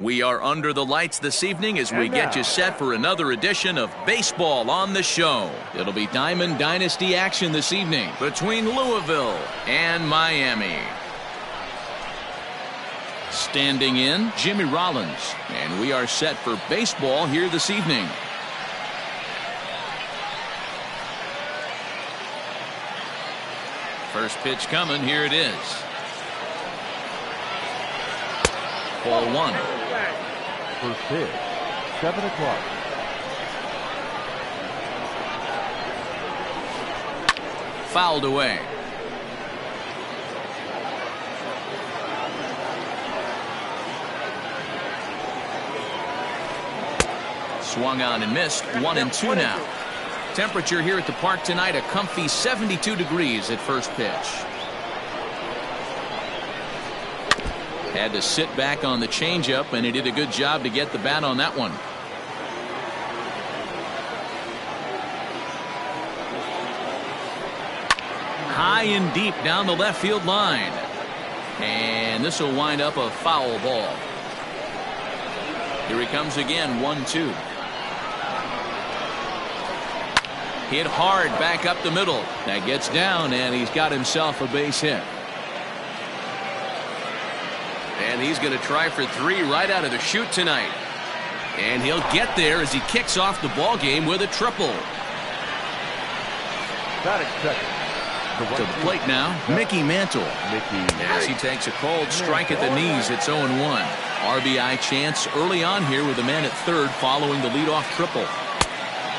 We are under the lights this evening as we get you set for another edition of Baseball on the Show. It'll be Diamond Dynasty action this evening between Louisville and Miami. Standing in, Jimmy Rollins, and we are set for baseball here this evening. First pitch coming, here it is. Ball one. First pitch, 7 o'clock. Fouled away. Swung on and missed. 1-2 now. Temperature here at the park tonight, a comfy 72 degrees at first pitch. Had to sit back on the changeup, and he did a good job to get the bat on that one. High and deep down the left field line. And this will wind up a foul ball. Here he comes again, 1-2. Hit hard back up the middle. That gets down, and he's got himself a base hit. And he's going to try for 3 right out of the chute tonight. And he'll get there as he kicks off the ball game with a triple. To the plate now, Mickey Mantle. As he takes a cold strike at the knees, it's 0-1. RBI chance early on here with a man at third following the leadoff triple.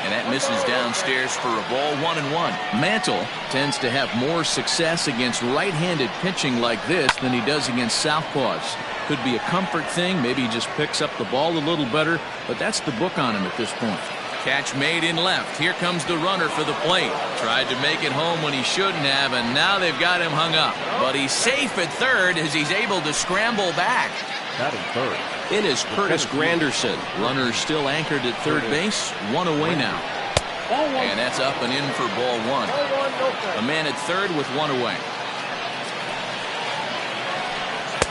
And that misses downstairs for a ball, 1-1. Mantle tends to have more success against right-handed pitching like this than he does against southpaws. Could be a comfort thing. Maybe he just picks up the ball a little better, but that's the book on him at this point. Catch made in left. Here comes the runner for the plate. Tried to make it home when he shouldn't have, and now they've got him hung up. But he's safe at third as he's able to scramble back. Not in third. It is Curtis Granderson. Runner still anchored at third base. 1 away now. And that's up and in for ball 1. A man at third with 1 away.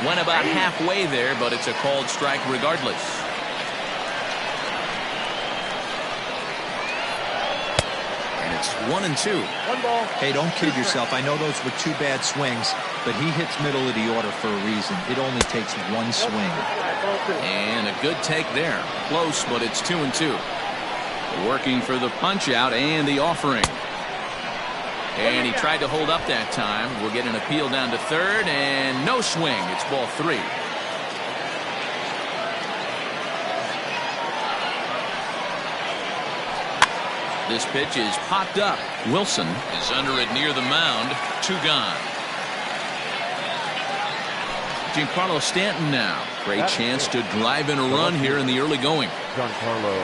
Went about halfway there, but it's a called strike regardless. And it's 1-2. Hey, don't kid yourself. I know those were 2 bad swings, but he hits middle of the order for a reason. It only takes 1 swing. And a good take there. Close, but it's 2-2. Working for the punch out and the offering. And he tried to hold up that time. We'll get an appeal down to third, and no swing. It's ball 3. This pitch is popped up. Wilson is under it near the mound. 2 gone. Giancarlo Stanton now. Great chance to drive in a run here in the early going. Giancarlo.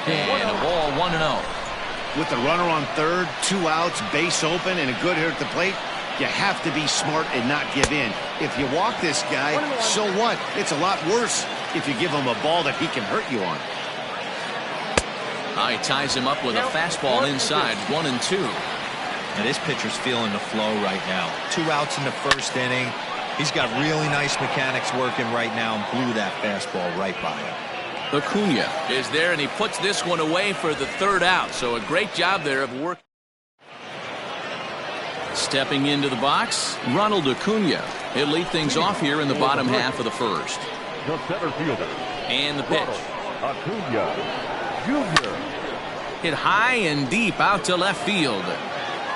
And a ball, 1-0. With the runner on third, 2 outs, base open, and a good hitter at the plate, you have to be smart and not give in. If you walk this guy, so what? It's a lot worse if you give him a ball that he can hurt you on. He ties him up with a fastball inside, 1-2. And this pitcher's feeling the flow right now. 2 outs in the first inning. He's got really nice mechanics working right now and blew that fastball right by him. Acuna is there, and he puts this one away for the 3rd out. So a great job there of work. Stepping into the box, Ronald Acuna. He'll lead things off here in the bottom half of the first. The center fielder. And the pitch. Acuna Jr. Hit high and deep out to left field.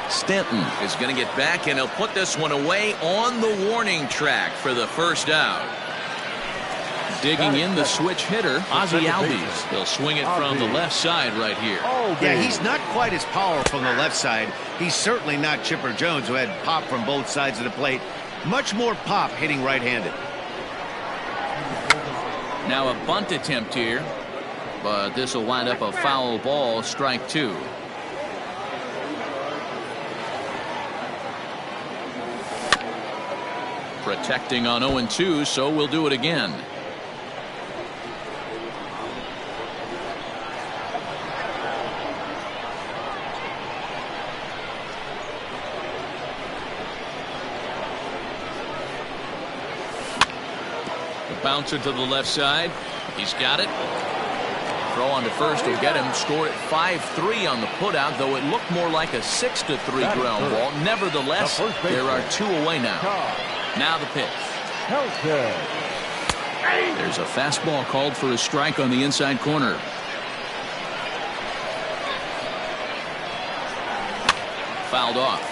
Stanton is going to get back, and he'll put this one away on the warning track for the 1st out. Digging in the switch hitter, Ozzie Albies. He'll swing it from the left side right here. Yeah, he's not quite as powerful from the left side. He's certainly not Chipper Jones, who had pop from both sides of the plate. Much more pop hitting right-handed. Now a bunt attempt here, but this will wind up a foul ball, strike 2. Protecting on 0-2, so we'll do it again. Bouncer to the left side. He's got it. Throw on to first will get him. Score at 5-3 on the putout, though it looked more like a 6-3 ground ball. Nevertheless, there are 2 away now. Now the pitch. There's a fastball called for a strike on the inside corner. Fouled off.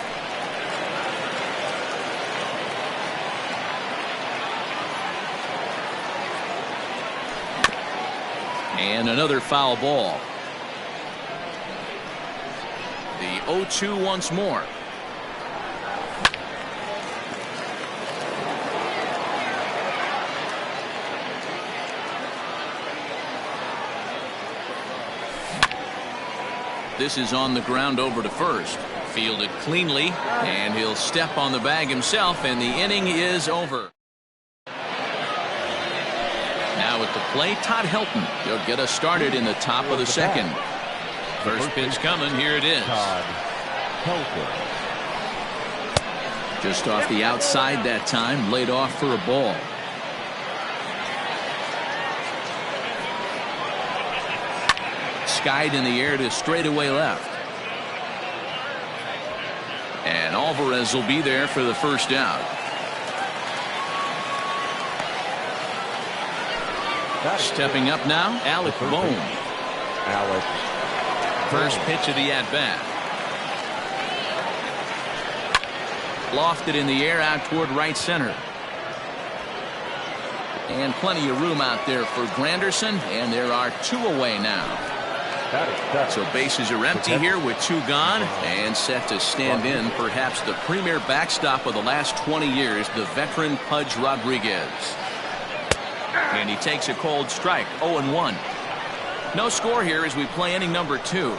And another foul ball. The 0-2 once more. This is on the ground over to first. Fielded cleanly, and he'll step on the bag himself, and the inning is over. Now at the plate, Todd Helton. He'll get us started in the top of the second. First pitch coming. Here it is. Todd Helton. Just off the outside that time. Laid off for a ball. Skied in the air to straightaway left. And Alvarez will be there for the first out. Stepping up now, Alec Bohm. First pitch of the at-bat. Lofted in the air out toward right center. And plenty of room out there for Granderson, and there are 2 away now. So bases are empty here with 2 gone, and set to stand in perhaps the premier backstop of the last 20 years, the veteran Pudge Rodriguez. And he takes a cold strike. 0-1. No score here as we play inning number 2.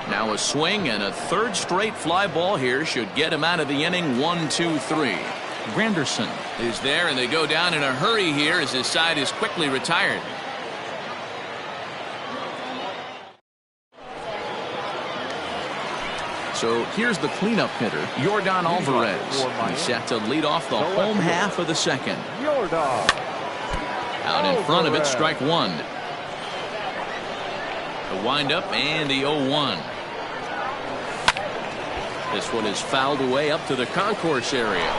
Now a swing, and a third straight fly ball here should get him out of the inning. 1-2-3. Granderson is there, and they go down in a hurry here as his side is quickly retired. So here's the cleanup hitter, Yordan Alvarez. He's set to lead off the home half of the second. Out in front of it, strike 1. The windup and the 0-1. This one is fouled away up to the concourse area.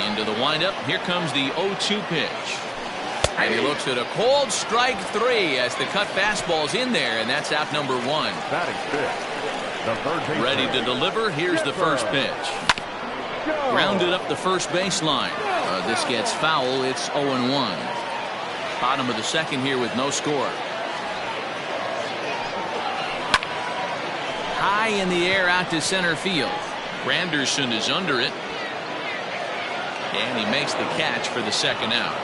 Into the windup. Here comes the 0-2 pitch. And he looks at a cold strike 3 as the cut fastball's in there, and that's out number 1. Ready to deliver. Here's the first pitch. Grounded up the first baseline. This gets foul. It's 0-1. Bottom of the second here with no score. High in the air out to center field. Granderson is under it. And he makes the catch for the second out.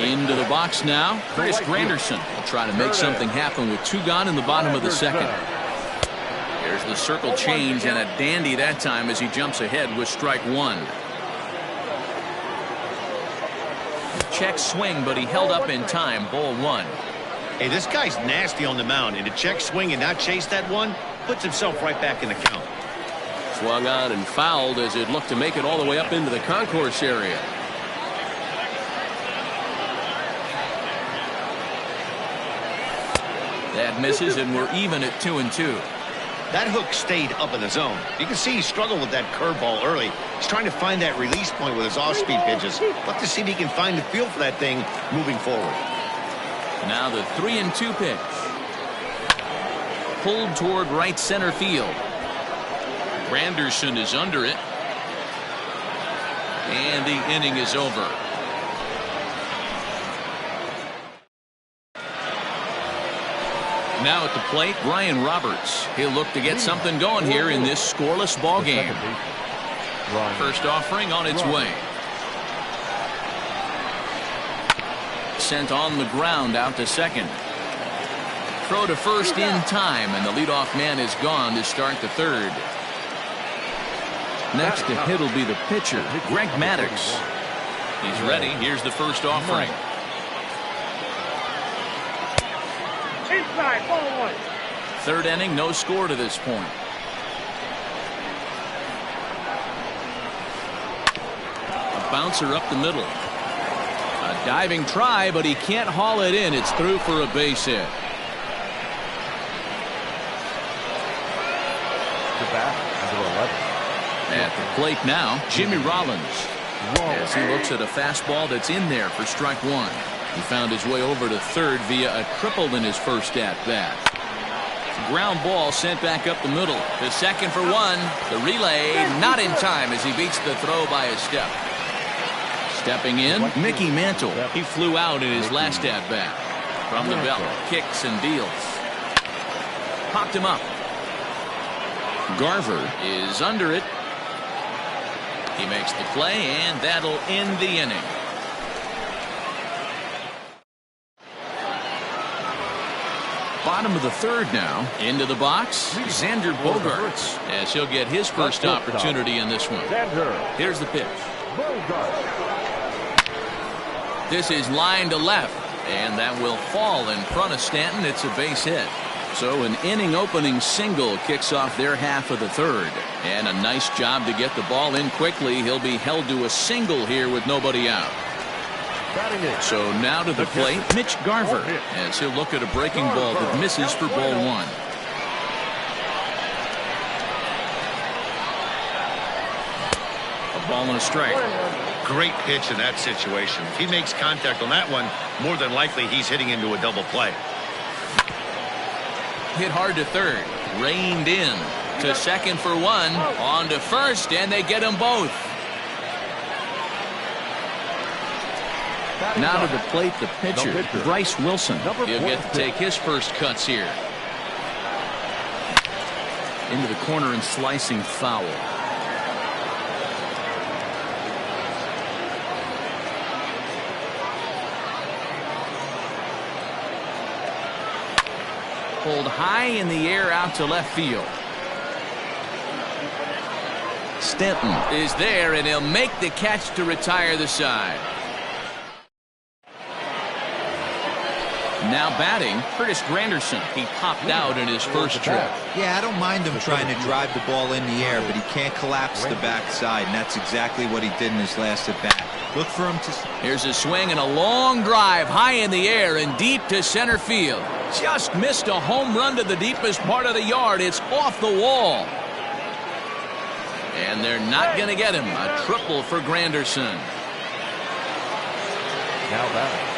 Into the box now, Chris Granderson will try to make something happen with 2 gone in the bottom of the second. There's the circle change, and a dandy that time as he jumps ahead with strike 1. Check swing, but he held up in time. Ball 1. Hey, this guy's nasty on the mound, and to check swing and not chase that one puts himself right back in the count. Swung on and fouled as it looked to make it all the way up into the concourse area. That misses, and we're even at 2-2. That hook stayed up in the zone. You can see he struggled with that curveball early. He's trying to find that release point with his off-speed pitches. Look to see if he can find the feel for that thing moving forward. Now the 3-2 pitch. Pulled toward right center field. Granderson is under it. And the inning is over. Now at the plate, Brian Roberts. He'll look to get something going here in this scoreless ball game. First offering on its way. Sent on the ground out to second. Throw to first in time, and the leadoff man is gone to start the third. Next to hit will be the pitcher, Greg Maddux. He's ready. Here's the first offering. Inside, ball one. Third inning, no score to this point. A bouncer up the middle. A diving try, but he can't haul it in. It's through for a base hit. At the plate now, Jimmy Rollins. As he looks at a fastball that's in there for strike one. He found his way over to third via a triple in his first at-bat. Ground ball sent back up the middle. To second for one. The relay not in time as he beats the throw by a step. Stepping in, Mickey Mantle. He flew out in his last at-bat. From the belt, kicks and deals. Popped him up. Garver is under it. He makes the play, and that'll end the inning. Bottom of the third now. Into the box, Xander Bogaerts, as he'll get his first opportunity in this one. Here's the pitch. This is line to left, and that will fall in front of Stanton. It's a base hit. So an inning-opening single kicks off their half of the third. And a nice job to get the ball in quickly. He'll be held to a single here with nobody out. So now to the plate, Mitch Garver, as he'll look at a breaking ball that misses for ball one. A ball and a strike. Great pitch in that situation. If he makes contact on that one, more than likely he's hitting into a double play. Hit hard to third. Reined in. To second for one. On to first, and they get them both. Now to the plate, the pitcher, Bryce Wilson. He'll get to take his first cuts here. Into the corner and slicing foul. Pulled high in the air out to left field. Stanton is there, and he'll make the catch to retire the side. Now batting, Curtis Granderson. He popped out in his first trip. Yeah, I don't mind him trying to drive the ball in the air, but he can't collapse the backside, and that's exactly what he did in his last at-bat. Look for him to... Here's a swing and a long drive high in the air and deep to center field. Just missed a home run to the deepest part of the yard. It's off the wall. And they're not going to get him. A triple for Granderson. Now batting.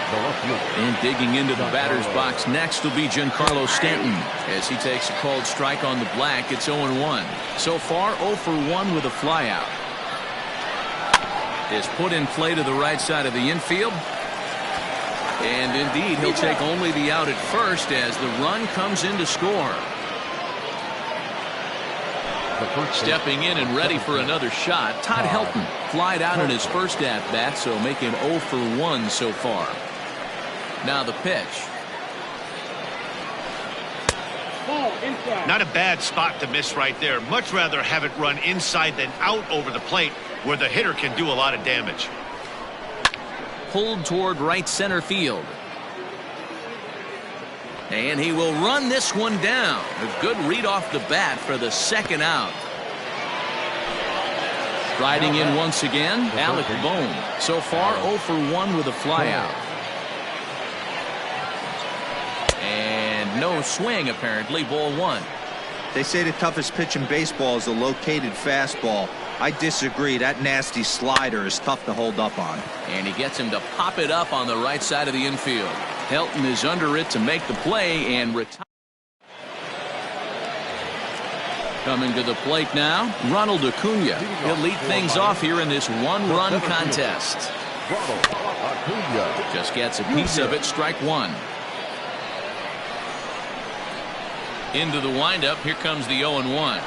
And digging into the batter's box next will be Giancarlo Stanton. As he takes a called strike on the black, it's 0-1. So far, 0 for 1 with a flyout. Is put in play to the right side of the infield. And indeed, he'll take only the out at first as the run comes in to score. Stepping in and ready for another shot, Todd Helton flied out in his first at-bat, so making 0 for 1 so far. Now the pitch. Not a bad spot to miss right there. Much rather have it run inside than out over the plate, where the hitter can do a lot of damage. Pulled toward right center field. And he will run this one down. A good read off the bat for the second out. Riding in once again, Alec Bohm. So far 0 for 1 with a flyout. And no swing apparently, ball one. They say the toughest pitch in baseball is a located fastball. I disagree. That nasty slider is tough to hold up on. And he gets him to pop it up on the right side of the infield. Helton is under it to make the play and retire. Coming to the plate now, Ronald Acuna. He'll lead things off here in this one-run contest. Just gets a piece of it, strike one. Into the windup, here comes the 0-1.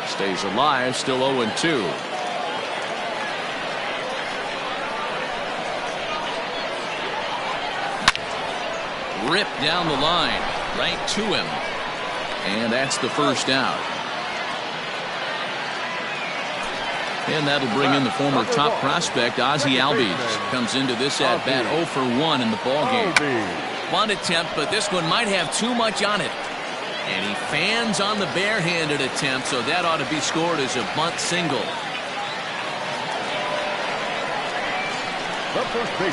Stays alive, still 0-2. Ripped down the line, right to him. And that's the first out. And that'll bring in the former top prospect, Ozzie Albies. Comes into this at-bat 0 for 1 in the ballgame. Bunt attempt, but this one might have too much on it. And he fans on the barehanded attempt, so that ought to be scored as a bunt single.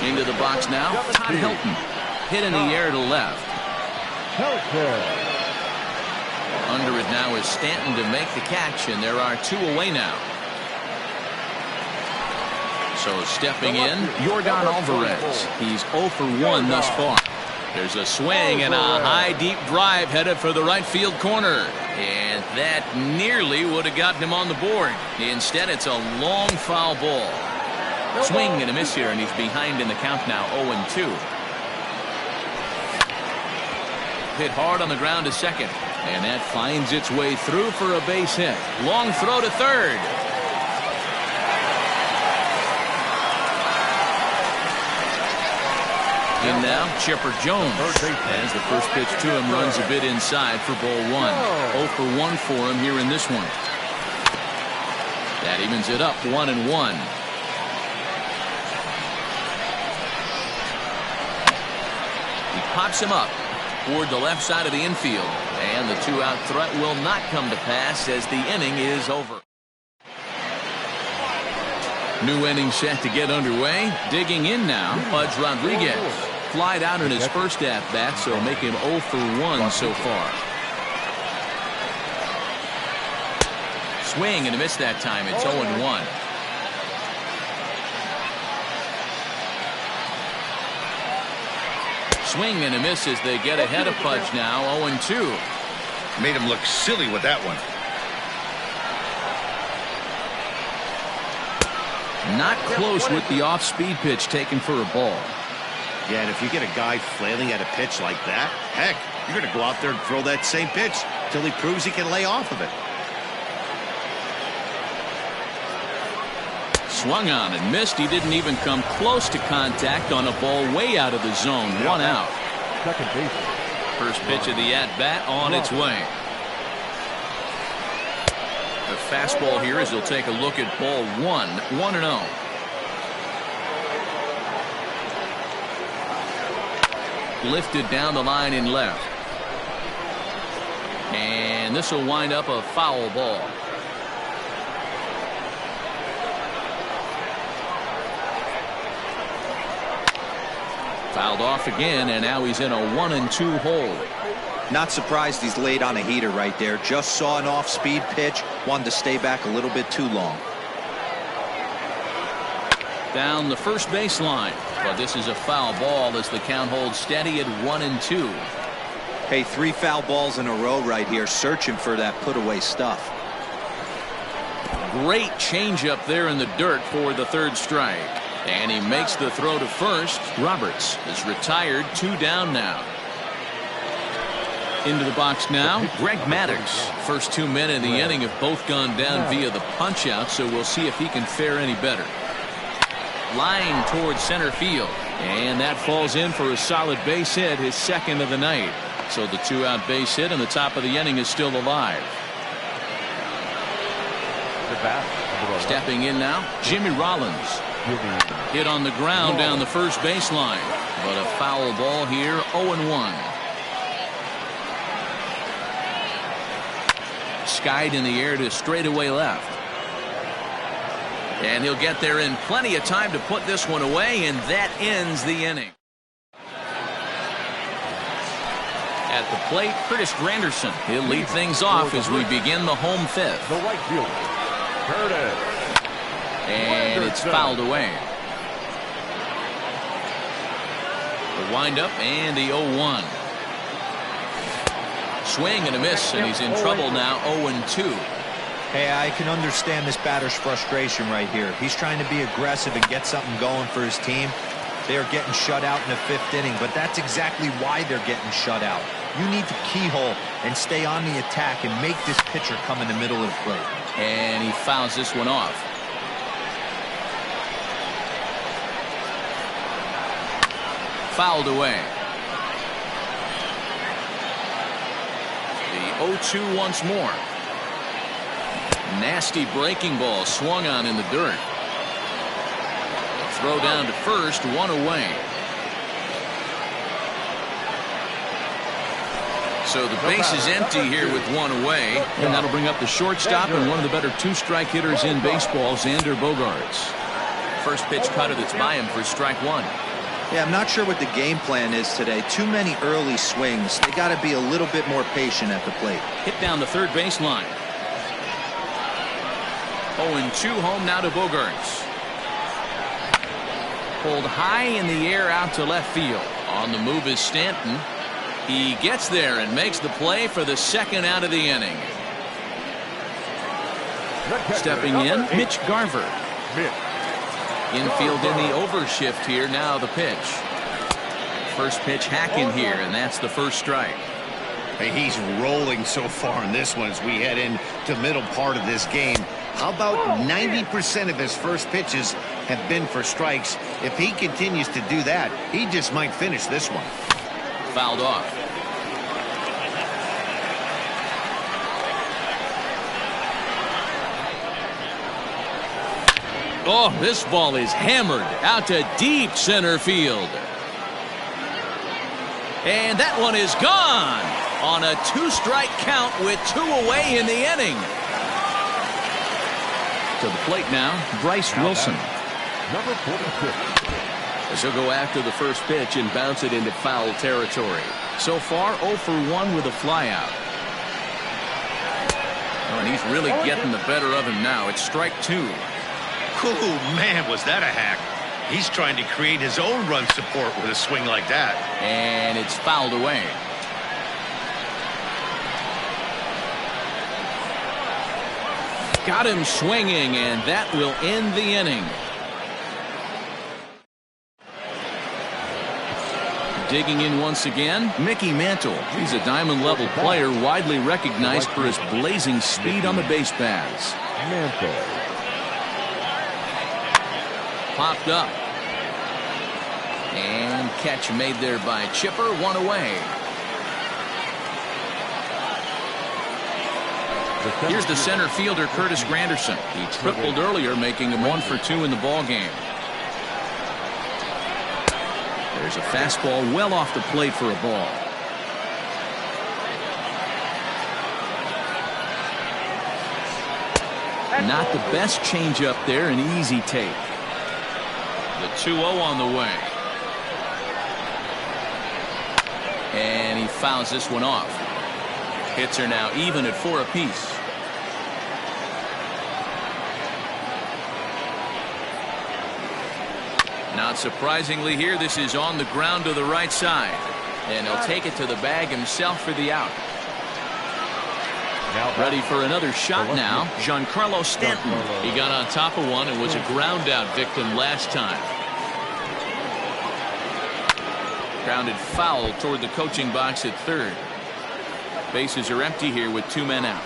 Into the box now, Todd Helton. Hit in the air to left. Under it now is Stanton to make the catch, and there are 2 away now. So stepping in, Yordan Alvarez. He's 0 for 1 thus far. There's a swing and a high deep drive headed for the right field corner. And that nearly would have gotten him on the board. Instead, it's a long foul ball. Swing and a miss here, and he's behind in the count now, 0-2. Hit hard on the ground to second. And that finds its way through for a base hit. Long throw to third. In now, Chipper Jones. As the first pitch to him runs a bit inside for ball 1. 0 for 1 for him here in this one. That evens it up 1-1. He pops him up toward the left side of the infield. And the 2-out threat will not come to pass as the inning is over. New inning set to get underway. Digging in now, Pudge Rodriguez. Flied out in his first at-bat, so make him 0 for 1 so far. Swing and a miss that time. It's 0-1. Swing and a miss as they get ahead of Pudge now, 0-2. Made him look silly with that one. Not close with the off-speed pitch taken for a ball. Yeah, and if you get a guy flailing at a pitch like that, heck, you're going to go out there and throw that same pitch till he proves he can lay off of it. Swung on and missed. He didn't even come close to contact on a ball way out of the zone. 1 out. Second base. First pitch of the at-bat on its way. The fastball here as he'll take a look at ball 1. 1-0. Lifted down the line in left. And this will wind up a foul ball. Fouled off again, and now he's in a 1-2 hole. Not surprised he's laid on a heater right there. Just saw an off-speed pitch. Wanted to stay back a little bit too long. Down the first baseline. But this is a foul ball as the count holds steady at 1-2. Hey, 3 foul balls in a row right here, searching for that put-away stuff. Great changeup there in the dirt for the 3rd strike. And he makes the throw to first. Roberts is retired. 2 down now. Into the box now, Greg Maddux. First 2 men in the inning have both gone down via the punch-out, so we'll see if he can fare any better. Line towards center field. And that falls in for a solid base hit, his 2nd of the night. So the 2-out base hit and the top of the inning is still alive. Stepping in now, Jimmy Rollins. Hit on the ground down the first baseline. But a foul ball here, 0-1. Skied in the air to straightaway left. And he'll get there in plenty of time to put this one away, and that ends the inning. At the plate, Curtis Granderson. He'll lead things off as we begin the home 5th. The right fielder, Curtis. And it's fouled away. The windup and the 0-1. Swing and a miss, and he's in trouble now, 0-2. Hey, I can understand this batter's frustration right here. He's trying to be aggressive and get something going for his team. They are getting shut out in the 5th inning, but that's exactly why they're getting shut out. You need to keyhole and stay on the attack and make this pitcher come in the middle of the plate. And he fouls this one off. Fouled away. The 0-2 once more. Nasty breaking ball swung on in the dirt. Throw down to first, one away. So the base is empty here with one away, and that'll bring up the shortstop and one of the better two-strike hitters in baseball, Xander Bogaerts. First pitch cutter that's by him for strike one. Yeah, I'm not sure what the game plan is today. Too many early swings. They got to be a little bit more patient at the plate. Hit down the third baseline. 0-2 home now to Bogaerts. Pulled high in the air out to left field. On the move is Stanton. He gets there and makes the play for the second out of the inning. Stepping in, Mitch Garver. Infield in the overshift here. Now the pitch. First pitch hacking here, and that's the first strike. Hey, he's rolling so far in this one as we head into middle part of this game. How about 90% of his first pitches have been for strikes? If he continues to do that, he just might finish this one. Fouled off. Oh, this ball is hammered out to deep center field. And that one is gone on a two-strike count with two away in the inning. To the plate now, Bryce Wilson. Number 46. As he'll go after the first pitch and bounce it into foul territory. So far, 0 for 1 with a flyout. Oh, and he's really getting the better of him now. It's strike two. Oh, man, was that a hack. He's trying to create his own run support with a swing like that. And it's fouled away. Got him swinging, and that will end the inning. Digging in once again, Mickey Mantle. He's a diamond-level player, widely recognized for his blazing speed on the base paths. Mantle. Popped up. And catch made there by Chipper, one away. Here's the center fielder, Curtis Granderson. He tripled earlier, making him 1 for 2 in the ball game. There's a fastball well off the plate for a ball. Not the best changeup there, an easy take. The 2-0 on the way. And he fouls this one off. Hits are now even at 4 apiece. Not surprisingly here, this is on the ground to the right side. And he'll take it to the bag himself for the out. Ready for another shot now, Giancarlo Stanton. He got on top of one and was a ground out victim last time. Grounded foul toward the coaching box at third. Bases are empty here with 2 men out.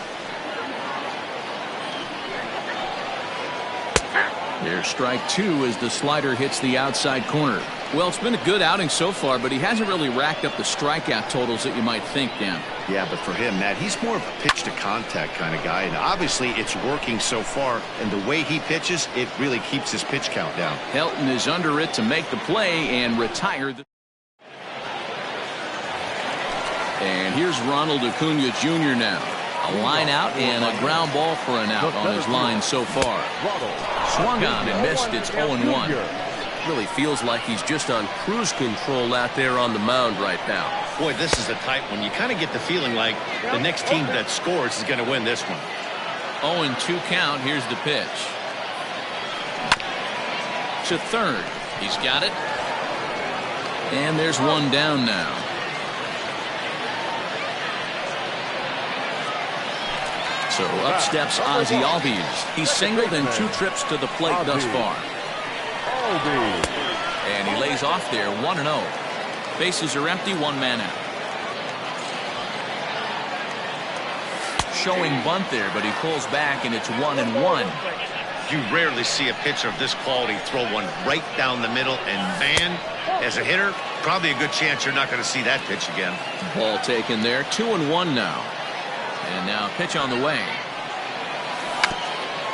There's strike two as the slider hits the outside corner. Well, it's been a good outing so far, but he hasn't really racked up the strikeout totals that you might think, Dan. Yeah, but for him, Matt, he's more of a pitch-to-contact kind of guy, and obviously it's working so far, and the way he pitches, it really keeps his pitch count down. Helton is under it to make the play and retire the... And here's Ronald Acuna Jr. now. A line out and a ground ball for an out on his line so far. Swung on and missed. It's 0-1. Really feels like he's just on cruise control out there on the mound right now. Boy, this is a tight one. You kind of get the feeling like the next team that scores is going to win this one. 0-2 count. Here's the pitch. To third. He's got it. And there's one down now. So up steps Ozzie Albies. He's singled in 2 trips to the plate thus far. And he lays off there 1-0. Bases are empty, 1 man out. Showing bunt there, but he pulls back and it's 1-1. You rarely see a pitcher of this quality throw one right down the middle, and man, as a hitter, probably a good chance you're not going to see that pitch again. Ball taken there, 2-1 now. And now pitch on the way.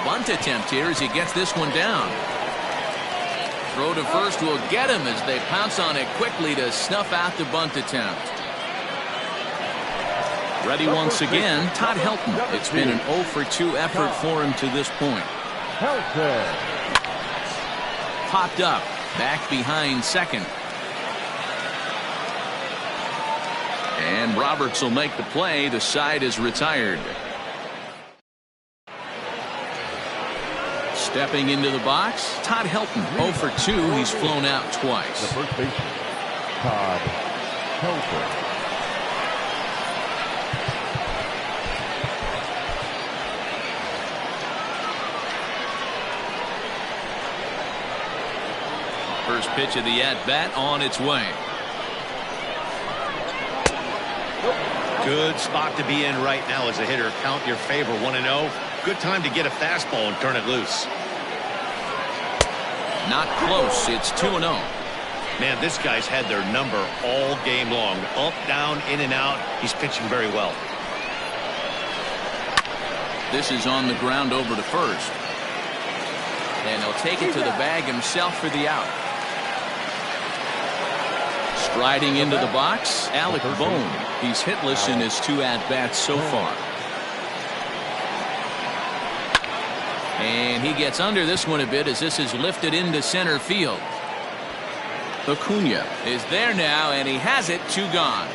Bunt attempt here as he gets this one down. Throw to first will get him as they pounce on it quickly to snuff out the bunt attempt. Ready once again, Todd Helton. It's been an 0 for 2 effort for him to this point. Popped up, back behind second. And Roberts will make the play. The side is retired. Stepping into the box, Todd Helton. 0 for 2. He's flown out twice. The first baseman, Todd Helton. First pitch of the at-bat on its way. Good spot to be in right now as a hitter. Count your favor, 1-0. Good time to get a fastball and turn it loose. Not close. It's 2-0. Man, this guy's had their number all game long. Up, down, in and out. He's pitching very well. This is on the ground over to first. And he'll take it to the bag himself for the out. Striding into the box, Alec Bohm. He's hitless in his 2 at-bats so far. And he gets under this one a bit as this is lifted into center field. Acuna is there now, and he has it. 2 gone.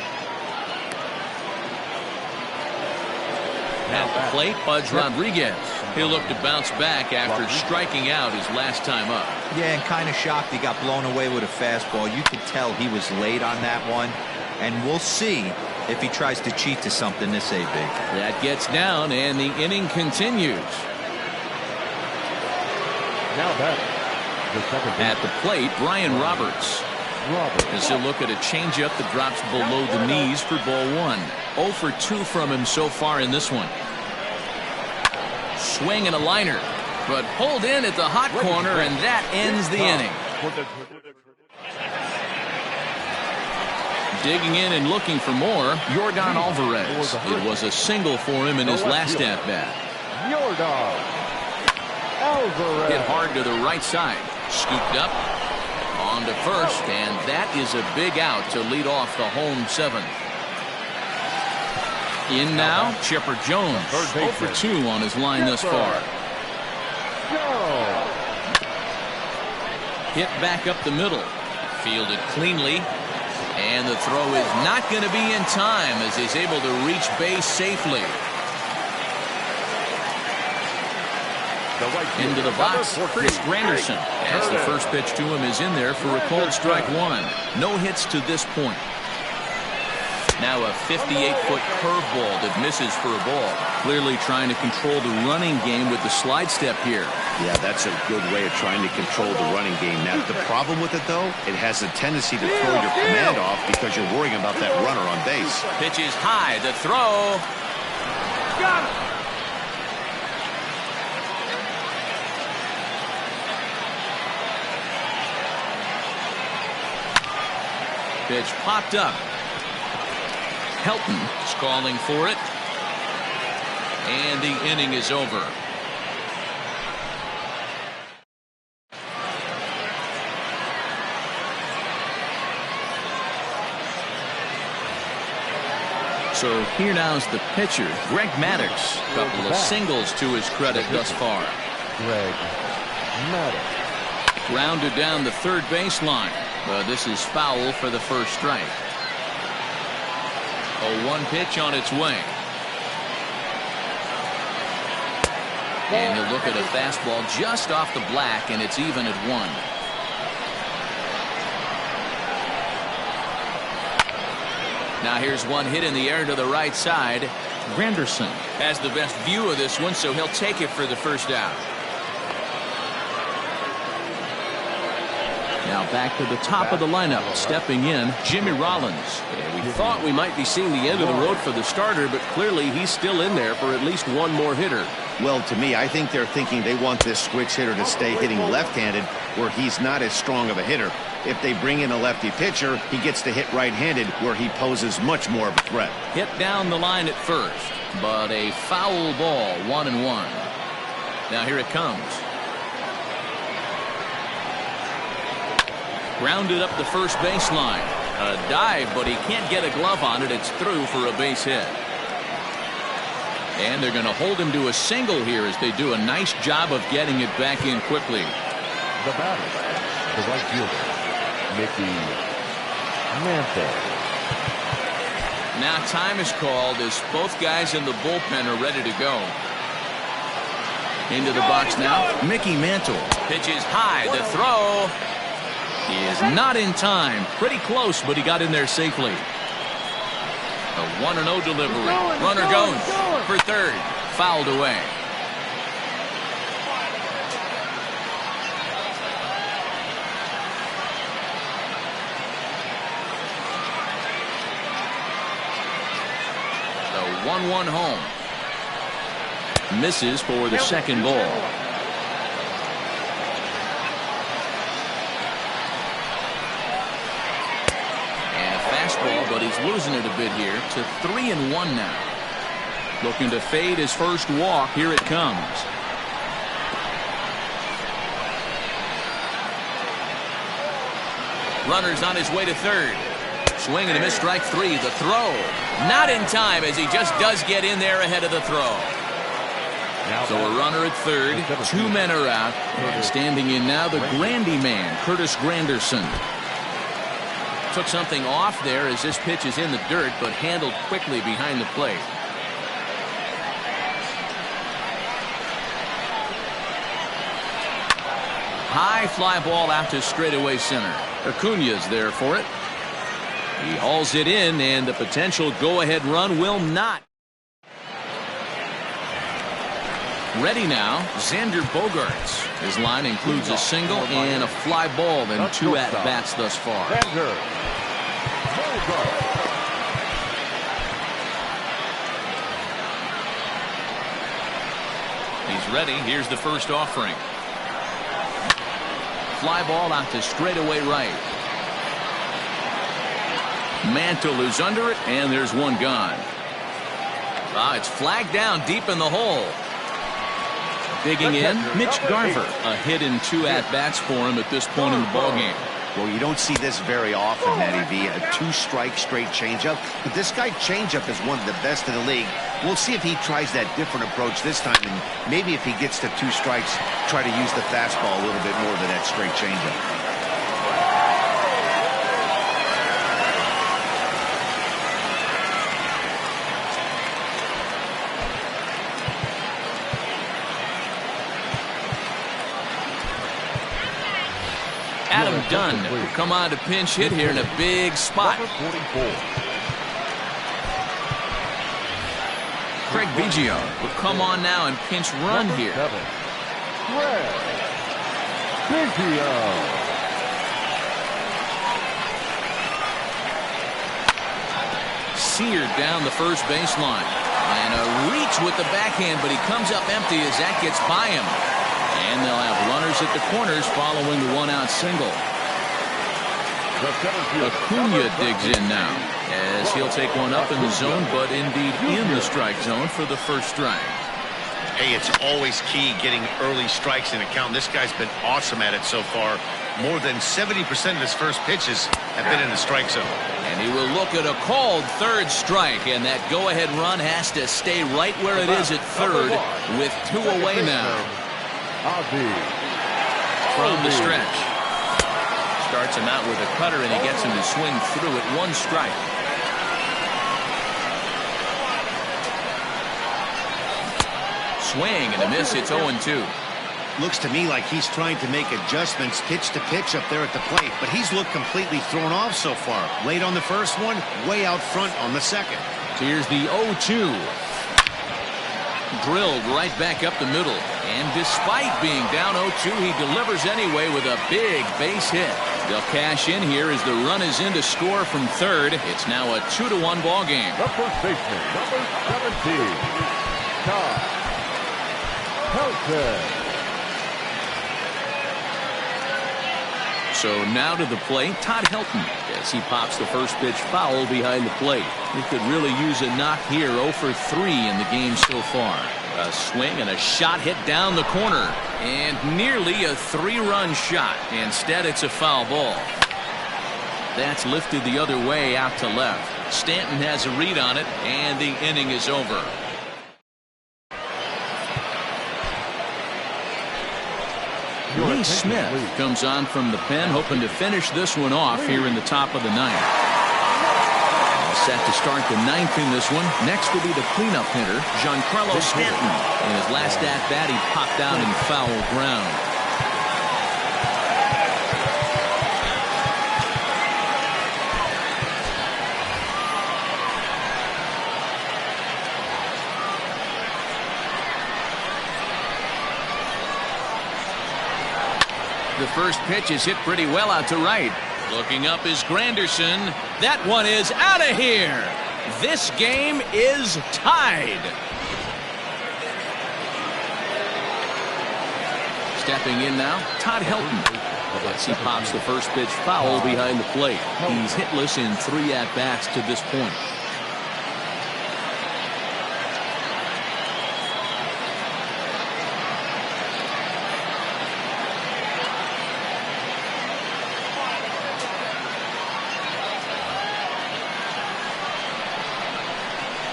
At the plate, Pudge Rodriguez. He'll look to bounce back after striking out his last time up. Yeah, and kind of shocked he got blown away with a fastball. You could tell he was late on that one. And we'll see if he tries to cheat to something this A big. That gets down, and the inning continues. Now back. The second At the plate, Brian Roberts. As he'll look at a changeup that drops below the knees for ball 1. 0 for 2 from him so far in this one. Swing and a liner, but pulled in at the hot corner, and that ends the inning. Digging in and looking for more, Yordan Alvarez. It was a single for him in his last at-bat. Yordan Alvarez. Hit hard to the right side. Scooped up. On to first, and that is a big out to lead off the home 7th. In now, Chipper Jones. 0 for 2 on his line thus far. Hit back up the middle. Fielded cleanly. And the throw is not going to be in time as he's able to reach base safely. Into the box, Chris Granderson. As the first pitch to him is in there for a called strike 1. No hits to this point. Now a 58-foot curveball that misses for a ball. Clearly trying to control the running game with the slide step here. Yeah, that's a good way of trying to control the running game. Now, the problem with it, though, it has a tendency to throw your command off because you're worrying about that runner on base. Pitch is high. The throw. Got it. Pitch popped up. Helton is calling for it. And the inning is over. So here now's the pitcher, Greg Maddux. A couple of singles to his credit thus far. Greg Maddux. Grounded down the third baseline. This is foul for the first strike. A 1 pitch on its way. And he'll look at a fastball just off the black, and it's even at 1. Now here's one hit in the air to the right side. Granderson has the best view of this one, so he'll take it for the first out. Now back to the top of the lineup. Stepping in, Jimmy Rollins. We thought we might be seeing the end of the road for the starter, but clearly he's still in there for at least one more hitter. Well, to me, I think they're thinking they want this switch hitter to stay hitting left-handed where he's not as strong of a hitter. If they bring in a lefty pitcher, he gets to hit right-handed where he poses much more of a threat. Hit down the line at first, but a foul ball, 1-1. Now here it comes. Grounded up the first baseline. A dive, but he can't get a glove on it. It's through for a base hit. And they're going to hold him to a single here as they do a nice job of getting it back in quickly. The batter, the right fielder, Mickey Mantle. Now time is called as both guys in the bullpen are ready to go. Into the box now, Mickey Mantle. Pitches high, the throw. He is not in time. Pretty close, but he got in there safely. A 1-0 delivery. Runner goes for third. Fouled away. The 1-1 home. Misses for the second ball. But he's losing it a bit here to 3-1 now. Looking to fade his first walk. Here it comes. Runner's on his way to third. Swing and a miss, strike three. The throw. Not in time as he just does get in there ahead of the throw. So a runner at third. Two men are out. And standing in now the Grandy man, Curtis Granderson. Took something off there as this pitch is in the dirt, but handled quickly behind the plate. High fly ball out to straightaway center. Acuna's there for it. He hauls it in, and the potential go-ahead run will not. Ready now, Xander Bogaerts. His line includes a single and a fly ball and 2 at-bats thus far. He's ready. Here's the first offering. Fly ball out to straightaway right. Mantle is under it, and there's one gone. It's flagged down deep in the hole. Digging in, Mitch Garver. A hit and 2 at-bats for him at this point in the ballgame. Well, you don't see this very often, Matty V. A 2-strike straight changeup. But this guy changeup is one of the best in the league. We'll see if he tries that different approach this time. And maybe if he gets to 2 strikes, try to use the fastball a little bit more than that straight changeup. Adam Dunn will come on to pinch hit here in a big spot. Craig Biggio will come on now and pinch run here. Seared down the first baseline. And a reach with the backhand, but he comes up empty as that gets by him. And they'll have runners at the corners following the 1-out single. Acuna digs in now as he'll take one up in the zone, but indeed in the strike zone for the first strike. Hey, it's always key getting early strikes in a count. This guy's been awesome at it so far. More than 70% of his first pitches have been in the strike zone. And he will look at a called third strike, and that go-ahead run has to stay right where it is at third with 2 away now. From the stretch. Starts him out with a cutter, and he gets him to swing through at 1 strike. Swing and a miss. It's 0-2. Looks to me like he's trying to make adjustments pitch to pitch up there at the plate, but he's looked completely thrown off so far. Late on the first one, way out front on the second. Here's the 0-2. Drilled right back up the middle. And despite being down 0-2, he delivers anyway with a big base hit. They'll cash in here as the run is in to score from third. It's now a 2-1 ball game. The first baseman, number 17, Todd Helton. So now to the plate, Todd Helton, as he pops the first pitch foul behind the plate. He could really use a knock here. 0 for 3 in the game so far. A swing and a shot hit down the corner, and nearly a 3-run shot. Instead, it's a foul ball. That's lifted the other way out to left. Stanton has a read on it, and the inning is over. Lee Smith comes on from the pen, hoping to finish this one off here in the top of the ninth. All set to start the ninth in this one. Next will be the cleanup hitter, Giancarlo Stanton. In his last at-bat, he popped out in foul ground. The first pitch is hit pretty well out to right. Looking up is Granderson. That one is out of here. This game is tied. Stepping in now, Todd Helton. As he pops the first pitch foul behind the plate. He's hitless in 3 at-bats to this point.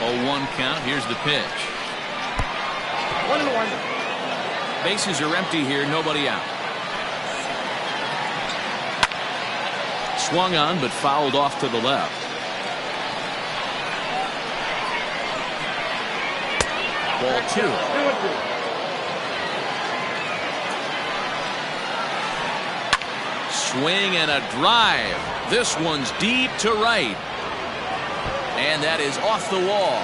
Oh, 1 count. Here's the pitch. 1-1. Bases are empty here. Nobody out. Swung on, but fouled off to the left. Ball 2. Swing and a drive. This one's deep to right. And that is off the wall.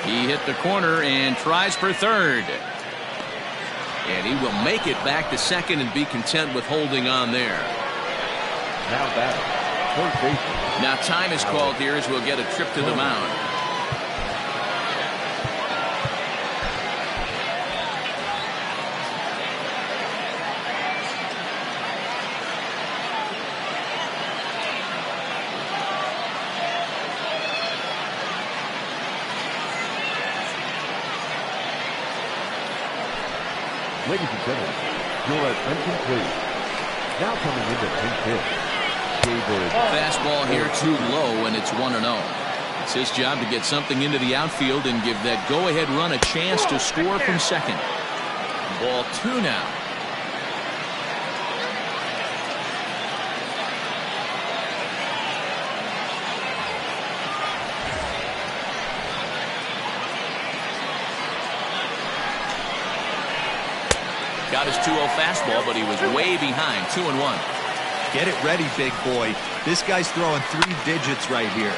He hit the corner and tries for third. And he will make it back to second and be content with holding on there. Now batting, third baseman. Now time is called here as we'll get a trip to the mound. Ladies and gentlemen, your attention please. Now coming into 10th pitch. Fastball here too low, and it's 1-0. It's his job to get something into the outfield and give that go-ahead run a chance to score from second. Ball 2 now. Got his 2-0 fastball, but he was way behind. 2-1. Get it ready, big boy. This guy's throwing 3 digits right here.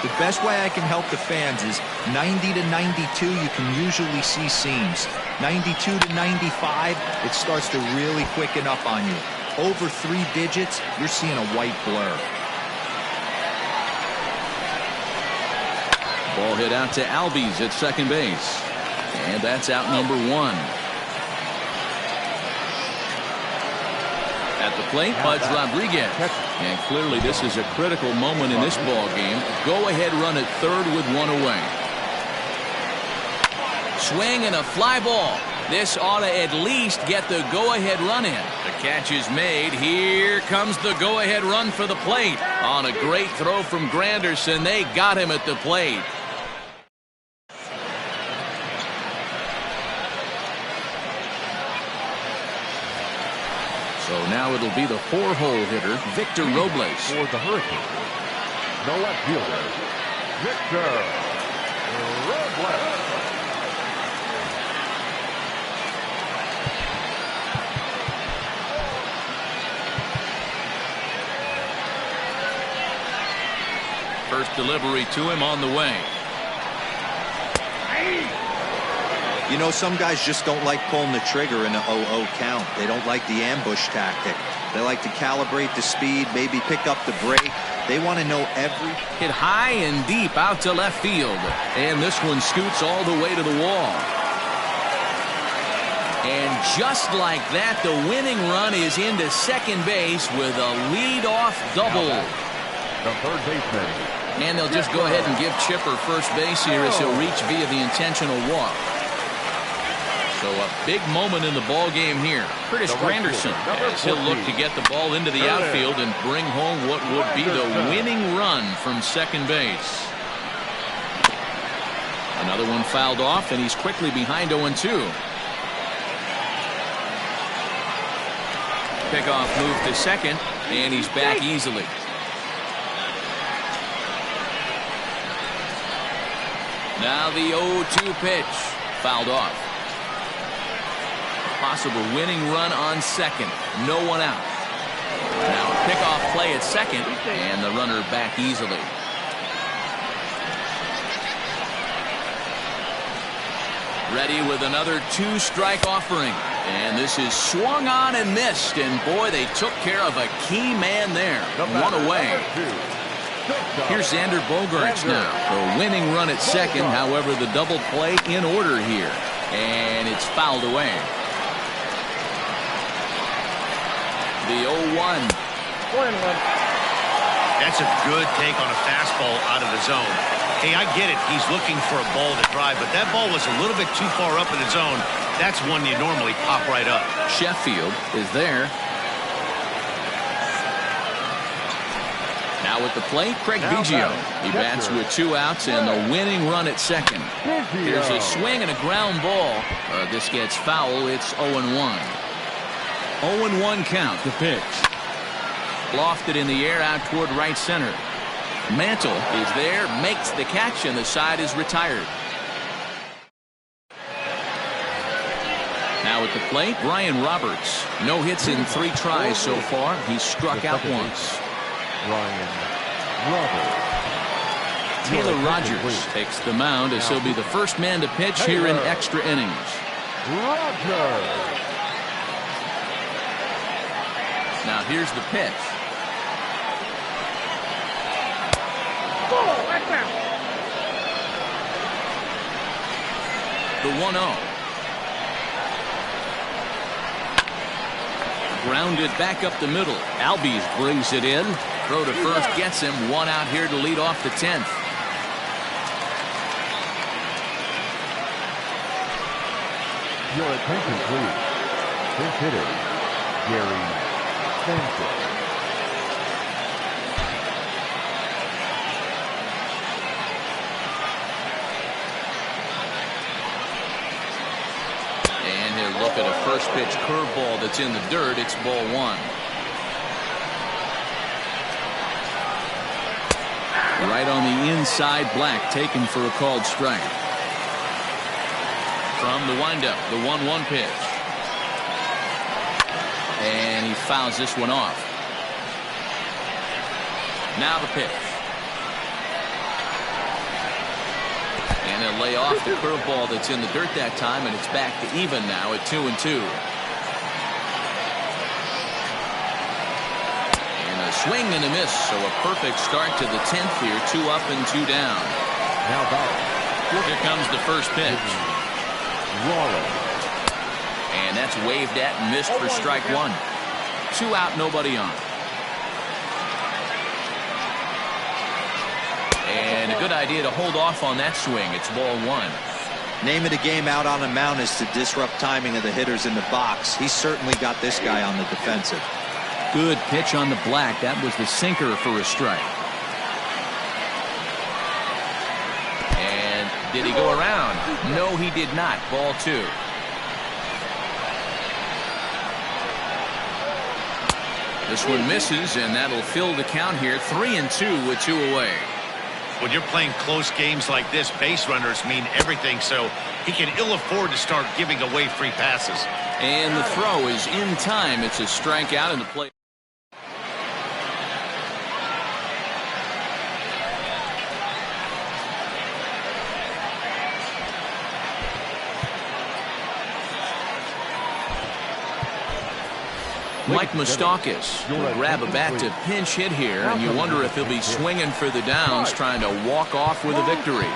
The best way I can help the fans is 90 to 92, you can usually see seams. 92 to 95, it starts to really quicken up on you. Over 3 digits, you're seeing a white blur. Ball hit out to Albies at second base. And that's out number 1. At the plate, Pudge Rodriguez. And clearly this is a critical moment in this ball game. Go-ahead run at third with 1 away. Swing and a fly ball. This ought to at least get the go-ahead run in. The catch is made. Here comes the go-ahead run for the plate. On a great throw from Granderson, they got him at the plate. So now it'll be the 4-hole hitter, Victor Robles. For the Hurricanes, the left fielder, Victor Robles. First delivery to him on the way. You know, some guys just don't like pulling the trigger in an 0-0 count. They don't like the ambush tactic. They like to calibrate the speed, maybe pick up the brake. They want to know every... Hit high and deep out to left field. And this one scoots all the way to the wall. And just like that, the winning run is into second base with a leadoff double. The third baseman. And they'll just go ahead and give Chipper first base here as he'll reach via the intentional walk. So a big moment in the ball game here. Curtis Granderson, as he'll look to get the ball into the outfield and bring home what would be the winning run from second base. Another one fouled off, and he's quickly behind 0-2. Pickoff move to second, and he's back easily. Now the 0-2 pitch. Fouled off. Possible winning run on second. No one out. Now a pickoff play at second, and the runner back easily. Ready with another two-strike offering. And this is swung on and missed. And boy, they took care of a key man there. One away. Here's Xander Bogaerts now. The winning run at second. However, the double play in order here. And it's fouled away. The 0-1. That's a good take on a fastball out of the zone. Hey, I get it. He's looking for a ball to drive, but that ball was a little bit too far up in the zone. That's one you normally pop right up. Sheffield is there. Now at the plate, Craig Biggio. He bats with 2 outs and the winning run at second. Here's a swing and a ground ball. This gets foul. It's 0-1. 0-1 count. The pitch. Lofted in the air out toward right center. Mantle is there, makes the catch, and the side is retired. Now at the plate, Brian Roberts. No hits in 3 tries so far. He's struck out once. Brian Roberts. Taylor Rogers takes the mound as he'll be the first man to pitch here in extra innings. Rogers. Now here's the pitch. The 1-0. Grounded back up the middle. Albies brings it in. Throw to first gets him. 1 out here to lead off the 10th. Your attention, please. This hitter, Gary Sanchez. Look at a first pitch curveball that's in the dirt. It's ball 1. Right on the inside, Black taken for a called strike. From the windup, the 1-1 pitch. And he fouls this one off. Now the pitch. And they'll lay off the curveball that's in the dirt that time, and it's back to even now at 2-2. And a swing and a miss, so a perfect start to the 10th here. 2 up and 2 down. Now back. Here comes the first pitch. Rollins. And that's waved at and missed for strike 1. 2 out, nobody on. And a good idea to hold off on that swing. It's ball 1. Name of the game out on the mound is to disrupt timing of the hitters in the box. He's certainly got this guy on the defensive. Good pitch on the Black. That was the sinker for a strike. And did he go around? No, he did not. Ball 2. This one misses, and that'll fill the count here. 3-2 with 2 away. When you're playing close games like this, base runners mean everything, so he can ill afford to start giving away free passes. And the throw is in time. It's a strikeout in the play. Mike Moustakas will grab a bat to pinch hit here, and you wonder if he'll be swinging for the downs, trying to walk off with a victory.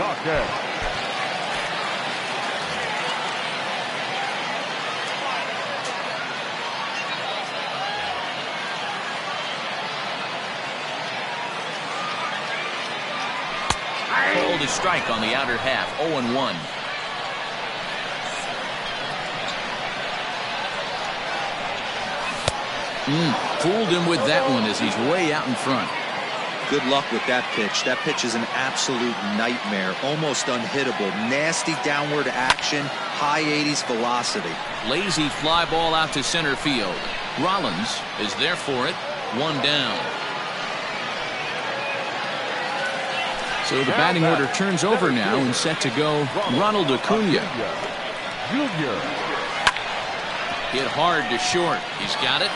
strike on the outer half. 0-1. Fooled him with that one as he's way out in front. Good luck with that pitch. That pitch is an absolute nightmare. Almost unhittable. Nasty downward action. High 80s velocity. Lazy fly ball out to center field. Rollins is there for it. 1 down. So the batting order turns over now and set to go Ronald Acuna. Hit hard to short. He's got it.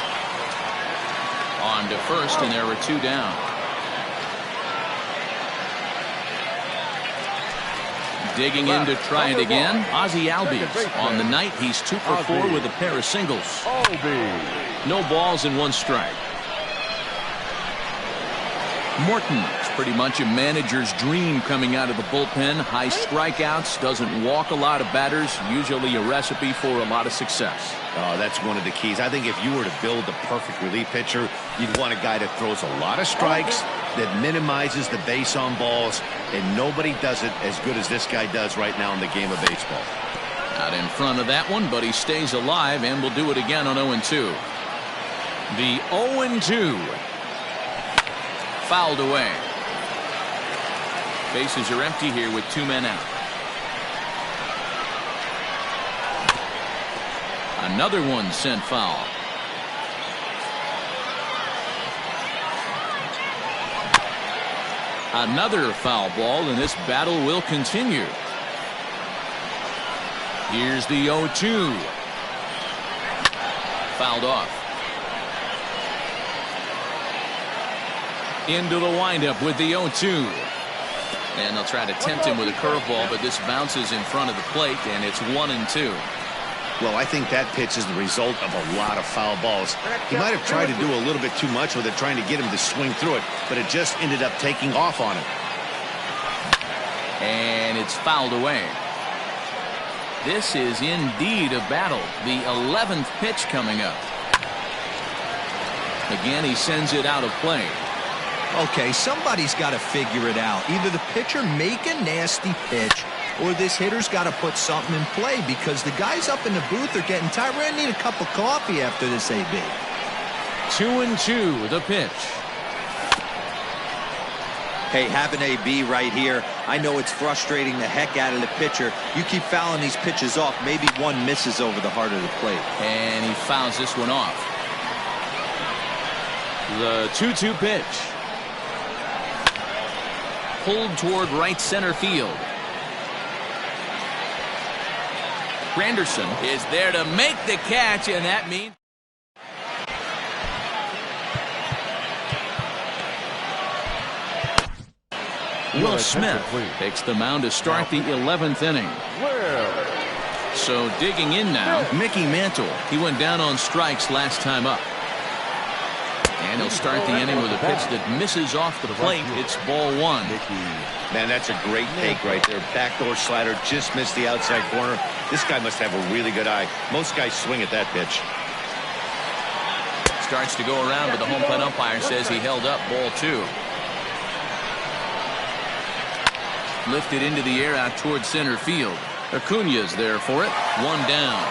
On to first, and there are 2 down. Digging in to try it again. Ozzie Albies. On the night, he's 2 for 4 with a pair of singles. No balls and 1 strike. Morton. It's pretty much a manager's dream coming out of the bullpen. High strikeouts. Doesn't walk a lot of batters. Usually a recipe for a lot of success. Oh, that's one of the keys. I think if you were to build a perfect relief pitcher, you'd want a guy that throws a lot of strikes, that minimizes the base on balls, and nobody does it as good as this guy does right now in the game of baseball. Out in front of that one, but he stays alive and will do it again on 0-2. The 0-2. Fouled away. Bases are empty here with 2 men out. Another one sent foul. Another foul ball, and this battle will continue. Here's the 0-2. Fouled off. Into the windup with the 0-2. And they'll try to tempt him with a curveball, but this bounces in front of the plate, and it's 1-2. Well, I think that pitch is the result of a lot of foul balls. He might have tried to do a little bit too much with it, trying to get him to swing through it, but it just ended up taking off on him. And it's fouled away. This is indeed a battle. The 11th pitch coming up. Again, he sends it out of play. Okay, somebody's got to figure it out. Either the pitcher make a nasty pitch, or this hitter's got to put something in play, because the guys up in the booth are getting tired. We're going to need a cup of coffee after this, AB. 2-2, the pitch. Hey, having AB right here, I know it's frustrating the heck out of the pitcher. You keep fouling these pitches off, maybe one misses over the heart of the plate. And he fouls this one off. The 2-2 pitch. Pulled toward right center field. Granderson is there to make the catch, and that means Will Smith takes the mound to start the 11th inning. So digging in now, Mickey Mantle. He went down on strikes last time up. And he'll start the inning with a pitch that misses off the plate. It's ball 1. Man, that's a great take right there. Backdoor slider just missed the outside corner. This guy must have a really good eye. Most guys swing at that pitch. Starts to go around, but the home plate umpire says he held up. Ball 2. Lifted into the air out towards center field. Acuna's there for it. 1 down.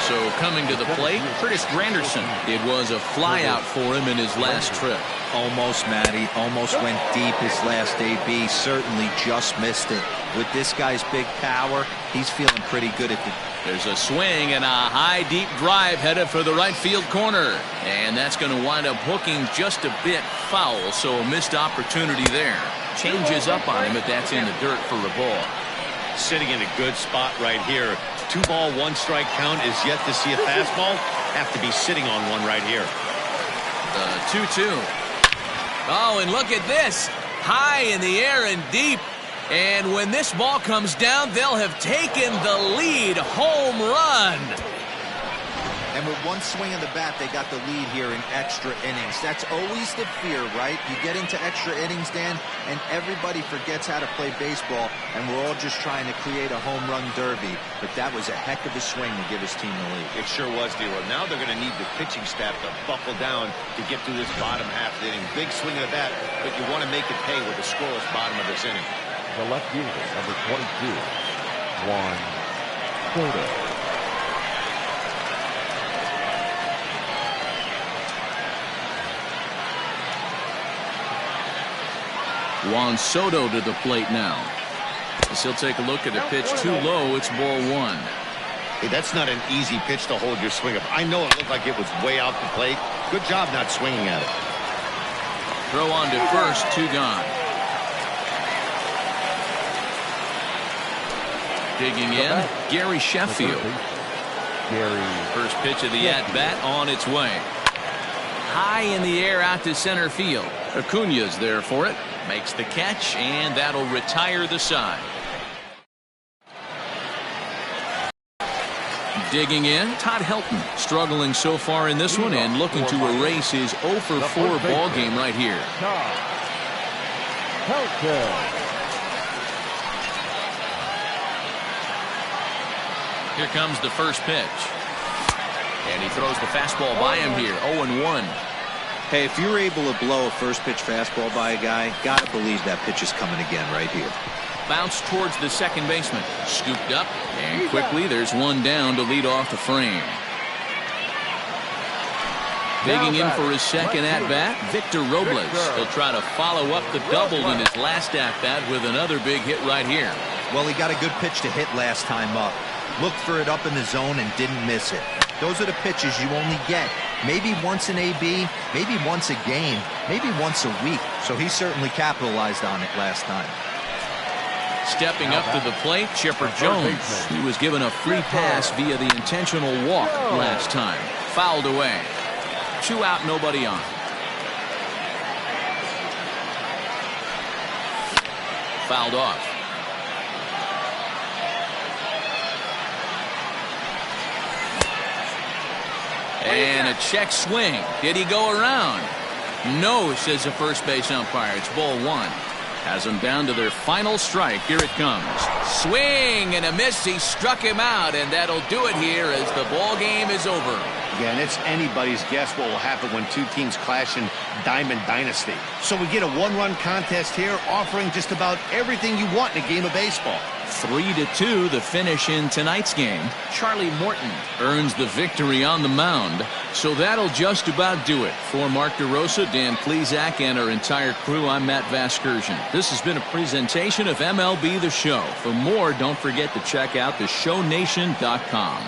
So coming to the plate, Curtis Granderson. It was a flyout for him in his last trip. Almost, Matty. Almost went deep his last AB. Certainly just missed it. With this guy's big power, he's feeling pretty good at the... There's a swing and a high, deep drive headed for the right field corner. And that's going to wind up hooking just a bit foul, so a missed opportunity there. Changes up on him, but that's in the dirt for a ball. Sitting in a good spot right here. 2 ball, 1 strike count is yet to see a fastball. Have to be sitting on one right here. The 2-2. Oh, and look at this. High in the air and deep. And when this ball comes down, they'll have taken the lead. Home run. And with one swing of the bat, they got the lead here in extra innings. That's always the fear, right? You get into extra innings, Dan, and everybody forgets how to play baseball, and we're all just trying to create a home run derby. But that was a heck of a swing to give his team the lead. It sure was, D-Roy. Now they're going to need the pitching staff to buckle down to get through this bottom half of the inning. Big swing of the bat, but you want to make it pay with the scoreless bottom of this inning. The left fielder, number 22, Juan Soto. Juan Soto to the plate now. As he'll take a look at a pitch too low. It's ball one. Hey, that's not an easy pitch to hold your swing up. I know it looked like it was way out the plate. Good job not swinging at it. Throw on to first, two gone. Digging in, Gary Sheffield. First pitch of the at-bat on its way. High in the air out to center field. Acuna's there for it. Makes the catch, and that'll retire the side. Digging in, Todd Helton. Struggling so far in this one and looking to erase his 0 for 4 ball game right here. Here comes the first pitch. And he throws the fastball by him here. 0-1. Hey, if you're able to blow a first pitch fastball by a guy, gotta believe that pitch is coming again right here. Bounce towards the second baseman. Scooped up, and quickly there's one down to lead off the frame. Digging in for his second at-bat, Victor Robles. He'll try to follow up the double in his last at-bat with another big hit right here. Well, he got a good pitch to hit last time up. Looked for it up in the zone and didn't miss it. Those are the pitches you only get. Maybe once an AB, maybe once a game, maybe once a week. So he certainly capitalized on it last time. Stepping up to the plate, Chipper Jones. He was given a free pass via the intentional walk last time. Fouled away. 2 out, nobody on. Fouled off. And a check swing. Did he go around? No, says the first base umpire. It's ball one. Has them down to their final strike. Here it comes. Swing and a miss. He struck him out, and that'll do it here as the ball game is over. Yeah, and it's anybody's guess what will happen when two teams clash in Diamond Dynasty. So we get a one-run contest here, offering just about everything you want in a game of baseball. 3-2 the finish in tonight's game. Charlie Morton earns the victory on the mound. So that'll just about do it. For Mark DeRosa, Dan Plesac, and our entire crew, I'm Matt Vasgersian. This has been a presentation of MLB The Show. For more, don't forget to check out theshownation.com.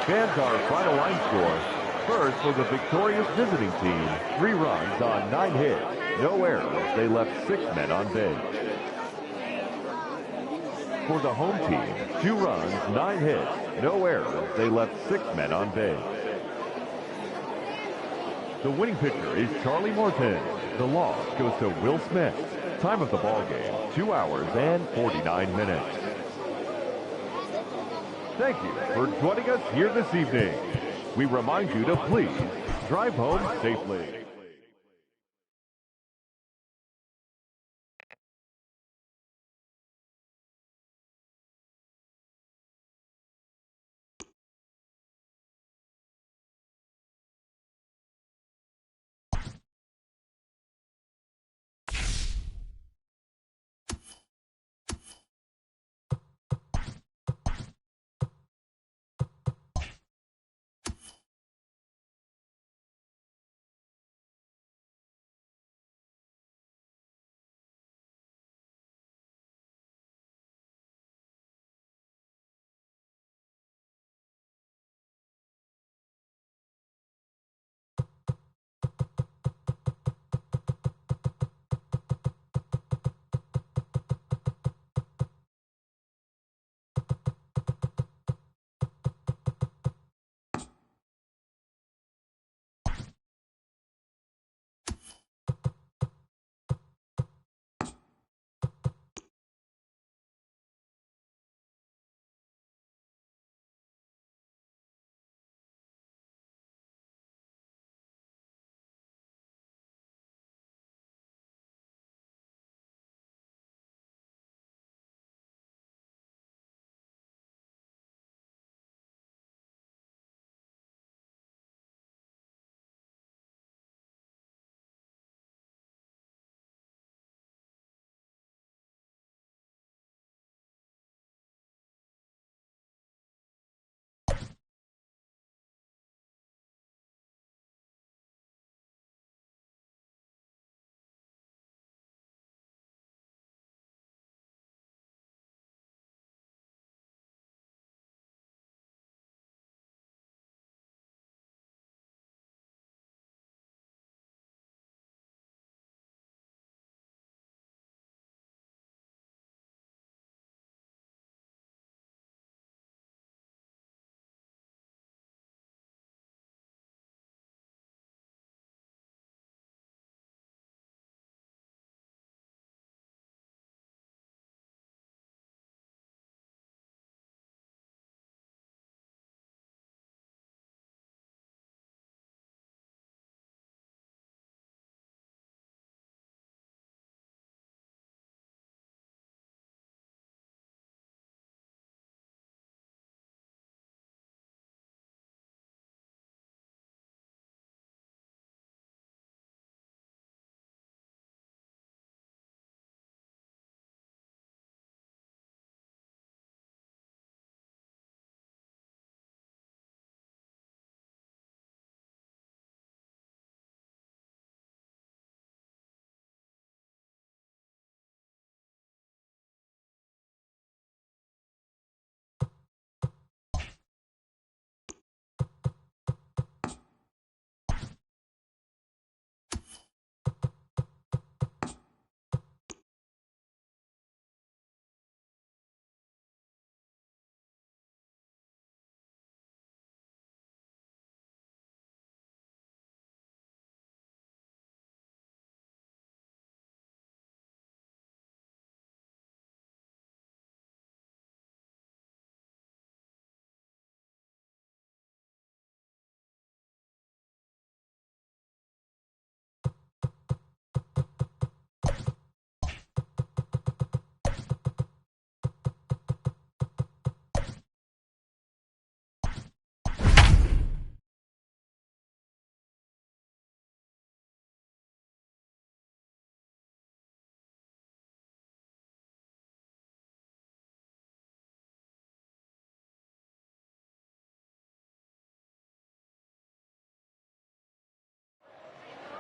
Fans, our final line score. First, for the victorious visiting team, 3 runs on 9 hits. No errors. They left 6 men on base. For the home team, 2 runs, 9 hits. No errors. They left 6 men on base. The winning pitcher is Charlie Morton. The loss goes to Will Smith. Time of the ball game, 2 hours and 49 minutes. Thank you for joining us here this evening. We remind you to please drive home safely.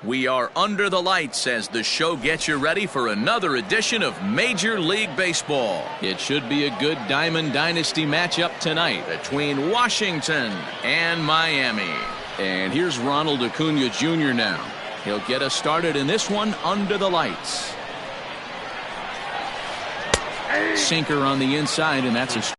We are under the lights as the show gets you ready for another edition of Major League Baseball. It should be a good Diamond Dynasty matchup tonight between Washington and Miami. And here's Ronald Acuna Jr. now. He'll get us started in this one under the lights. Sinker on the inside, and that's a strike.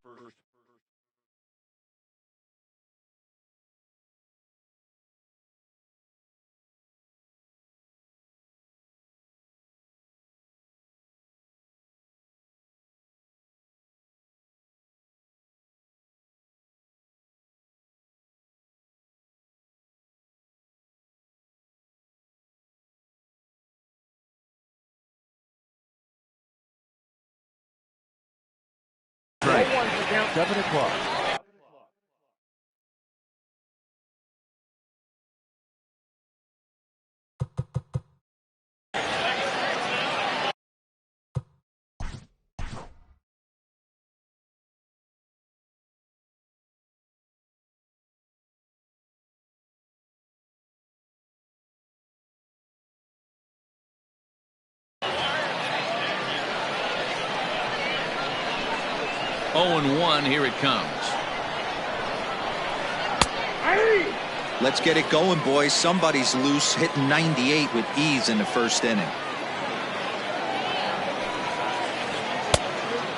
7 o'clock. Oh, 1, here it comes. Let's get it going, boys. Somebody's loose, hitting 98 with ease in the first inning.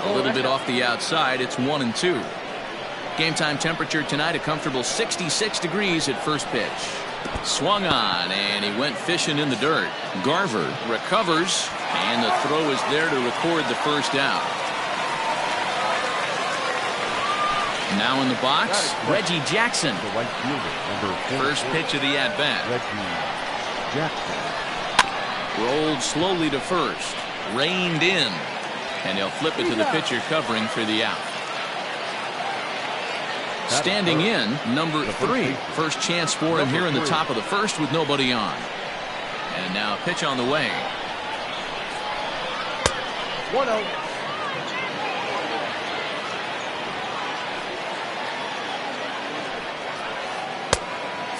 A little bit off the outside. It's 1-2. Game time temperature tonight, a comfortable 66 degrees at first pitch. Swung on, and he went fishing in the dirt. Garver recovers, and the throw is there to record the first out. Now in the box, Reggie Jackson. First pitch of the at-bat. Rolled slowly to first. Reined in. And he'll flip it to the pitcher covering for the out. Standing in, number 3. First chance for him here in the top of the first with nobody on. And now a pitch on the way. 1-0.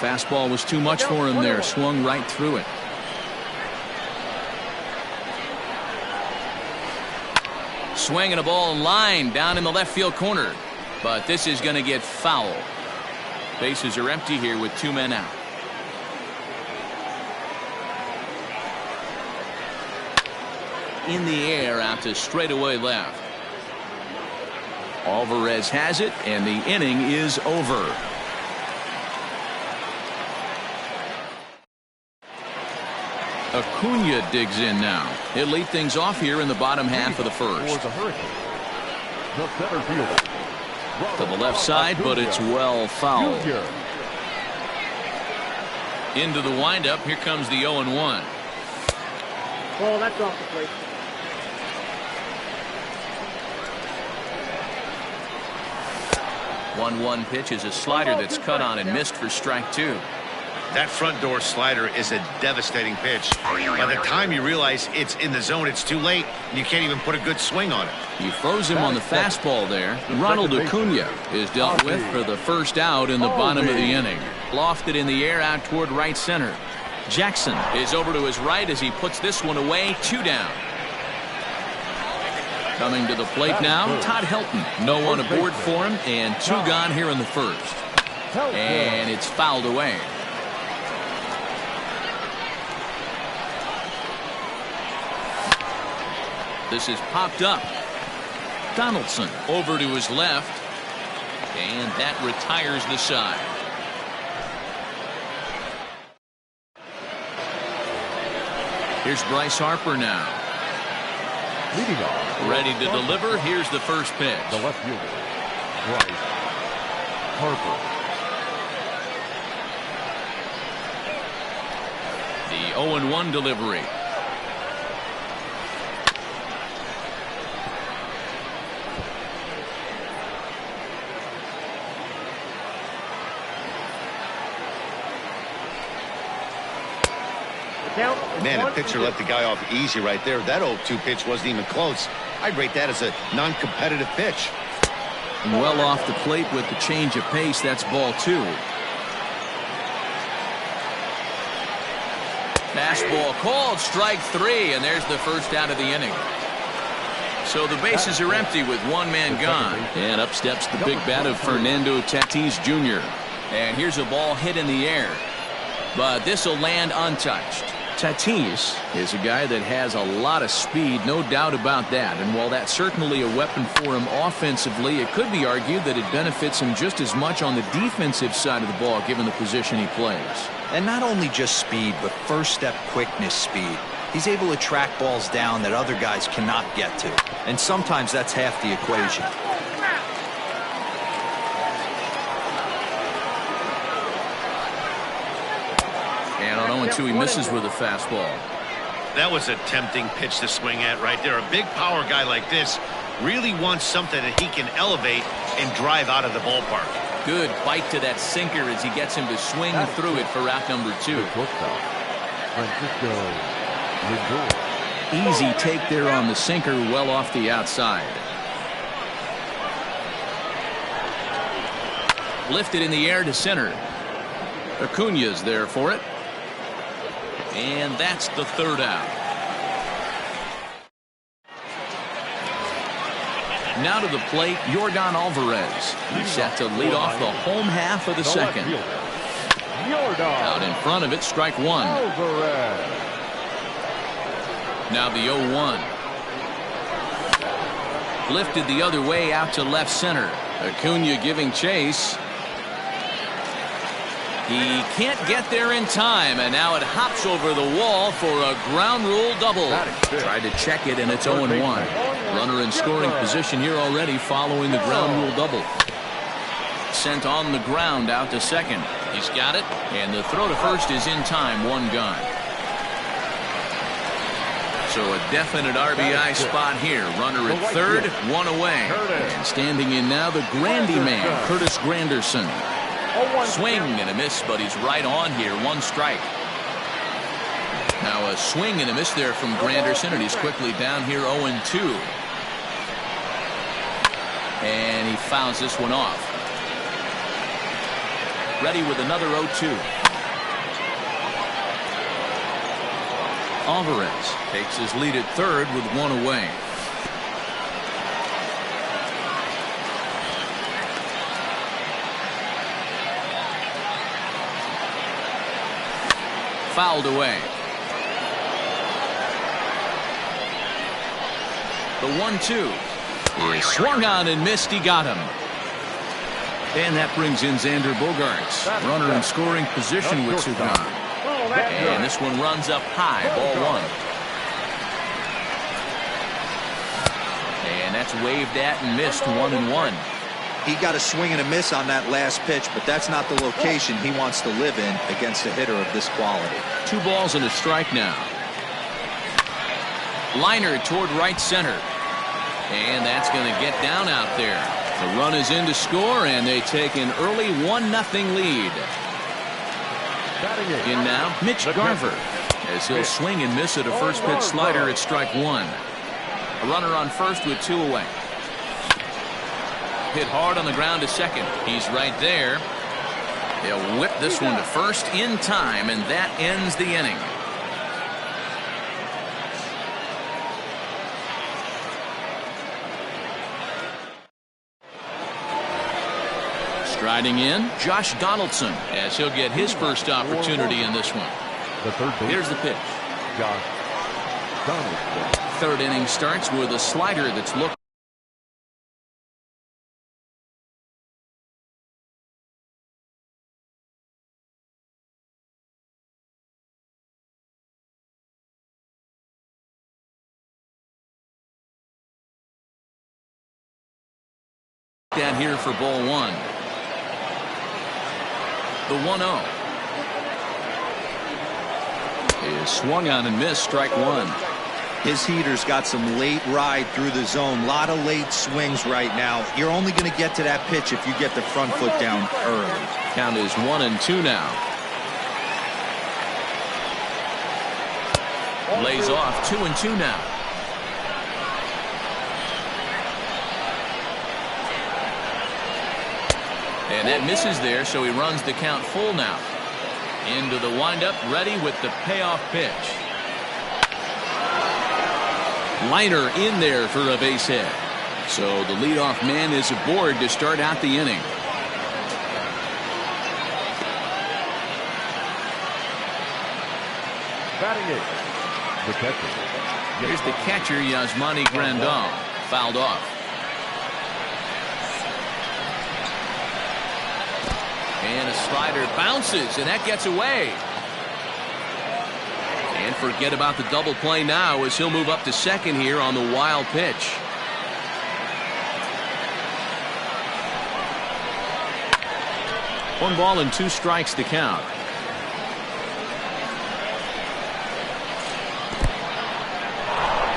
Fastball was too much for him there. Swung right through it. Swinging a ball in line down in the left field corner. But this is going to get foul. Bases are empty here with 2 men out. In the air out to straightaway left. Alvarez has it, and the inning is over. Acuna digs in now. He'll lead things off here in the bottom half of the first. To the left side, but it's well fouled. Into the windup. Here comes the 0-1. Oh, that's off the plate. One pitch is a slider that's cut on and missed for strike 2. That front door slider is a devastating pitch. By the time you realize it's in the zone, it's too late, and you can't even put a good swing on it. You froze him on the fastball there. Ronald Acuna is dealt with for the first out in the bottom of the inning. Lofted in the air out toward right center. Jackson is over to his right as he puts this one away. 2 down. Coming to the plate now, Todd Helton. No one aboard for him, and 2 gone here in the first. And it's fouled away. This is popped up. Donaldson over to his left. And that retires the side. Here's Bryce Harper now. Leading off. Ready to deliver. Here's the first pitch. The left fielder, Bryce Harper. The 0-1 delivery. Man, the pitcher let the guy off easy right there. That 0-2 pitch wasn't even close. I'd rate that as a non-competitive pitch. Well off the plate with the change of pace. That's ball 2. Fastball called, strike 3, and there's the first out of the inning. So the bases are empty with one man gone. And up steps the big bat of Fernando Tatis Jr. And here's a ball hit in the air, but this will land untouched. Tatis is a guy that has a lot of speed, no doubt about that. And while that's certainly a weapon for him offensively, it could be argued that it benefits him just as much on the defensive side of the ball, given the position he plays. And not only just speed, but first step quickness speed. He's able to track balls down that other guys cannot get to. And sometimes that's half the equation. And on 0-2, he misses with a fastball. That was a tempting pitch to swing at right there. A big power guy like this really wants something that he can elevate and drive out of the ballpark. Good bite to that sinker as he gets him to swing through it for out number 2. Easy take there on the sinker, well off the outside. Lifted in the air to center. Acuna's there for it. And that's the third out. Now to the plate, Yordan Alvarez. He's set to lead off the home half of the second. Out in front of it, strike 1. Now the 0-1. Lifted the other way out to left center. Acuna giving chase. He can't get there in time, and now it hops over the wall for a ground rule double. Tried to check it, and it's 0-1. Runner in scoring position here already following the ground rule double. Sent on the ground out to second. He's got it, and the throw to first is in time, one gone. So a definite RBI spot here. Runner at third, one away. And standing in now, the Grandy man, Curtis Granderson. Swing and a miss, but he's right on here. One strike. Now a swing and a miss there from Granderson, and he's quickly down here 0-2. And he fouls this one off. Ready with another 0-2. Alvarez takes his lead at third with one away. Fouled away. The 1-2 is swung on and missed. He got him. And that brings in Xander Bogaerts. Runner in scoring position with two gone. And this one runs up high. Ball 1. And that's waved at and missed. 1-1. He got a swing and a miss on that last pitch, but that's not the location he wants to live in against a hitter of this quality. 2 balls and a strike now. Liner toward right center. And that's going to get down out there. The run is in to score, and they take an early 1-0 lead. In now, Mitch Garver, as he'll swing and miss at a first pitch slider at strike 1. A runner on first with 2 away. Hit hard on the ground to second. He's right there. He'll whip this one to first in time, and that ends the inning. Striding in, Josh Donaldson, as he'll get his first opportunity in this one. Here's the pitch. Josh Donaldson. Third inning starts with a slider that's looking. Down here for ball 1. The 1-0 is swung on and missed. Strike 1. His heater's got some late ride through the zone. A lot of late swings right now. You're only going to get to that pitch if you get the front foot down early. Count is 1-2 now. Lays off 2-2 now. And that misses there, so he runs the count full now. Into the windup, ready with the payoff pitch. Liner in there for a base hit. So the leadoff man is aboard to start out the inning. Batting it, the catcher. Here's the catcher, Yasmani Grandal. Fouled off. And a slider bounces, and that gets away. And forget about the double play now as he'll move up to second here on the wild pitch. One ball and 2 strikes to count.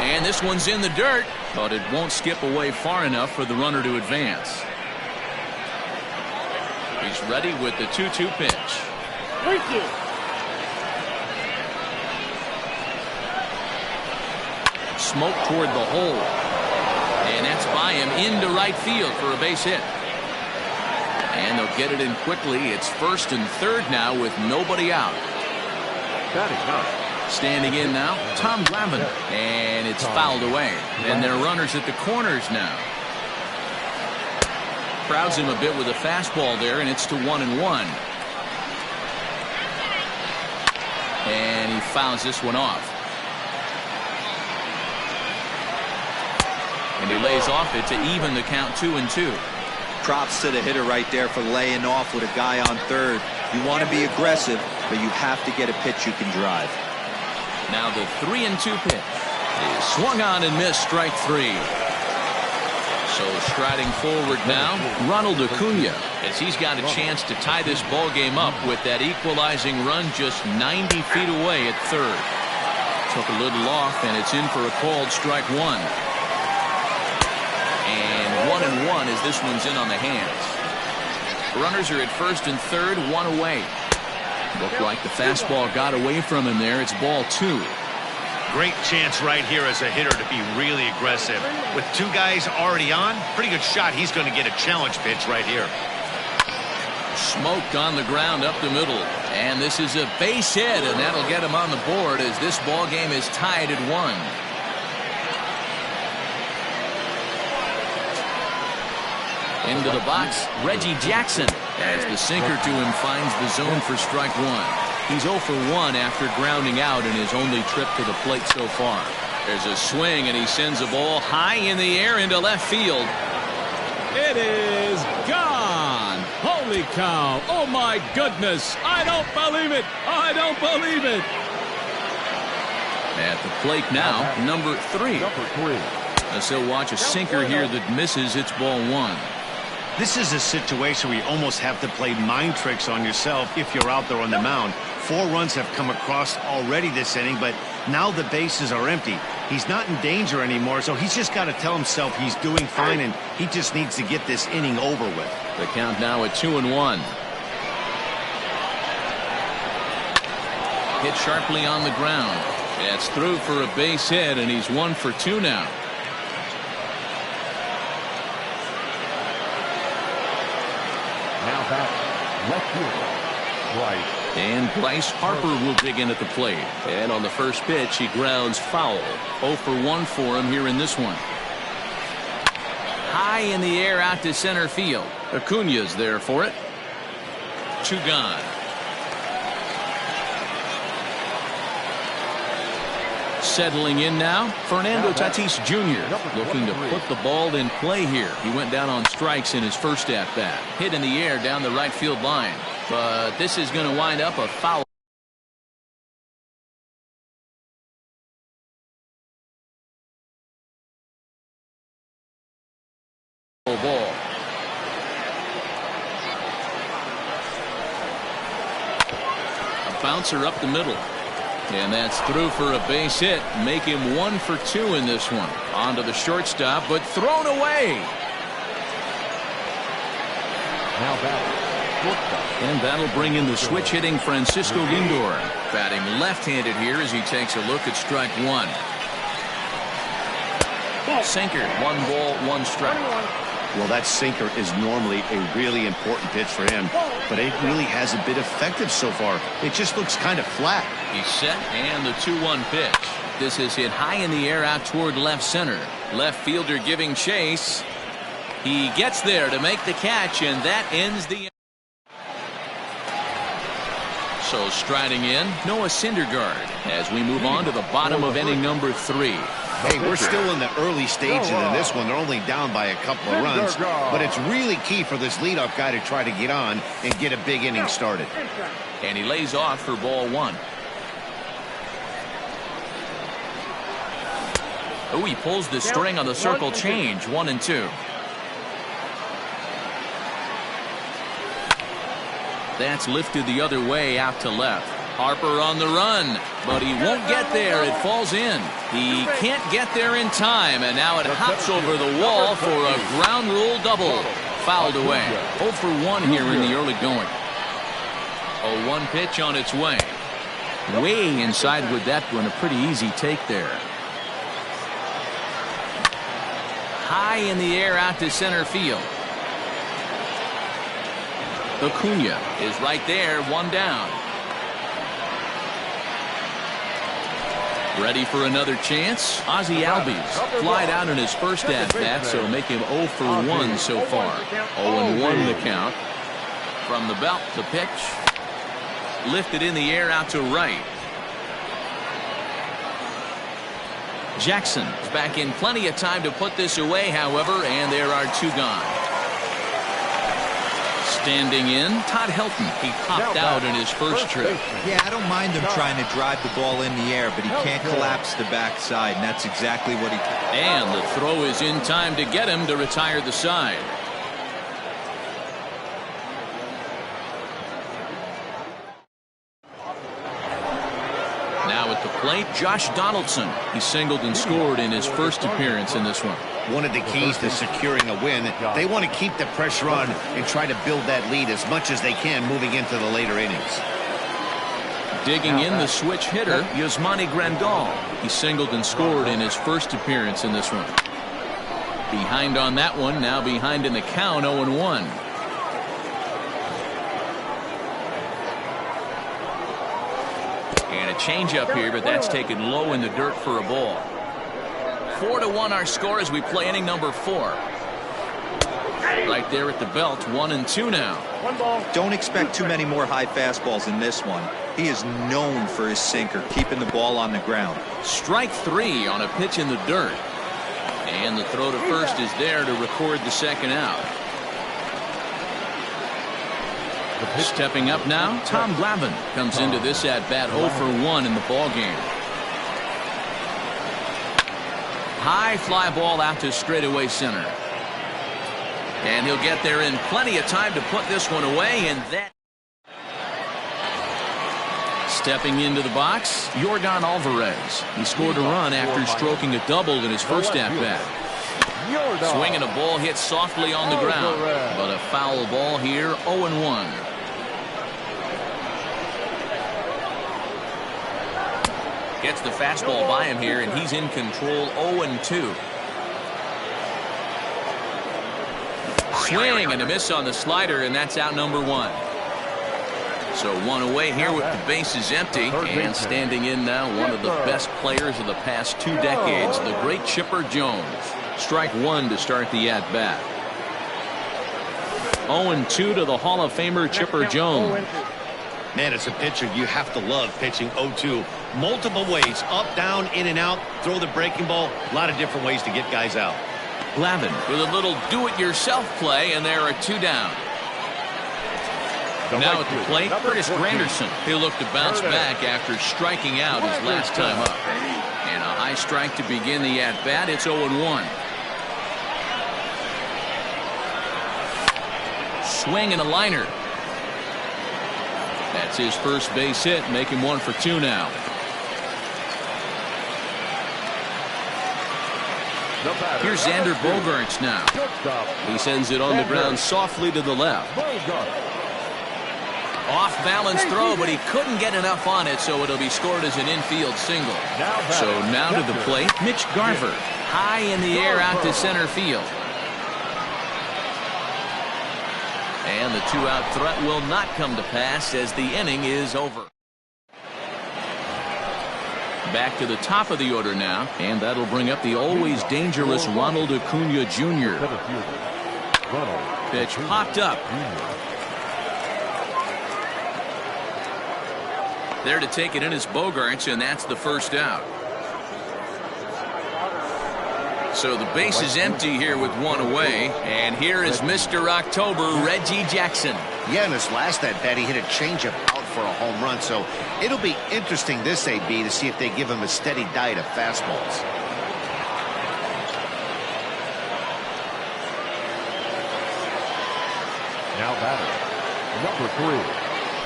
And this one's in the dirt, but it won't skip away far enough for the runner to advance. He's ready with the 2-2 pitch. Thank you. Smoke toward the hole. And that's by him into right field for a base hit. And they'll get it in quickly. It's first and third now with nobody out. Standing in now, Tom Glavine. And it's fouled away. And they're runners at the corners now. Crowds him a bit with a fastball there, and it's to 1-1. And he fouls this one off. And he lays off it to even the count 2-2. Props to the hitter right there for laying off with a guy on third. You want to be aggressive, but you have to get a pitch you can drive. Now the 3-2 pitch is swung on and missed, strike 3. So striding forward now, Ronald Acuna, as he's got a chance to tie this ball game up with that equalizing run just 90 feet away at third. Took a little off, and it's in for a called strike 1. And 1-1 as this one's in on the hands. Runners are at first and third, 1 away. Looked like the fastball got away from him there. It's ball 2. Great chance right here as a hitter to be really aggressive. With 2 guys already on, pretty good shot. He's going to get a challenge pitch right here. Smoked on the ground up the middle. And this is a base hit, and that'll get him on the board as this ball game is tied at 1. Into the box, Reggie Jackson, as the sinker to him finds the zone for strike 1. He's 0 for 1 after grounding out in his only trip to the plate so far. There's a swing, and he sends a ball high in the air into left field. It is gone. Holy cow. Oh, my goodness. I don't believe it. I don't believe it. At the plate now, number 3. As he'll watch a sinker here that misses. It's ball 1. This is a situation where you almost have to play mind tricks on yourself if you're out there on the mound. 4 runs have come across already this inning, but now the bases are empty. He's not in danger anymore, so he's just got to tell himself he's doing fine, and he just needs to get this inning over with. The count now at 2-1. Hit sharply on the ground. That's through for a base hit, and he's 1 for 2 now. Now back, left field, Bryce. And Bryce Harper will dig in at the plate. And on the first pitch, he grounds foul. 0 for 1 for him here in this one. High in the air out to center field. Acuna's there for it. 2 gone. Settling in now, Fernando Tatis Jr. looking to put the ball in play here. He went down on strikes in his first at-bat. Hit in the air down the right field line. But this is going to wind up a foul. Ball. A bouncer up the middle. And that's through for a base hit. Make him 1 for 2 in this one. On to the shortstop, but thrown away. Now back, shortstop. And that'll bring in the switch hitting Francisco Lindor. Batting left-handed here as he takes a look at strike 1. Sinker, 1 ball, 1 strike. Well, that sinker is normally a really important pitch for him, but it really hasn't been effective so far. It just looks kind of flat. He's set, and the 2-1 pitch. This is hit high in the air out toward left center. Left fielder giving chase. He gets there to make the catch, and that ends the... So striding in, Noah Syndergaard as we move on to the bottom of inning number 3. Hey, we're still in the early stages in this one. They're only down by a couple of runs, but it's really key for this leadoff guy to try to get on and get a big inning started. And he lays off for ball 1. Oh, he pulls the string on the circle change. 1-2. That's lifted the other way out to left. Harper on the run, but he won't get there. It falls in. He can't get there in time, and now it hops over the wall for a ground rule double. Fouled away. 0 for 1 here in the early going. A 1 pitch on its way. Way inside with that one. A pretty easy take there. High in the air out to center field. Acuna is right there, 1 down. Ready for another chance? Ozzie Albies flied out in his first at-bat, so make him 0 for 1 so far. 0-1 the count. From the belt, the pitch. Lifted in the air out to right. Jackson is back in plenty of time to put this away, however, and there are 2 gone. Standing in, Todd Helton. He popped out in his first trip. Yeah, I don't mind him trying to drive the ball in the air, but he can't collapse the backside, and that's exactly what he... And the throw is in time to get him to retire the side. Now at the plate, Josh Donaldson. He singled and scored in his first appearance in this one. One of the keys to securing a win, they want to keep the pressure on and try to build that lead as much as they can moving into the later innings. Digging in the switch hitter, Yasmani Grandal. He singled and scored in his first appearance in this one. Behind on that one, now behind in the count, 0-1. And a changeup here, but that's taken low in the dirt for a ball. 4-1 our score as we play inning number 4. Right there at the belt, 1-2 now. Don't expect too many more high fastballs in this one. He is known for his sinker, keeping the ball on the ground. Strike 3 on a pitch in the dirt. And the throw to first is there to record the second out. Stepping up now, Tom Glavine comes into this at-bat 0 for 1 in the ballgame. High fly ball out to straightaway center. And he'll get there in plenty of time to put this one away, and that... Stepping into the box, Yordan Alvarez. He scored a run after stroking a double in his first at-bat. Swinging a ball hit softly on the ground, but a foul ball here, 0-1. Gets the fastball by him here, and he's in control, 0-2. Swing and a miss on the slider, and that's out number 1. So 1 away here with the bases empty, and standing in now one of the best players of the past 2 decades, the great Chipper Jones. Strike 1 to start the at-bat. 0-2 to the Hall of Famer Chipper Jones. Man, as a pitcher, you have to love pitching 0-2. Multiple ways, up, down, in and out, throw the breaking ball. A lot of different ways to get guys out. Glavine with a little do-it-yourself play, and there are 2 down. Now at the plate, Curtis Granderson. He'll look to bounce back after striking out his last time up. And a high strike to begin the at-bat. It's 0-1. Swing and a liner. That's his first base hit, make him 1 for 2 now. Here's Xander Bogaerts now. He sends it on the ground softly to the left. Off-balance throw, but he couldn't get enough on it, so it'll be scored as an infield single. So now to the plate, Mitch Garver. High in the air out to center field. And the two-out threat will not come to pass as the inning is over. Back to the top of the order now, and that'll bring up the always dangerous Ronald Acuna Jr. Pitch popped up. There to take it in is Bogarts, and that's the first out. So the base is empty here with one away, and here is Mr. October, Reggie Jackson. Yeah, in his last at-bat, he hit a changeup out for a home run, so it'll be interesting this AB to see if they give him a steady diet of fastballs. Now batter, number 3.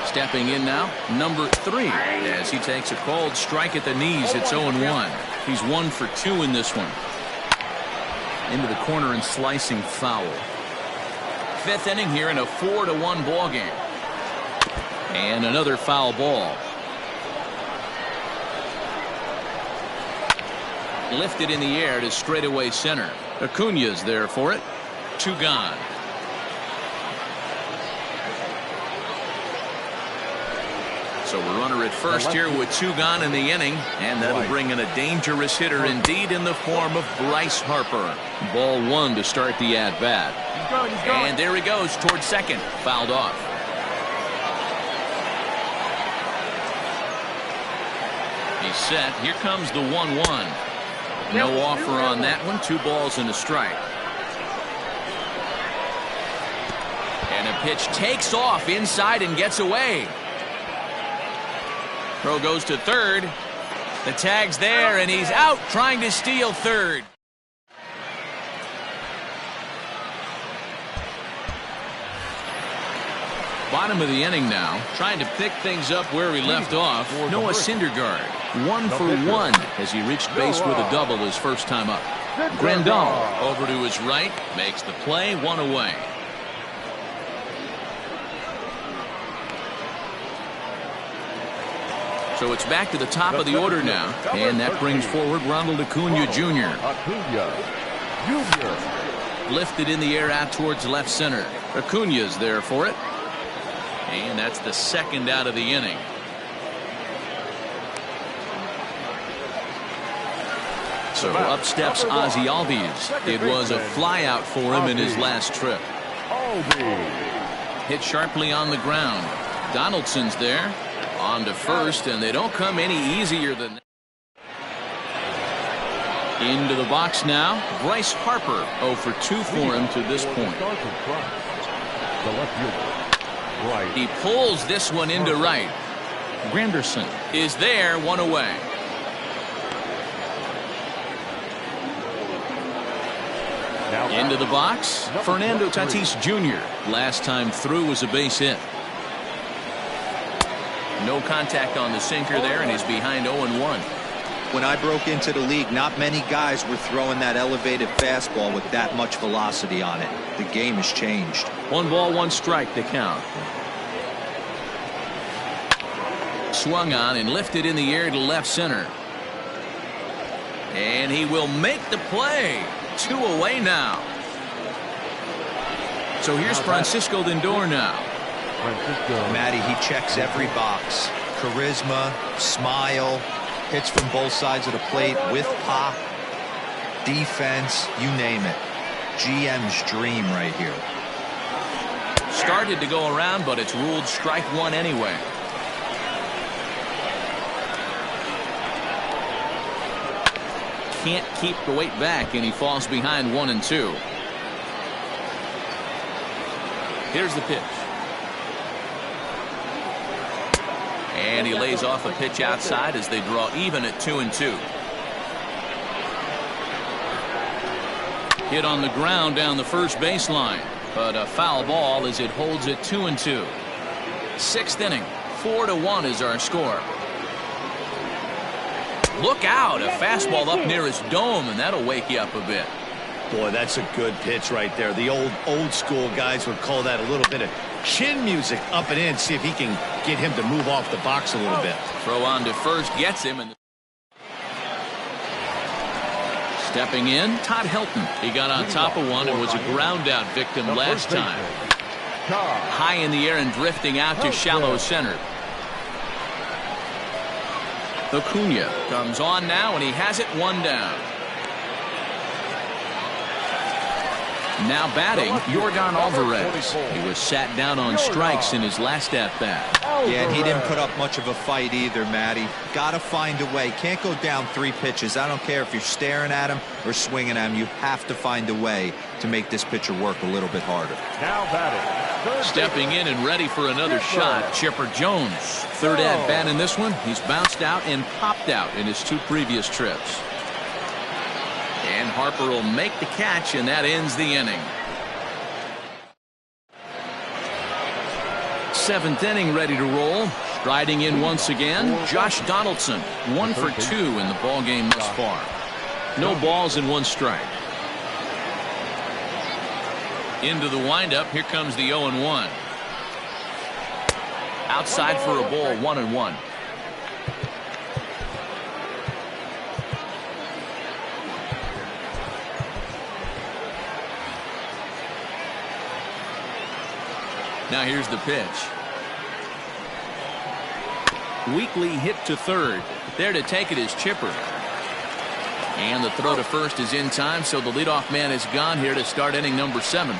Stepping in now, number 3, as he takes a called strike at the knees. It's 0-1. He's 1 for 2 in this one. Into the corner and slicing foul. 5th inning here in a 4-1 ball game. And another foul ball. Lifted in the air to straightaway center. Acuna's there for it. 2 gone. So a runner at first here with 2 gone in the inning, and that'll bring in a dangerous hitter indeed in the form of Bryce Harper. Ball 1 to start the at-bat. And there he goes towards second. Fouled off. He's set. Here comes the 1-1. No offer on that one. 2 balls and a strike. And a pitch takes off inside and gets away. Throw goes to third. The tag's there, and he's out trying to steal third. Bottom of the inning now, trying to pick things up where he left off. Noah Syndergaard, 1 for 1 as he reached base with a double his first time up. Grandal over to his right, makes the play, 1 away. So it's back to the top of the order now, and that brings forward Ronald Acuna Jr. Lifted in the air out towards left center. Acuna's there for it. And that's the 2nd out of the inning. So up steps Ozzie Albies. It was a flyout for him in his last trip. Hit sharply on the ground. Donaldson's there. On to first, and they don't come any easier than that. Into the box now, Bryce Harper, 0 for 2 for him to this point. He pulls this one into right. Granderson is there, 1 away. Into the box, Fernando Tatis Jr. Last time through was a base hit. No contact on the sinker there, and he's behind 0-1. When I broke into the league, not many guys were throwing that elevated fastball with that much velocity on it. The game has changed. 1 ball, 1 strike to count. Swung on and lifted in the air to left center. And he will make the play. 2 away now. So here's Francisco Lindor now. Matty, he checks every box. Charisma, smile, hits from both sides of the plate with pop, defense, you name it. GM's dream right here. Started to go around, but it's ruled strike 1 anyway. Can't keep the weight back, and he falls behind 1-2. Here's the pitch. And he lays off a pitch outside as they draw even at 2-2. Hit on the ground down the first baseline, but a foul ball as it holds it 2-2. 6th inning, 4-1 is our score. Look out, a fastball up near his dome, and that'll wake you up a bit. Boy, that's a good pitch right there. The old school guys would call that a little bit of chin music up and in. See if he can get him to move off the box a little bit. Throw on to first, gets him. And stepping in, Todd Helton. He got on top of one and was a ground out victim last time. High in the air and drifting out to shallow center. Acuna comes on now, and he has it one down. Now batting, Yordan Alvarez. He was sat down on strikes in his last at-bat. Yeah, and he didn't put up much of a fight either, Matty. Got to find a way. Can't go down 3 pitches. I don't care if you're staring at him or swinging at him. You have to find a way to make this pitcher work a little bit harder. Now batting. Stepping in and ready for another shot, Chipper Jones. Third at-bat in this one. He's bounced out and popped out in his 2 previous trips. And Harper will make the catch, and that ends the inning. 7th inning ready to roll. Striding in once again, Josh Donaldson. 1 for 2 in the ballgame thus far. No balls and 1 strike. Into the windup. Here comes the 0-1. Outside for a ball, 1-1. Now here's the pitch. Weakly hit to third. There to take it is Chipper. And the throw to first is in time, so the leadoff man is gone here to start inning number 7.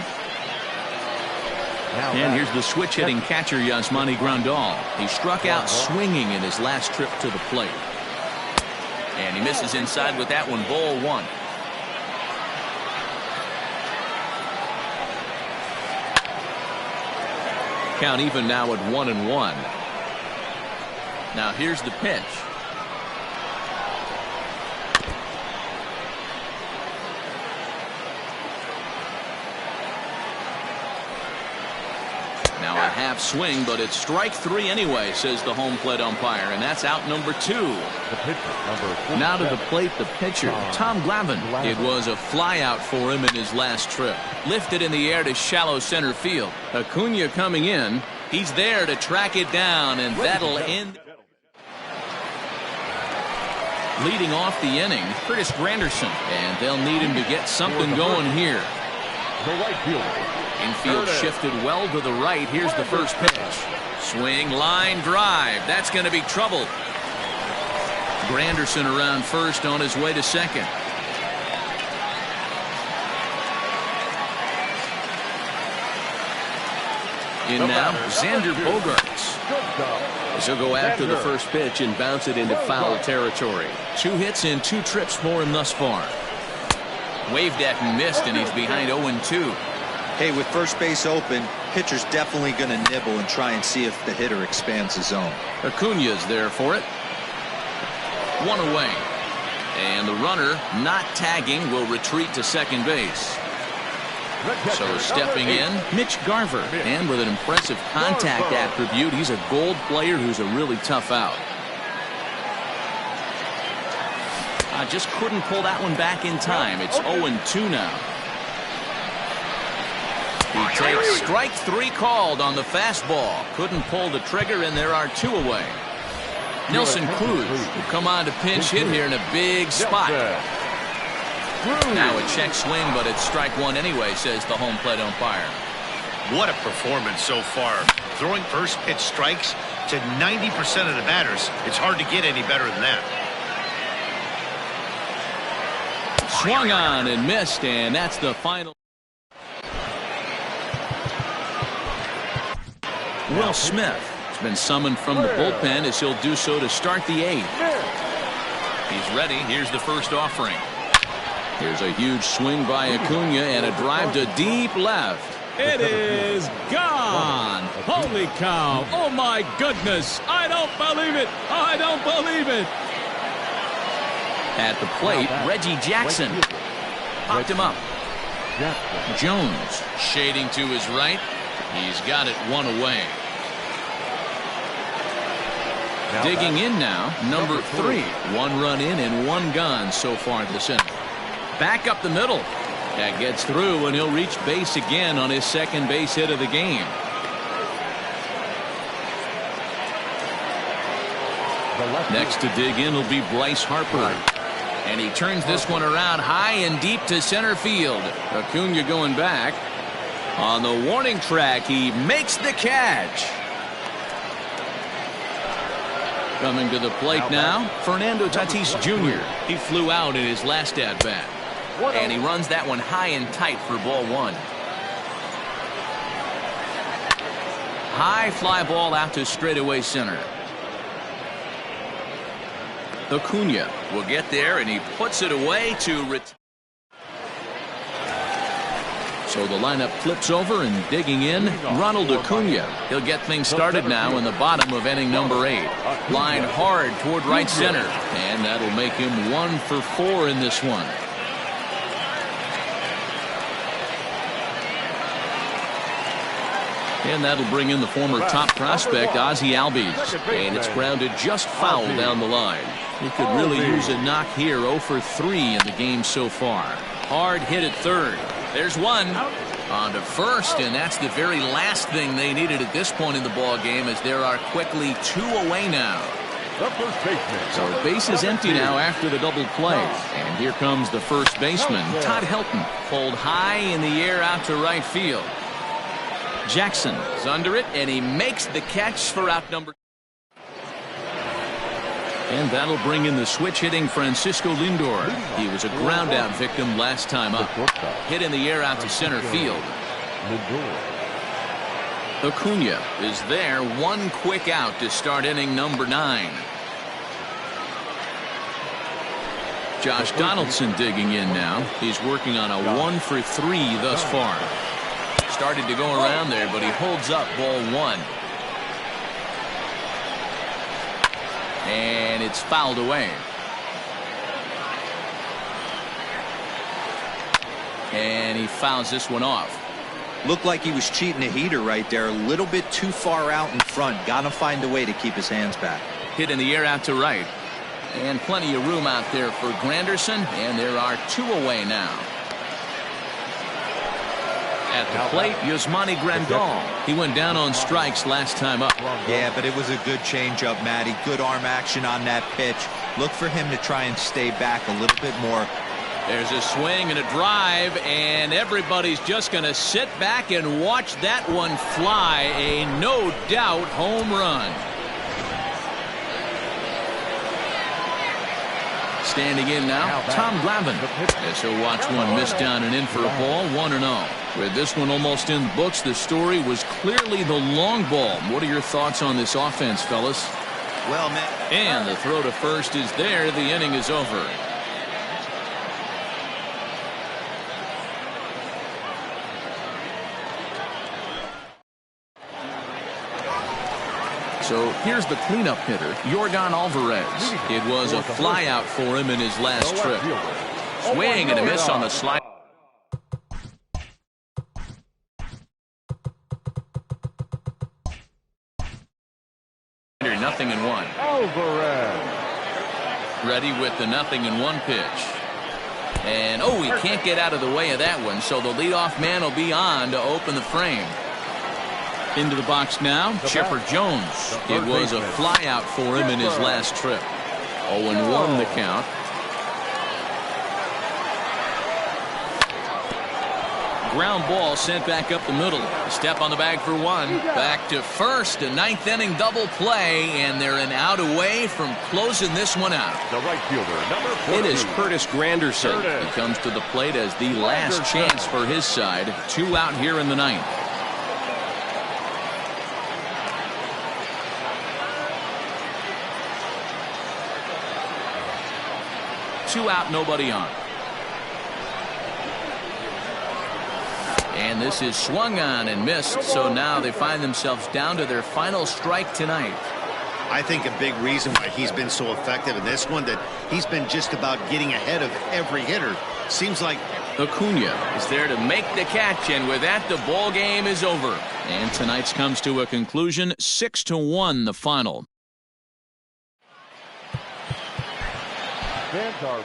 And here's the switch-hitting catcher, Yasmani Grandal. He struck out swinging in his last trip to the plate. And he misses inside with that one, ball 1. Count even now at 1-1. Now here's the pitch. Now a half swing, but it's strike 3 anyway, says the home plate umpire, and that's out number 2. Now to the plate, the pitcher, Tom Glavine. It was a fly out for him in his last trip. Lifted in the air to shallow center field. Acuna coming in. He's there to track it down, and that'll end. Leading off the inning, Curtis Granderson, and they'll need him to get something going here. The right fielder. Infield shifted well to the right. Here's the first pitch. Swing, line drive. That's going to be trouble. Granderson around first on his way to second. In now, Xander Bogaerts. He'll go after the first pitch and bounce it into foul territory. 2 hits in 2 trips for him thus far. Waved at and missed, and he's behind 0-2. Hey, with first base open, pitcher's definitely going to nibble and try and see if the hitter expands his zone. Acuna's there for it. 1 away. And the runner, not tagging, will retreat to second base. So stepping in, Mitch Garver. And with an impressive contact attribute, he's a gold player who's a really tough out. I just couldn't pull that one back in time. It's 0-2 now. He takes strike 3 called on the fastball. Couldn't pull the trigger, and there are 2 away. Nelson Cruz will come on to pinch hit here in a big spot. Now a check swing, but it's strike 1 anyway, says the home plate umpire. What a performance so far. Throwing first pitch strikes to 90% of the batters. It's hard to get any better than that. Swung on and missed, and that's the final. Will Smith has been summoned from the bullpen as he'll do so to start the 8th. He's ready. Here's the first offering. Here's a huge swing by Acuna and a drive to deep left. It is gone. Holy cow. Oh, my goodness. I don't believe it. I don't believe it. At the plate, Reggie Jackson popped him up. Jones shading to his right. He's got it 1 away. Digging in now, number 3. 1 run in and 1 gone so far this inning. Back up the middle. That gets through, and he'll reach base again on his second base hit of the game. Next to dig in will be Bryce Harper. And he turns this one around high and deep to center field. Acuna going back. On the warning track, he makes the catch. Coming to the plate now, Fernando Tatis Jr. He flew out in his last at-bat. And he runs that one high and tight for ball one. High fly ball out to straightaway center. Acuna will get there, and he puts it away to retire. So the lineup flips over, and digging in, Ronald Acuna. He'll get things started now in the bottom of inning number 8. Line hard toward right center, and that'll make him 1 for 4 in this one. And that'll bring in the former top prospect, Ozzie Albies. And it's grounded just foul down the line. He could really use a knock here. 0 for 3 in the game so far. Hard hit at third. There's one. On to first, and that's the very last thing they needed at this point in the ball game, as there are quickly 2 away now. So base is empty now after the double play. And here comes the first baseman, Todd Helton, pulled high in the air out to right field. Jackson is under it, and he makes the catch for out number. And that'll bring in the switch hitting Francisco Lindor. He was a ground out victim last time up. Hit in the air out to center field. Acuna is there, 1 quick out to start inning number 9. Josh Donaldson digging in now. He's working on a 1 for 3 thus far. Started to go around there, but he holds up ball 1. And it's fouled away. And he fouls this one off. Looked like he was cheating a heater right there. A little bit too far out in front. Gotta find a way to keep his hands back. Hit in the air out to right. And plenty of room out there for Granderson. And there are 2 away now. At the plate, Yasmani Grandal. He went down on strikes last time up. Yeah, but it was a good changeup, Matty. Good arm action on that pitch. Look for him to try and stay back a little bit more. There's a swing and a drive, and everybody's just going to sit back and watch that one fly. A no-doubt home run. Standing in now, Tom Glavine. As he'll watch one miss down and in for a ball, 1-0. With this one almost in the books, the story was clearly the long ball. What are your thoughts on this offense, fellas? Well, man. And the throw to first is there. The inning is over. So here's the cleanup hitter, Yordan Alvarez. It was a flyout for him in his last trip. Swing and a miss on the slide. Nothing in 1. Alvarez. Ready with the 0-1 pitch. And oh, he can't get out of the way of that one, so the leadoff man will be on to open the frame. Into the box now, Chipper Jones. It was a flyout for him in his last trip. 0-1 the count. Ground ball sent back up the middle. Step on the bag for 1. Back to first. A 9th inning double play, and they're an out away from closing this one out. The right fielder, number 14. It is Curtis Granderson. He comes to the plate as the last chance for his side. 2 out here in the 9th. Two out, nobody on. And this is swung on and missed, so now they find themselves down to their final strike tonight. I think a big reason why he's been so effective in this one, that he's been just about getting ahead of every hitter. Seems like Acuna is there to make the catch, and with that, the ball game is over. And tonight's comes to a conclusion, 6-1 the final. Fans are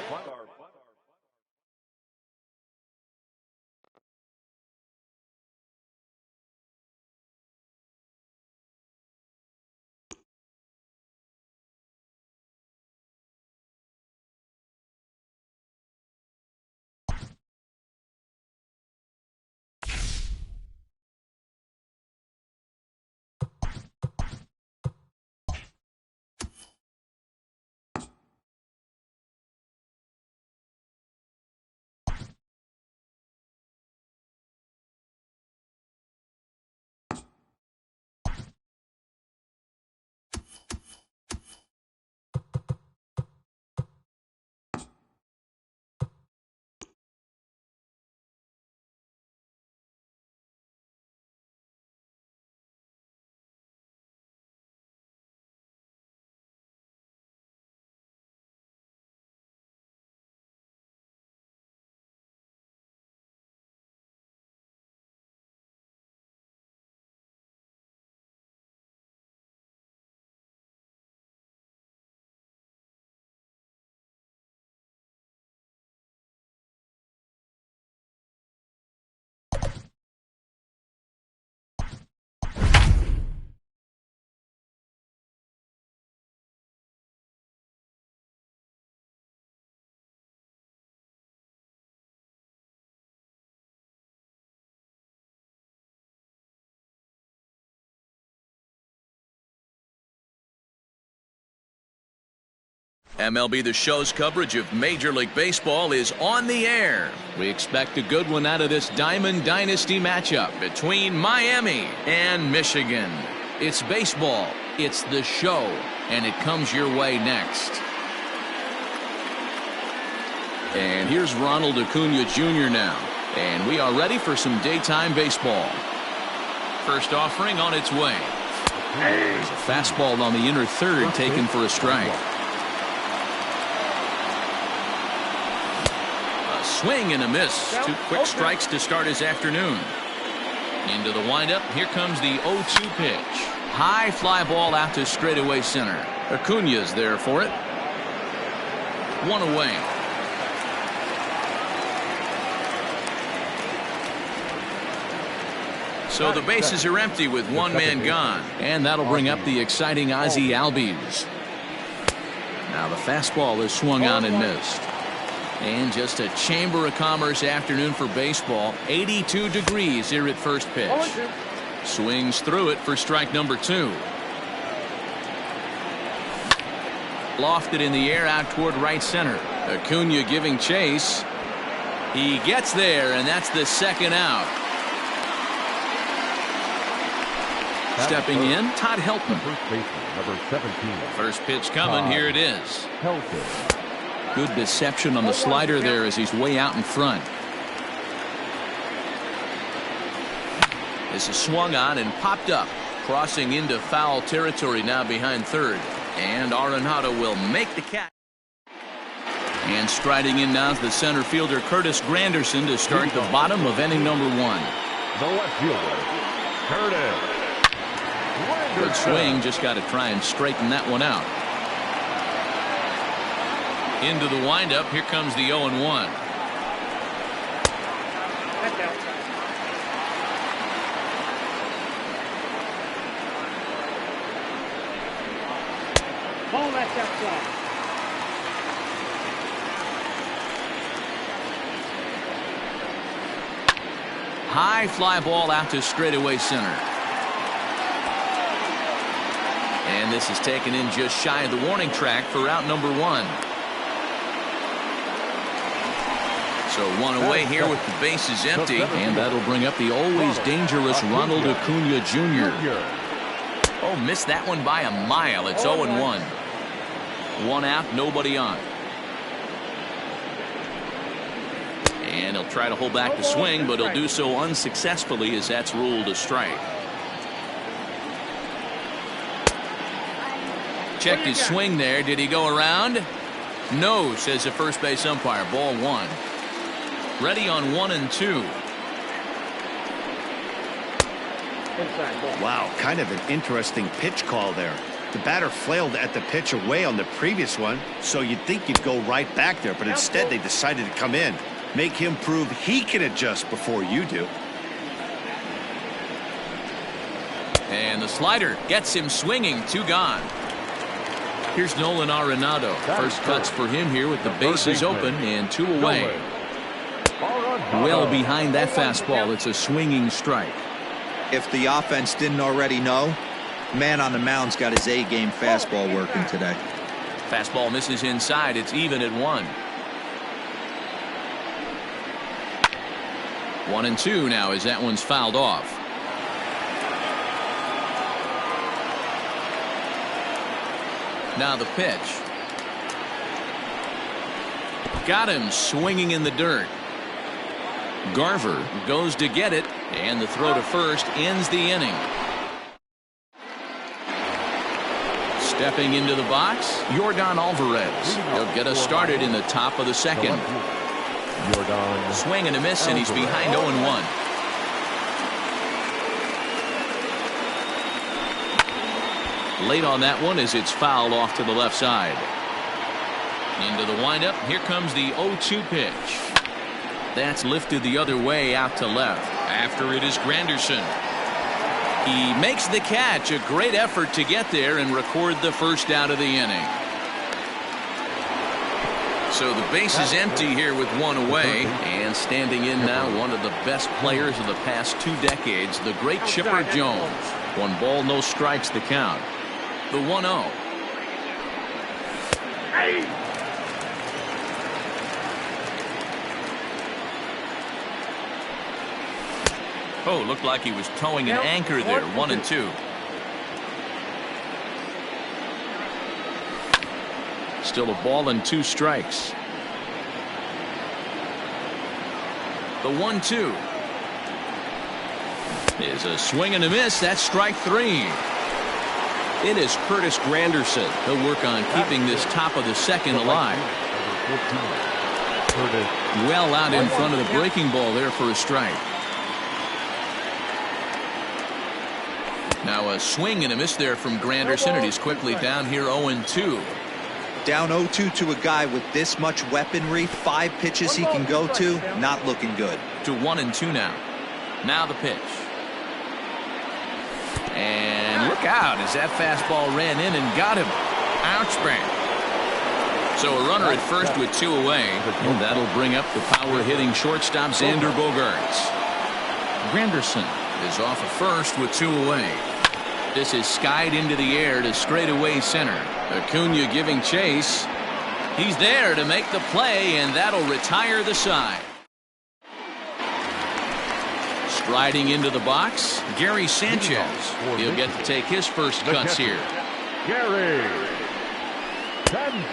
MLB The Show's coverage of Major League Baseball is on the air. We expect a good one out of this Diamond Dynasty matchup between Miami and Michigan. It's baseball, it's The Show, and it comes your way next. And here's Ronald Acuna Jr. now. And we are ready for some daytime baseball. First offering on its way. There's a fastball on the inner third taken for a strike. A swing and a miss. 2 quick strikes to start his afternoon. Into the windup. Here comes the 0-2 pitch. High fly ball out to straightaway center. Acuna's there for it. 1 away. So the bases are empty with 1 man gone. And that'll bring up the exciting Ozzie Albies. Now the fastball is swung on and missed. And just a Chamber of Commerce afternoon for baseball. 82 degrees here at first pitch. Swings through it for strike number 2. Lofted in the air out toward right center. Acuna giving chase. He gets there, and that's the second out. Stepping in, Todd Helton. First baseman, number 17. First pitch coming. Here it is. Good deception on the slider there as he's way out in front. This is swung on and popped up. Crossing into foul territory now behind third. And Arenado will make the catch. And striding in now is the center fielder Curtis Granderson to start the bottom of inning number 1. The left fielder, Curtis. Good swing, just got to try and straighten that one out. Into the windup, here comes the 0-1. Ball that's outside. High fly ball out to straightaway center. And this is taken in just shy of the warning track for out number 1. So 1 away here with the bases empty. And that'll bring up the always dangerous Ronald Acuna Jr. Oh, missed that one by a mile. It's 0-1. 1 out, nobody on. And he'll try to hold back the swing, but he'll do so unsuccessfully as that's ruled a strike. Checked his swing there. Did he go around? No, says the first base umpire. Ball 1. Ready on 1 and 2. Wow, kind of an interesting pitch call there. The batter flailed at the pitch away on the previous one, so you'd think you'd go right back there, but instead they decided to come in. Make him prove he can adjust before you do. And the slider gets him swinging. 2 gone. Here's Nolan Arenado. First cuts for him here with the bases open and 2 away. Well behind that fastball. It's a swinging strike. If the offense didn't already know, man on the mound's got his A-game fastball working today. Fastball misses inside. It's even at 1. 1 and 2 now as that one's fouled off. Now the pitch. Got him swinging in the dirt. Garver goes to get it, and the throw to first ends the inning. Stepping into the box, Yordan Alvarez. He'll get us started in the top of the second. Swing and a miss, and he's behind 0-1. Late on that one as it's fouled off to the left side. Into the windup. Here comes the 0-2 pitch. That's lifted the other way out to left. After it is Granderson. He makes the catch. A great effort to get there and record the first out of the inning. So the base is empty here with 1 away. And standing in now, one of the best players of the past 2 decades, the great Chipper Jones. 1 ball, no strikes the count. The 1-0. Oh, looked like he was towing an anchor there. 1-2. Still a ball and 2 strikes. The 1-2 is a swing and a miss. That's strike 3. It is Curtis Granderson. He'll work on keeping this top of the second alive. Well out in front of the breaking ball there for a strike. Now a swing and a miss there from Granderson, and he's quickly down here 0-2. Down 0-2 to a guy with this much weaponry, 5 pitches he can go to, not looking good. To 1-2 now. Now the pitch. And look out as that fastball ran in and got him. Ouch, bang. So a runner at first with 2 away. And that'll bring up the power-hitting shortstop Xander Bogaerts. Granderson is off of first with 2 away. This is skied into the air to straightaway center. Acuna giving chase. He's there to make the play, and that'll retire the side. Striding into the box, Gary Sanchez. He'll get to take his first cuts here. Gary.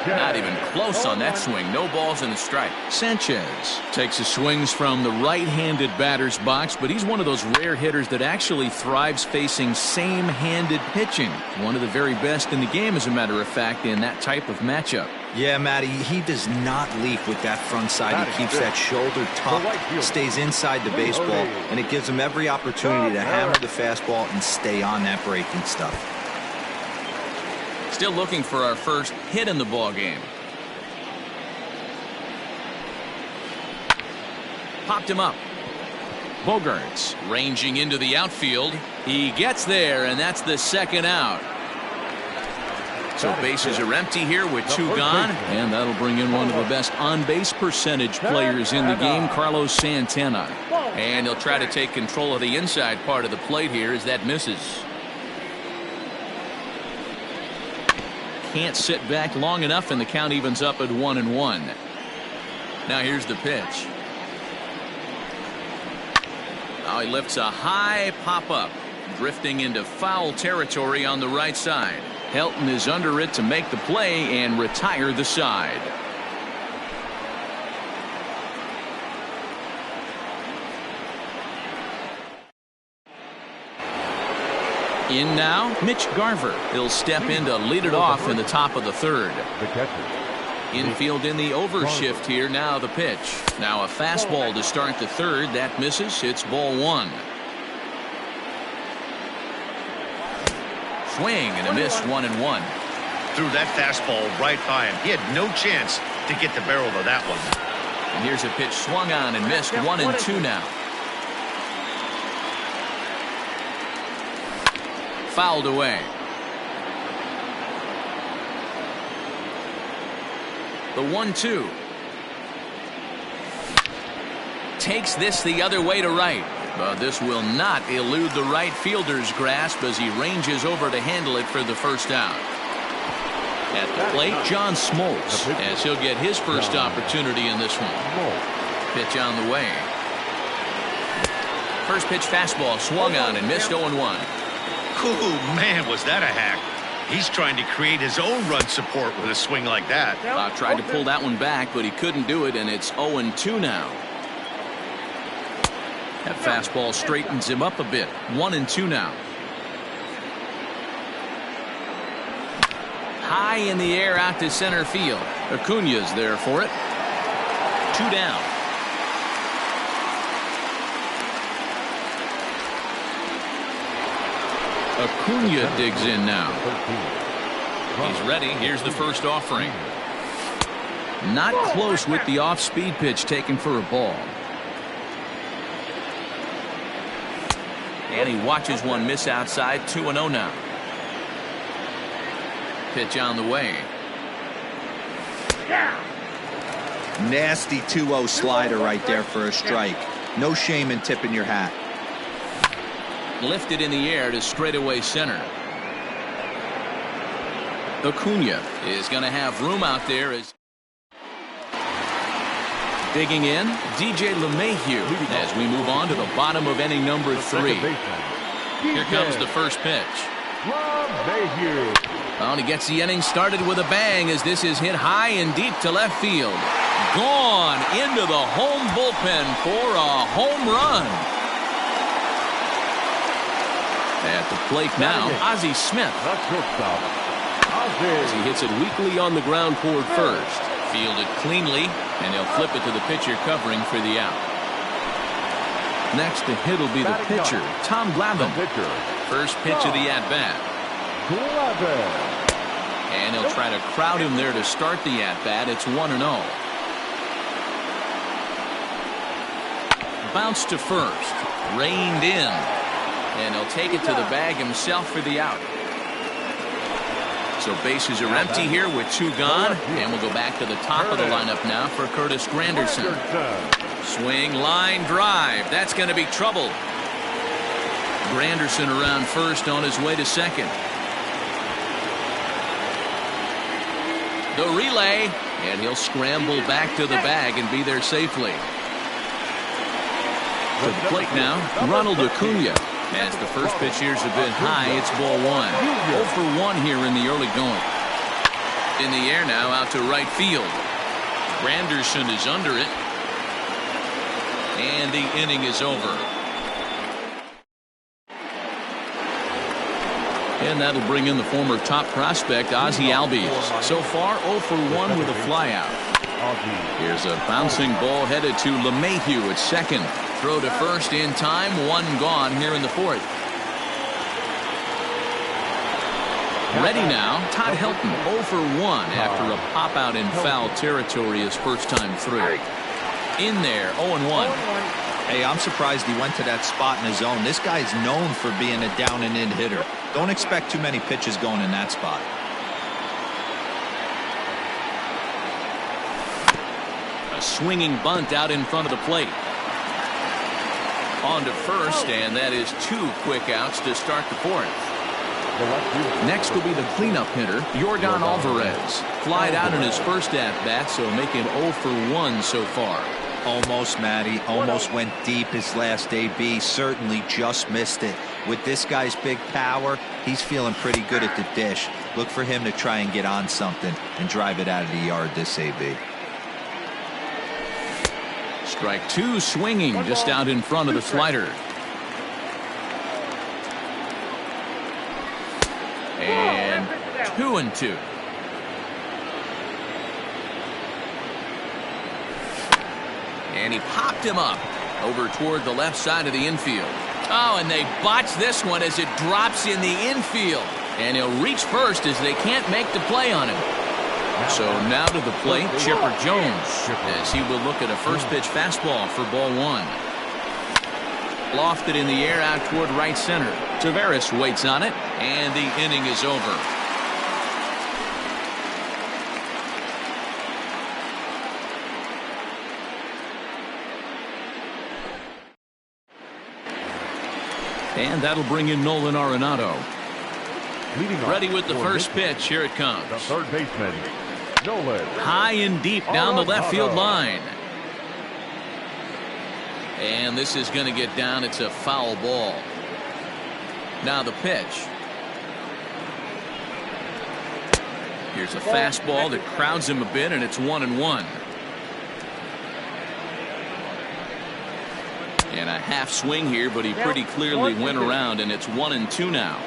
Not even close on that swing. No balls and a strike. Sanchez takes his swings from the right-handed batter's box, but he's one of those rare hitters that actually thrives facing same-handed pitching. One of the very best in the game, as a matter of fact, in that type of matchup. Yeah, Matty, he does not leap with that front side. He keeps that shoulder tucked, stays inside the baseball, and it gives him every opportunity to hammer the fastball and stay on that breaking stuff. Still looking for our first hit in the ball game. Popped him up. Bogaerts ranging into the outfield. He gets there, and that's the second out. So bases are empty here with 2 gone, and that'll bring in one of the best on-base percentage players in the game, Carlos Santana. And he'll try to take control of the inside part of the plate here as that misses. Can't sit back long enough, and the count evens up at 1-1. Now here's the pitch. Now he lifts a high pop-up, drifting into foul territory on the right side. Helton is under it to make the play and retire the side. In now, Mitch Garver. He'll step in to lead it off in the top of the third. The catcher. Infield in the overshift here. Now the pitch. Now a fastball to start the third. That misses. It's ball 1. Swing and a miss. 1-1. Threw that fastball right by him. He had no chance to get the barrel of that one. And here's a pitch swung on and missed. 1-2 now. Fouled away. The 1-2. Takes this the other way to right. But this will not elude the right fielder's grasp as he ranges over to handle it for the first out. At the plate, John Smoltz, as he'll get his first opportunity in this one. Pitch on the way. First pitch fastball swung on and missed. 0-1. Oh, man, was that a hack. He's trying to create his own run support with a swing like that. Tried to pull that one back, but he couldn't do it, and it's 0-2 now. That fastball straightens him up a bit. 1-2 now. High in the air out to center field. Acuna's there for it. 2 down. Acuna digs in now. He's ready. Here's the first offering. Not close with the off-speed pitch taken for a ball. And he watches one miss outside. 2-0 now. Pitch on the way. Nasty 2-0 slider right there for a strike. No shame in tipping your hat. Lifted in the air to straightaway center. Acuna is going to have room out there as digging in, DJ LeMahieu as we move on to the bottom of inning number 3. Here comes the first pitch. Well, and he gets the inning started with a bang as this is hit high and deep to left field. Gone into the home bullpen for a home run. At the plate now, Ozzie Smith. As he hits it weakly on the ground toward first. Fielded cleanly, and he'll flip it to the pitcher covering for the out. Next to hit will be the pitcher, Tom Glavine. First pitch of the at-bat. And he'll try to crowd him there to start the at-bat. It's 1-0. Bounce to first. Reined in. And he'll take it to the bag himself for the out. So bases are empty here with 2 gone. And we'll go back to the top of the lineup now for Curtis Granderson. Swing, line, drive. That's going to be trouble. Granderson around first on his way to second. The relay. And he'll scramble back to the bag and be there safely. To the plate now, Ronald Acuna. As the first pitch here's a bit high, it's ball 1. 0 for 1 here in the early going. In the air now, out to right field. Granderson is under it. And the inning is over. And that'll bring in the former top prospect, Ozzie Albies. So far, 0 for 1 with a flyout. Here's a bouncing ball headed to LeMahieu at second. Throw to first in time. 1 gone here in the 4th. Ready now, Todd Helton, 0 for 1 after a pop-out in foul territory his first time through. In there, 0-1. Hey, I'm surprised he went to that spot in his zone. This guy's known for being a down-and-in hitter. Don't expect too many pitches going in that spot. A swinging bunt out in front of the plate. On to first, and that is 2 quick outs to start the 4th. Next will be the cleanup hitter, Yordan Alvarez. Flied out in his first at-bat, so making 0 for 1 so far. Almost, Matty. Almost went deep his last AB. Certainly just missed it. With this guy's big power, he's feeling pretty good at the dish. Look for him to try and get on something and drive it out of the yard this AB. Strike 2 swinging just out in front of the slider. And 2-2. And he popped him up over toward the left side of the infield. Oh, and they botch this one as it drops in the infield. And he'll reach first as they can't make the play on him. So now to the plate, Chipper Jones, as he will look at a first pitch fastball for ball 1. Lofted in the air out toward right center. Taveras waits on it, and the inning is over. And that'll bring in Nolan Arenado. Ready with the first pitch. Here it comes. The third baseman, Nolan. High and deep down the left field line. And this is going to get down. It's a foul ball. Now the pitch. Here's a fastball that crowds him a bit, and it's 1-1. And a half swing here, but he pretty clearly went around, and it's 1-2 now.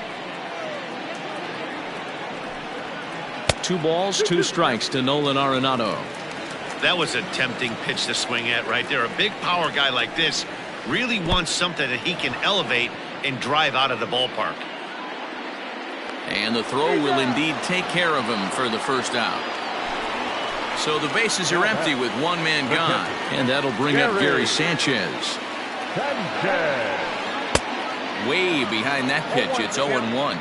2 balls, 2 strikes to Nolan Arenado. That was a tempting pitch to swing at right there. A big power guy like this really wants something that he can elevate and drive out of the ballpark. And the throw will indeed take care of him for the first out. So the bases are empty with 1 man gone. And that'll bring up Gary Sanchez. Way behind that pitch. It's 0-1.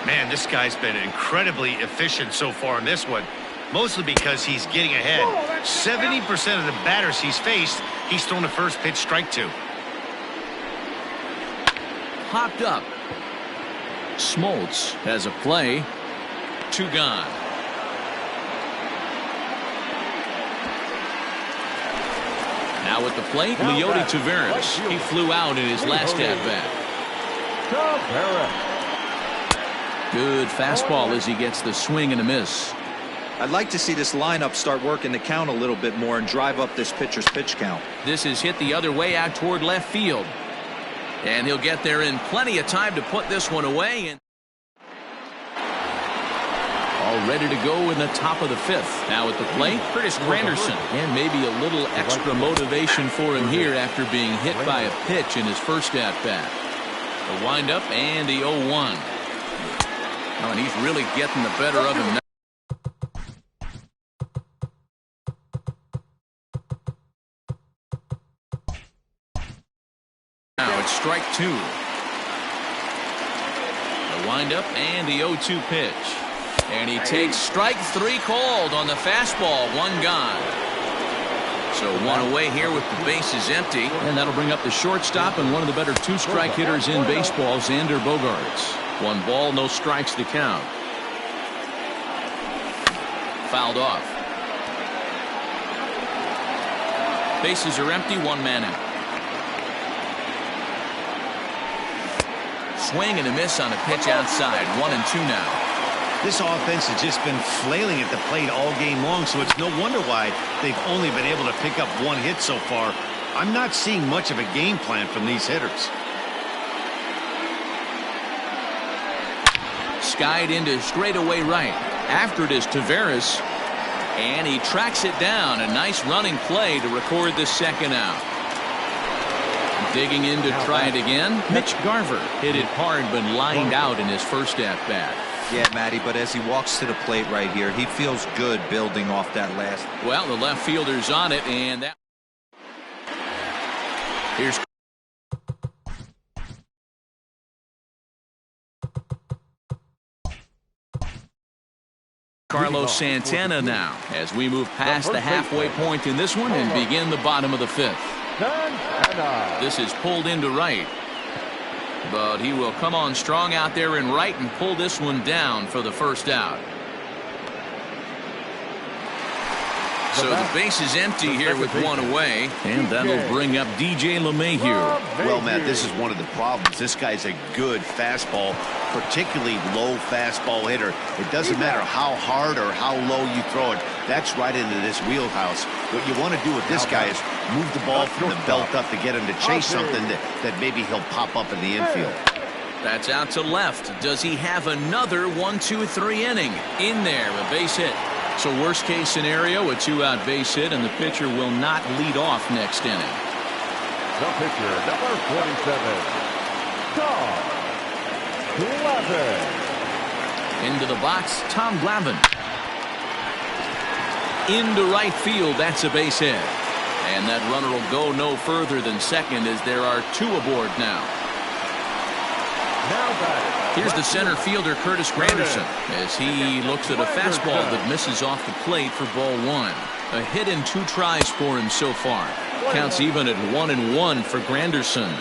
Man, this guy's been incredibly efficient so far in this one. Mostly because he's getting ahead. 70% of the batters he's faced, he's thrown a first pitch strike to. Popped up. Smoltz has a play. 2 gone. Now at the plate, Leody Taveras. He flew out in his last at-bat. Good fastball as he gets the swing and a miss. I'd like to see this lineup start working the count a little bit more and drive up this pitcher's pitch count. This is hit the other way out toward left field. And he'll get there in plenty of time to put this one away. And all ready to go in the top of the 5th. Now at the plate, Curtis Granderson. And maybe a little extra motivation for him here after being hit by a pitch in his first at-bat. The windup and the 0-1. Oh, and he's really getting the better of him now. Now it's strike 2. The windup and the 0-2 pitch. And he takes strike 3 called on the fastball. 1 gone. So 1 away here with the bases empty. And that'll bring up the shortstop and one of the better 2-strike hitters in baseball, Xander Bogaerts. 1 ball, no strikes to count. Fouled off. Bases are empty, 1 man out. Swing and a miss on a pitch outside. 1-2 now. This offense has just been flailing at the plate all game long, so it's no wonder why they've only been able to pick up 1 hit so far. I'm not seeing much of a game plan from these hitters. Skied into straightaway right. After it is Taveras, and he tracks it down. A nice running play to record the 2nd out. Digging in to try it again. Mitch Garver hit it hard but lined out in his first at-bat. Yeah, Matty, but as he walks to the plate right here, he feels good building off that last. Well, the left fielder's on it, and that. Here's Carlos Santana now as we move past the halfway point in this one and begin the bottom of the 5th. This is pulled into right. But he will come on strong out there in right and pull this one down for the first out. So the base is empty here with 1 away. And that'll bring up DJ LeMahieu. Well, Matt, this is one of the problems. This guy's a good fastball, particularly low fastball hitter. It doesn't matter how hard or how low you throw it. That's right into this wheelhouse. What you want to do with this guy is move the ball from the belt up to get him to chase something that maybe he'll pop up in the infield. That's out to left. Does he have another 1-2-3 inning? In there, a base hit. So worst case scenario, a 2-out base hit, and the pitcher will not lead off next inning. The pitcher, number 47, Tom Glavine. Into the box, Tom Glavine. Into right field, that's a base hit. And that runner will go no further than second as there are 2 aboard now. Here's the center fielder, Curtis Granderson, as he looks at a fastball that misses off the plate for ball 1. A hit in 2 tries for him so far. Counts even at 1-1 for Granderson.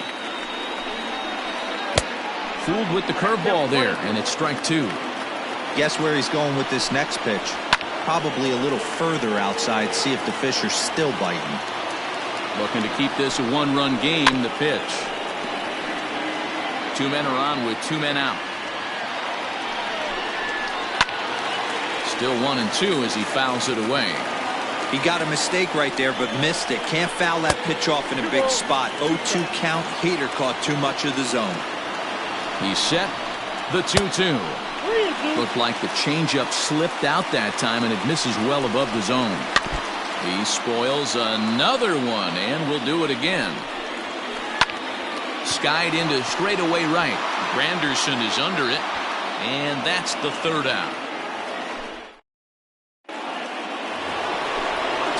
Fooled with the curveball there, and it's strike 2. Guess where he's going with this next pitch? Probably a little further outside, see if the Fisher's still biting. Looking to keep this a 1-run game, the pitch. 2 men are on with 2 men out. Still 1-2 as he fouls it away. He got a mistake right there, but missed it. Can't foul that pitch off in a big spot. 0-2 count. Hader caught too much of the zone. He's set. The 2-2. Looked like the changeup slipped out that time, and it misses well above the zone. He spoils another one, and will do it again. Skied into straightaway right. Granderson is under it, and that's the 3rd out.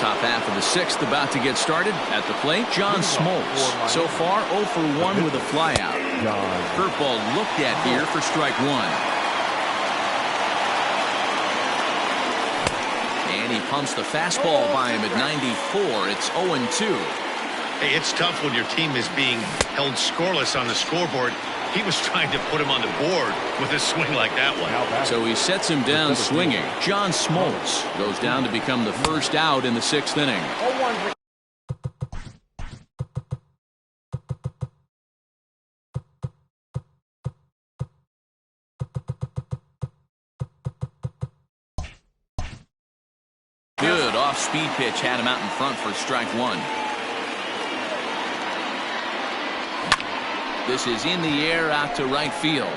Top half of the 6th about to get started. At the plate, John Smoltz. So far, 0 for 1 with a flyout. Curveball looked at here for strike 1. And he pumps the fastball by him at 94. It's 0-2. Hey, it's tough when your team is being held scoreless on the scoreboard He was trying to put him on the board with a swing like that one. So he sets him down swinging. John Smoltz goes down to become the first out in the 6th inning. Good off-speed pitch had him out in front for strike one. This is in the air out to right field.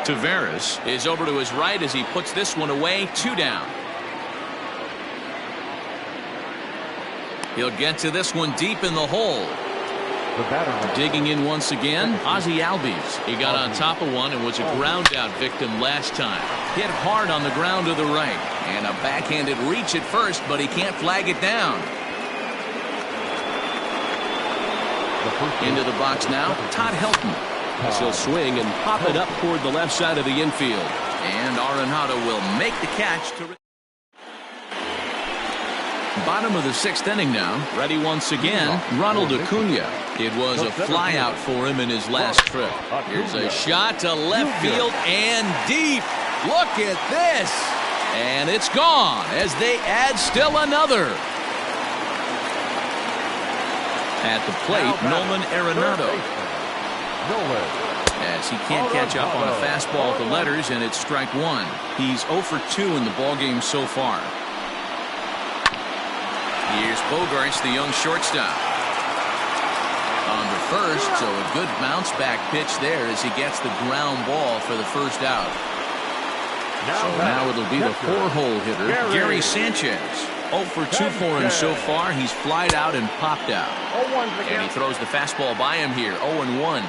Taveras is over to his right as he puts this one away. 2 down. He'll get to this one deep in the hole. Digging in once again, Ozzie Albies. He got on top of one and was a ground out victim last time. Hit hard on the ground to the right. And a backhanded reach at first, but he can't flag it down. Into the box now, Todd Helton. He'll swing and pop it up toward the left side of the infield. And Arenado will make the catch. Bottom of the 6th inning now. Ready once again, Ronald Acuna. It was a flyout for him in his last trip. Here's a shot to left field and deep. Look at this. And it's gone as they add still another. At the plate, Nolan Arenado. As he can't catch up on a fastball at the letters, and it's strike one. He's 0 for 2 in the ballgame so far. Here's Bogaerts, the young shortstop. On to first, so a good bounce back pitch there as he gets the ground ball for the first out. So now it'll be the 4-hole hitter, Gary Sanchez. 0 for 2 for him so far. He's flied out and popped out. And he throws the fastball by him here. 0-1.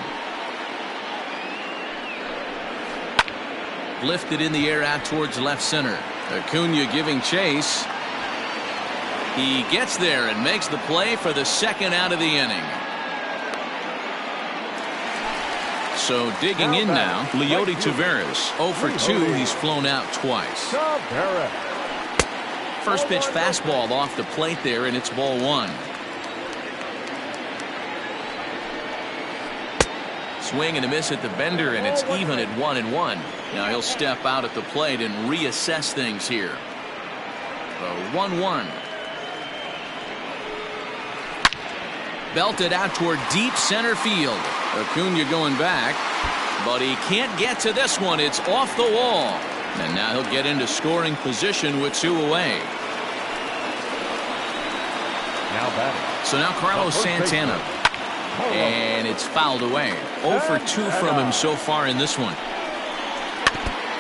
Lifted in the air out towards left center. Acuna giving chase. He gets there and makes the play for the 2nd out of the inning. So digging in now, Leody Taveras. 0 for 2. He's flown out twice. First pitch fastball off the plate there, and it's ball 1. Swing and a miss at the bender, and it's even at 1-1. Now he'll step out at the plate and reassess things here. 1-1. Belted out toward deep center field. Acuna going back, but he can't get to this one. It's off the wall. And now he'll get into scoring position with 2 away. So now Carlos Santana. And it's fouled away. 0 for 2 from him so far in this one.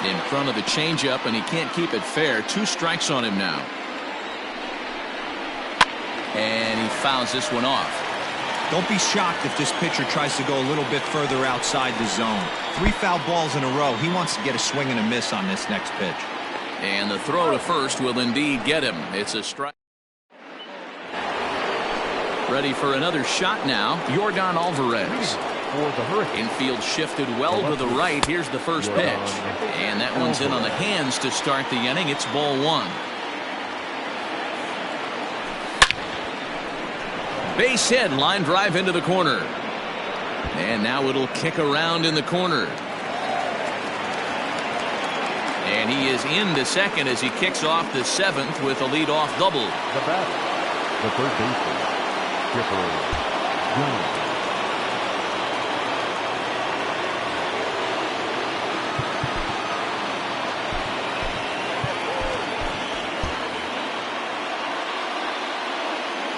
In front of the changeup, and he can't keep it fair. 2 strikes on him now. And he fouls this one off. Don't be shocked if this pitcher tries to go a little bit further outside the zone. 3 foul balls in a row. He wants to get a swing and a miss on this next pitch. And the throw to first will indeed get him. It's a strike. Ready for another shot now, Yordan Alvarez. Infield shifted well to the right. Here's the first pitch. And that one's in on the hands to start the inning. It's ball 1. Base hit, line drive into the corner. And now it'll kick around in the corner. And he is into second as he kicks off the 7th with a leadoff double. The batter, the third baseman, Chipper Jones.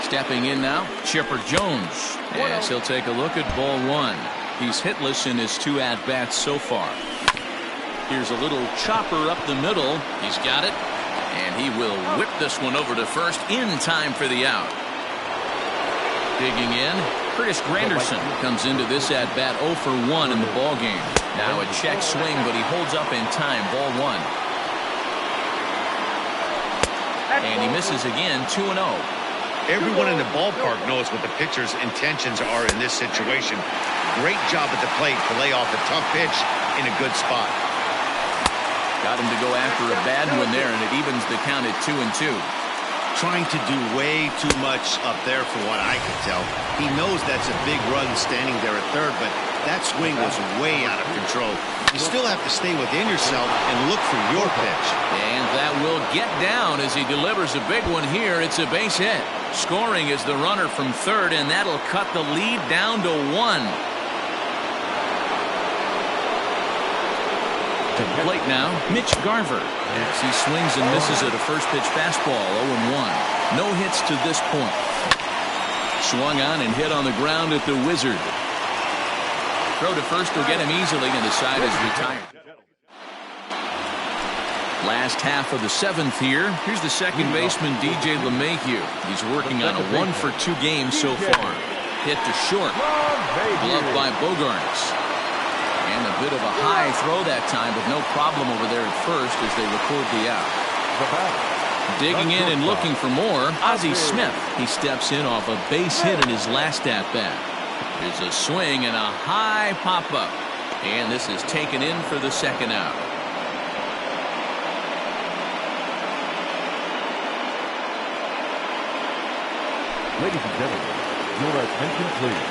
Stepping in now, Chipper Jones. Yes, he'll take a look at ball 1. He's hitless in his 2 at-bats so far. Here's a little chopper up the middle. He's got it. And he will whip this one over to first in time for the out. Digging in, Curtis Granderson comes into this at-bat 0 for 1 in the ballgame. Now a check swing, but he holds up in time. Ball 1. And he misses again, 2-0. Everyone in the ballpark knows what the pitcher's intentions are in this situation. Great job at the plate to lay off a tough pitch in a good spot. Got him to go after a bad one there, and it evens the count at 2-2. Trying to do way too much up there for what I could tell. He knows that's a big run standing there at third, but That swing was way out of control. You still have to stay within yourself and look for your pitch. And that will get down as he delivers a big one here. It's a base hit. Scoring is the runner from third, and that'll cut the lead down to 1. To the plate now, Mitch Garver. As he swings and misses at a first pitch fastball, 0-1. No hits to this point. Swung on and hit on the ground at the Wizard. Throw to first will get him easily, and the side is retired. Last half of the 7th here. Here's the second baseman, DJ LeMahieu. He's working on a 1-for-2 game so far. Hit to short. Gloved by Bogarts. And a bit of a high throw that time, but no problem over there at first as they record the out. Digging in and looking for more, Ozzie Smith. He steps in off a base hit in his last at-bat. There's a swing and a high pop-up. And this is taken in for the second out. Ladies and gentlemen, your attention please.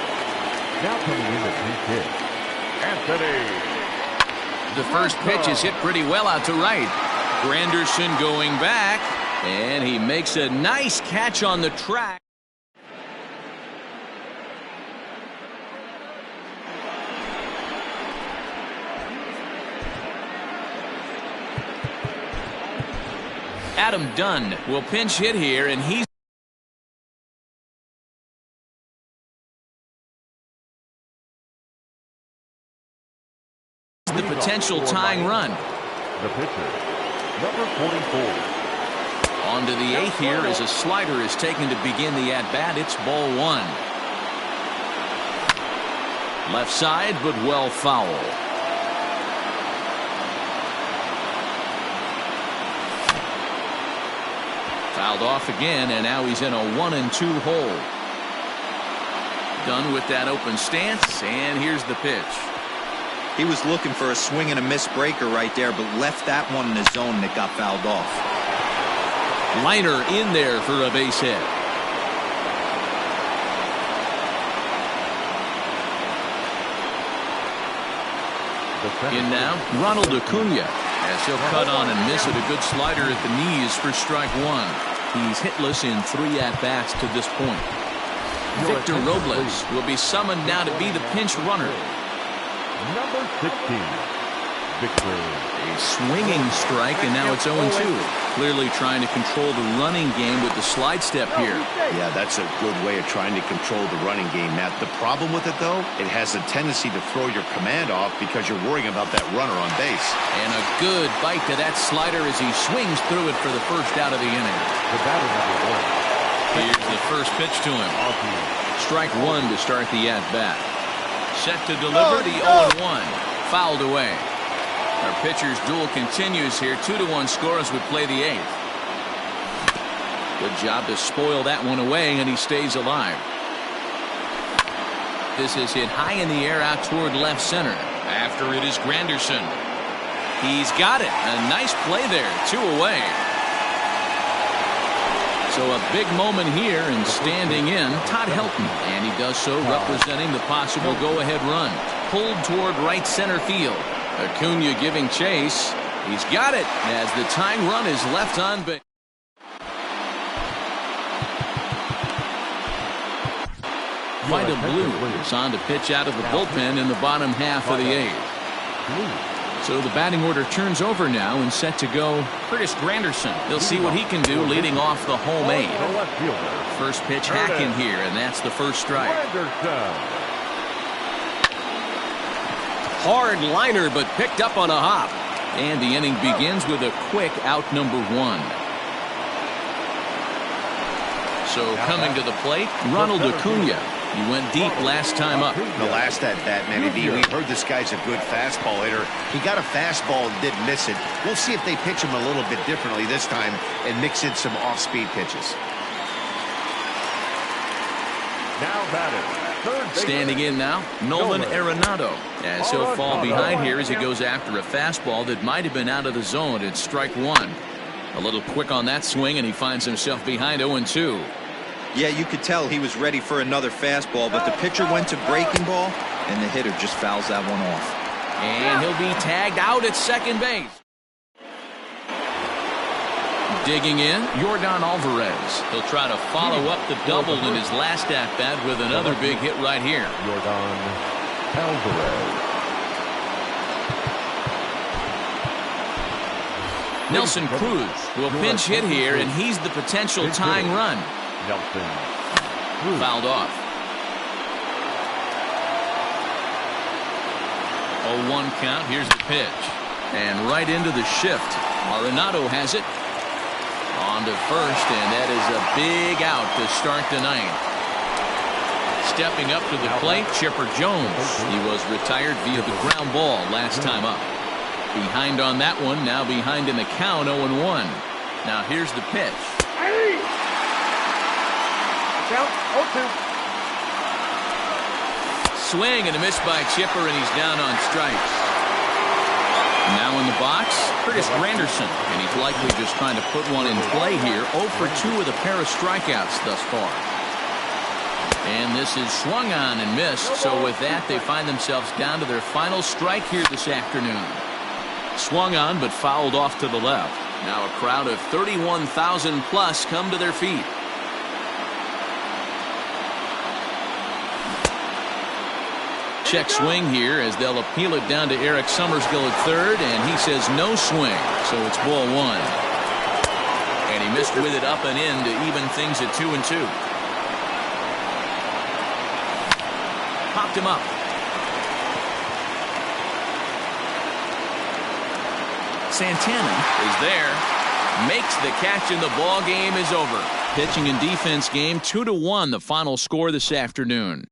Now coming in the pinch hit, Anthony. The first pitch is hit pretty well out to right. Granderson going back, and he makes a nice catch on the track. Adam Dunn will pinch hit here, and he's the potential tying run. The pitcher, number 44. On to the 8th here as a slider is taken to begin the at-bat. It's ball 1. Left side, but well foul. Fouled off again, and now he's in a 1-2 hole. Done with that open stance, and here's the pitch. He was looking for a swing and a miss breaker right there, but left that one in the zone that got fouled off. Liner in there for a base hit. In now, Ronald Acuna, as he'll cut on and miss at a good slider at the knees for strike 1. He's hitless in 3 at-bats to this point. Victor Robles will be summoned now to be the pinch runner. Number 16, Victor. A swinging strike, and now it's 0-2. Clearly trying to control the running game with the slide step here. Yeah, that's a good way of trying to control the running game, Matt. The problem with it, though, it has a tendency to throw your command off because you're worrying about that runner on base. And a good bite to that slider as he swings through it for the first out of the inning. The batter number 1. Here's the first pitch to him. Strike 1 to start the at-bat. Set to deliver the 0-1. Fouled away. Our pitcher's duel continues here. 2-1 score as we play the 8th. Good job to spoil that one away, and he stays alive. This is hit high in the air out toward left center. After it is Granderson. He's got it. A nice play there. 2 away. So a big moment here, and standing in, Todd Helton. And he does so representing the possible go-ahead run. Pulled toward right center field. Acuna giving chase. He's got it as the tying run is left on base. Vida Blue is on to pitch out of the bullpen in the bottom half of the 8th. So the batting order turns over now and set to go Curtis Granderson. He'll see what he can do leading off the home 8. First pitch hack in here, and that's the first strike. Hard liner, but picked up on a hop. And the inning begins with a quick out number 1. So coming to the plate, Ronald Acuna. He went deep last time up. The last at-bat, Manny B, we heard this guy's a good fastball hitter. He got a fastball and didn't miss it. We'll see if they pitch him a little bit differently this time and mix in some off-speed pitches. Now batting. Standing in now, Nolan Arenado, as he'll fall behind here as he goes after a fastball that might have been out of the zone. It's strike 1. A little quick on that swing, and he finds himself behind 0-2. Yeah, you could tell he was ready for another fastball, but the pitcher went to breaking ball, and the hitter just fouls that one off. And he'll be tagged out at second base. Digging in, Yordan Alvarez. He'll try to follow up the double in his last at-bat with another big hit right here. Yordan Alvarez. Nelson Cruz will pinch hit here, and he's the potential tying run. Nelson Cruz. Fouled off. 0-1 count. Here's the pitch. And right into the shift. Arenado has it. On to first, and that is a big out to start the ninth. Stepping up to the plate, Chipper Jones. He was retired via the ground ball last time up. Behind on that one, now behind in the count, 0-1. Now here's the pitch. Count 0-2. Swing and a miss by Chipper, and he's down on strikes. Now in the box, Curtis Granderson, and he's likely just trying to put one in play here. 0 for 2 with a pair of strikeouts thus far. And this is swung on and missed, so with that, they find themselves down to their final strike here this afternoon. Swung on, but fouled off to the left. Now a crowd of 31,000 plus come to their feet. Check swing here as they'll appeal it down to Eric Summersgill at third, and he says no swing, so it's ball 1. And he missed with it up and in to even things at 2-2. Popped him up. Santana is there, makes the catch, and the ball game is over. Pitching and defense game 2-1, the final score this afternoon.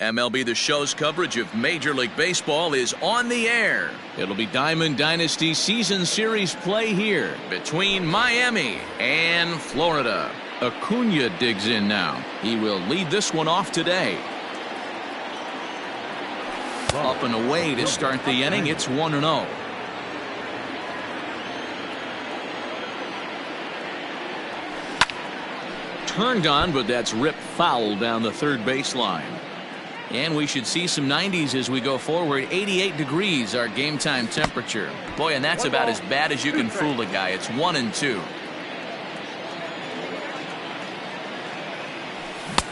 MLB The Show's coverage of Major League Baseball is on the air. It'll be Diamond Dynasty Season Series play here between Miami and Florida. Acuna digs in now. He will lead this one off today. Up and away to start the inning. It's 1-0. Turned on, but that's ripped foul down the third baseline. And we should see some 90s as we go forward. 88 degrees our game time temperature. Boy, and that's about as bad as you can fool a guy. It's 1-2.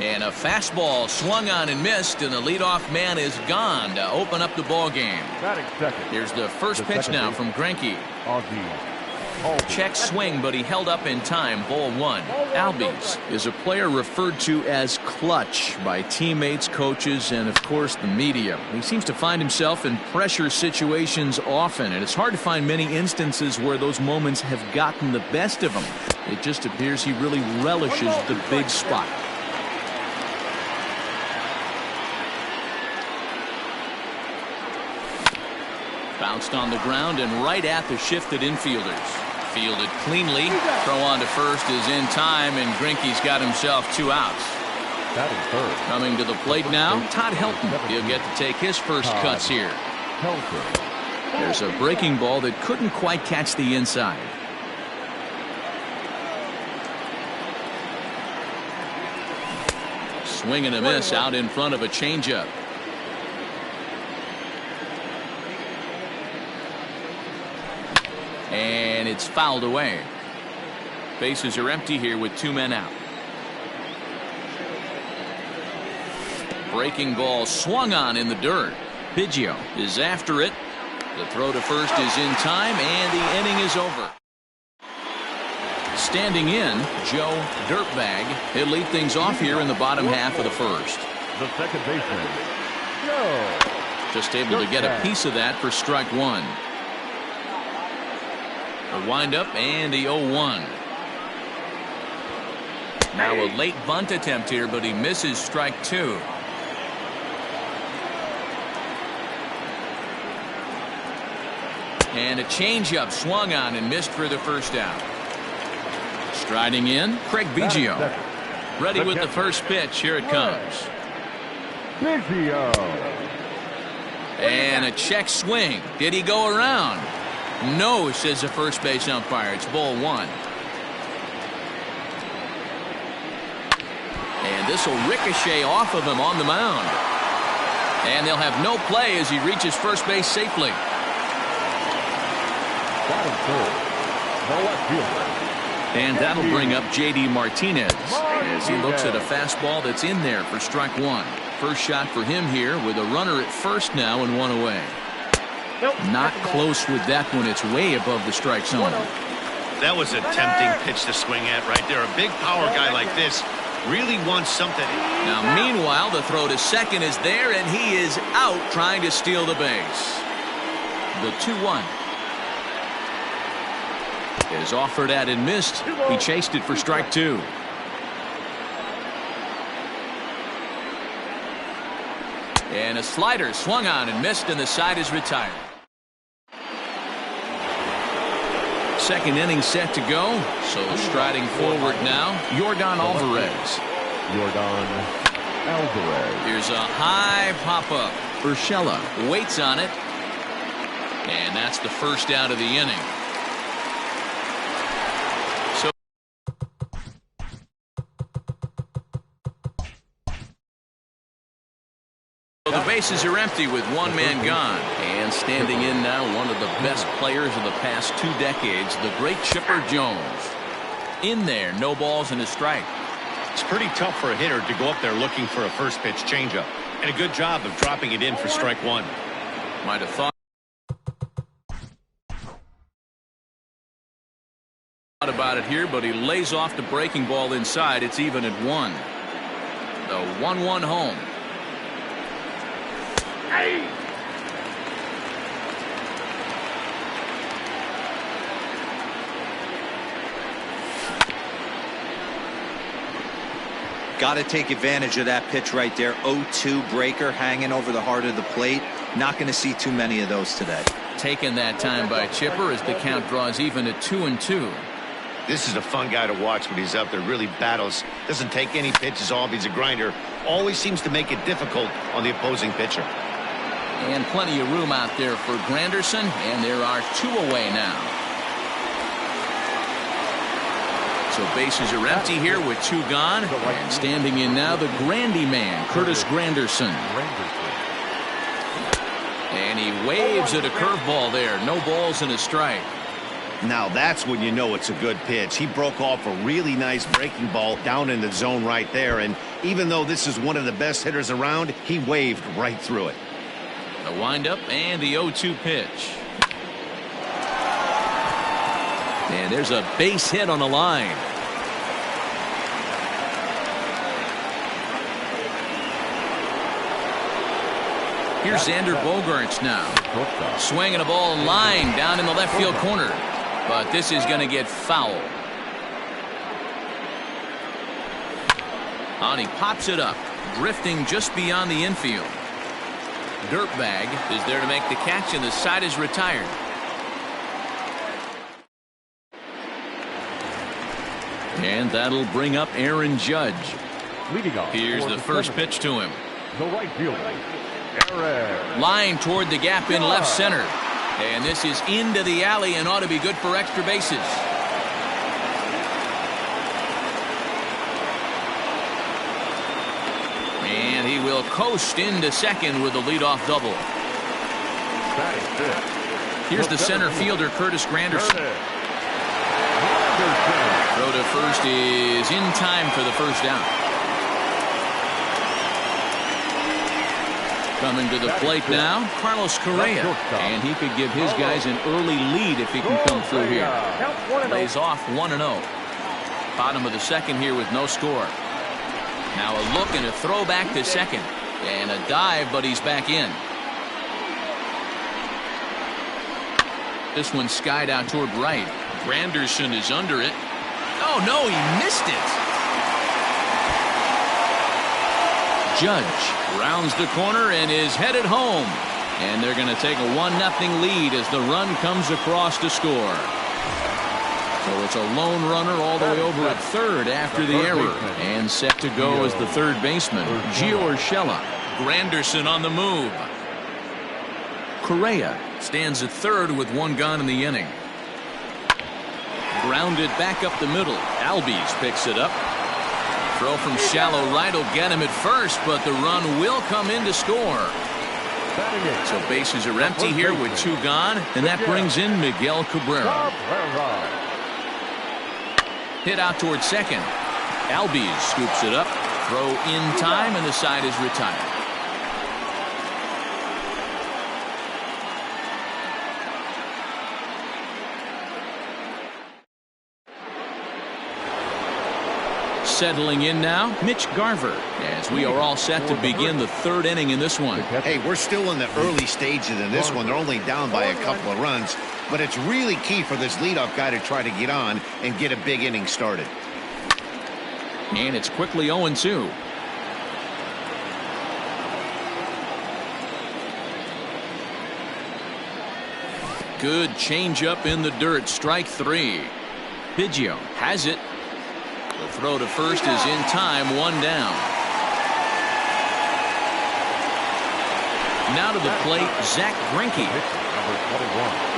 And a fastball swung on and missed, and the leadoff man is gone to open up the ball game. Here's the first pitch now from Greinke. Check swing, but he held up in time. Ball one. Albies is a player referred to as clutch by teammates, coaches, and of course the media. He seems to find himself in pressure situations often, and it's hard to find many instances where those moments have gotten the best of him. It just appears he really relishes the big spot. Bounced on the ground and right at the shifted infielders. Fielded cleanly. Throw on to first is in time, and Greinke's got himself 2 outs. Coming to the plate now, Todd Helton. He'll get to take his first cuts here. There's a breaking ball that couldn't quite catch the inside. Swing and a miss out in front of a changeup. And it's fouled away. Bases are empty here with 2 men out. Breaking ball swung on in the dirt. Biggio is after it. The throw to first is in time, and the inning is over. Standing in, Joe Dirtbag. He'll lead things off here in the bottom half of the first. The second baseman, Joe. Just able to get a piece of that for strike one. The windup and the 0-1. Now a late bunt attempt here, but he misses strike two. And a changeup swung on and missed for the first out. Striding in, Craig Biggio. Ready with the first pitch. Here it comes. Biggio. And a check swing. Did he go around? No, says the first base umpire. It's ball one. And this will ricochet off of him on the mound. And they'll have no play as he reaches first base safely. And that'll bring up J.D. Martinez as he looks at a fastball that's in there for strike one. First shot for him here with a runner at first now and one away. Not close with that one. It's way above the strike zone. That was a tempting pitch to swing at right there. A big power guy like this really wants something. Now, meanwhile, the throw to second is there, and he is out trying to steal the base. The 2-1 is offered at and missed. He chased it for strike two. And a slider swung on and missed, and the side is retired. Second inning set to go. So striding forward now, Yordan Alvarez. Here's a high pop-up. Urshela waits on it. And that's the first out of the inning. So the bases are empty with one man gone. And standing in now, one of the best players of the past 2 decades, the great Chipper Jones. In there, no balls and a strike. It's pretty tough for a hitter to go up there looking for a first pitch changeup. And a good job of dropping it in for strike one. Might have thought about it here, but he lays off the breaking ball inside. It's even at 1. The 1-1 home. Hey! Got to take advantage of that pitch right there. 0-2 breaker hanging over the heart of the plate. Not going to see too many of those today. Taken that time by Chipper as the count draws even at 2-2. This is a fun guy to watch when he's up there. Really battles. Doesn't take any pitches off. He's a grinder. Always seems to make it difficult on the opposing pitcher. And plenty of room out there for Granderson. And there are 2 away now. So bases are empty here with 2 gone. And standing in now the Grandy man, Curtis Granderson. And he waves at a curveball there. No balls and a strike. Now that's when you know it's a good pitch. He broke off a really nice breaking ball down in the zone right there. And even though this is one of the best hitters around, he waved right through it. The windup and the 0-2 pitch. And there's a base hit on the line. Here's Xander Bogaerts now. Swinging a ball line down in the left field corner. But this is going to get foul. And he pops it up, drifting just beyond the infield. Dirtbag is there to make the catch, and the side is retired. And that'll bring up Aaron Judge. Leading off. Here's the first pitch to him. The right fielder, Aaron. Line toward the gap in left center. And this is into the alley and ought to be good for extra bases. And he will coast into second with a leadoff double. Here's the center fielder, Curtis Granderson. Throw to first is in time for the first down. Coming to the plate now, Carlos Correa. And he could give his guys an early lead if he can come through here. Lays off 1-0. Bottom of the second here with no score. Now a look and a throw back to second. And a dive, but he's back in. This one skied out toward right. Granderson is under it. Oh, no, he missed it. Judge rounds the corner and is headed home. And they're going to take a 1-0 lead as the run comes across to score. So it's a lone runner all the way over at third after the error. And set to go as the third baseman, Gio Urshela. Granderson on the move. Correa stands at third with 1 gone in the inning. Grounded back up the middle. Albies picks it up. Throw from shallow right will get him at first, but the run will come in to score. So bases are empty here with 2 gone, and that brings in Miguel Cabrera. Hit out toward second. Albies scoops it up. Throw in time, and the side is retired. Settling in now, Mitch Garver, as we are all set to begin the third inning in this one. Hey, we're still in the early stages in this one. They're only down by a couple of runs, but it's really key for this leadoff guy to try to get on and get a big inning started. And it's quickly 0-2. Good changeup in the dirt, strike 3. Biggio has it. The throw to first is in time, 1 down. Now to the plate, Zach Greinke.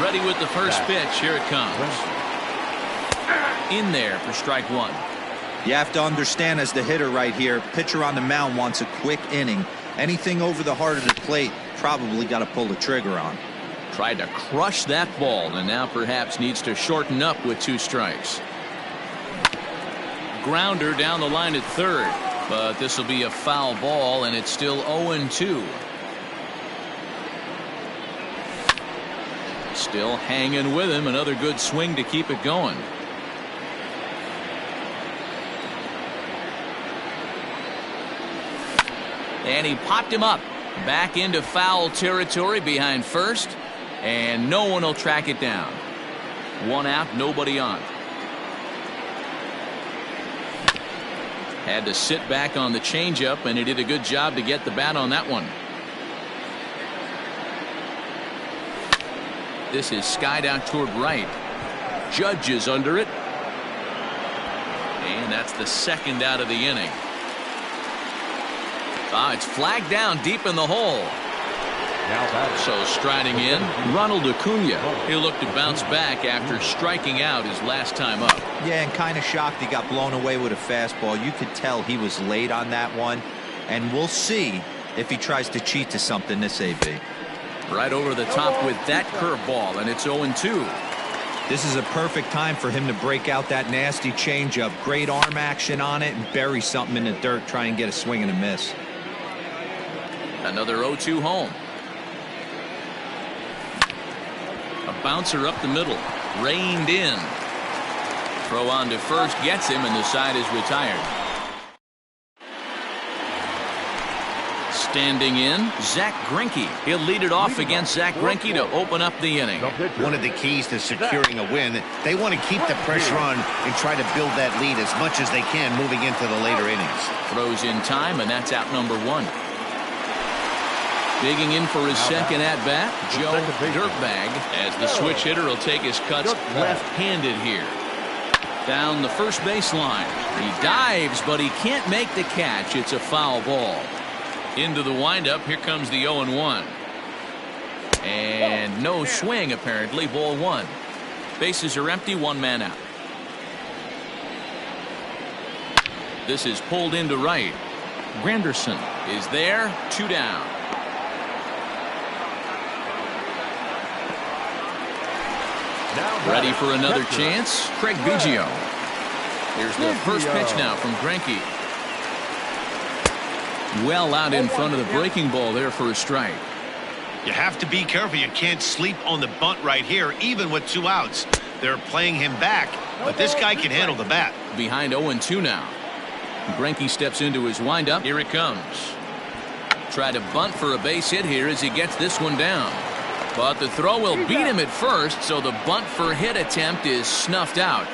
Ready with the first pitch. Here it comes. In there for strike 1. You have to understand, as the hitter right here, pitcher on the mound wants a quick inning. Anything over the heart of the plate, probably got to pull the trigger on. Tried to crush that ball, and now perhaps needs to shorten up with 2 strikes. Grounder down the line at third, but this will be a foul ball, and it's still 0-2. Still hanging with him. Another good swing to keep it going. And he popped him up back into foul territory behind first, and no one will track it down. 1 out, nobody on. Had to sit back on the changeup, and he did a good job to get the bat on that one. This is skied out toward right. Judge is under it. And that's the second out of the inning. It's flagged down deep in the hole. So striding in, Ronald Acuna. He'll look to bounce back after striking out his last time up. Yeah, and kind of shocked he got blown away with a fastball. You could tell he was late on that one. And we'll see if he tries to cheat to something this AB. Right over the top with that curveball, and it's 0-2. This is a perfect time for him to break out that nasty changeup. Great arm action on it and bury something in the dirt, try and get a swing and a miss. Another 0-2 home. A bouncer up the middle. Reined in. Throw on to first gets him, and the side is retired. Standing in, Zach Greinke. He'll lead it off against Zach Greinke to open up the inning. One of the keys to securing a win, they want to keep the pressure on and try to build that lead as much as they can moving into the later innings. Throws in time, and that's out number 1. Digging in for his second at-bat, Joe Dirtbag, as the switch hitter will take his cuts left-handed here. Down the first baseline. He dives, but he can't make the catch. It's a foul ball. Into the windup. Here comes the 0-1. And no swing, apparently. Ball 1. Bases are empty. 1 man out. This is pulled into right. Granderson is there. 2 down. Ready for another chance. Craig Biggio. Here's the first pitch now from Greinke. Well out in front of the breaking ball there for a strike. You have to be careful. You can't sleep on the bunt right here, even with 2 outs. They're playing him back, but this guy can handle the bat. Behind 0-2 now. Greinke steps into his windup. Here it comes. Try to bunt for a base hit here as he gets this one down. But the throw will beat him at first, so the bunt for hit attempt is snuffed out.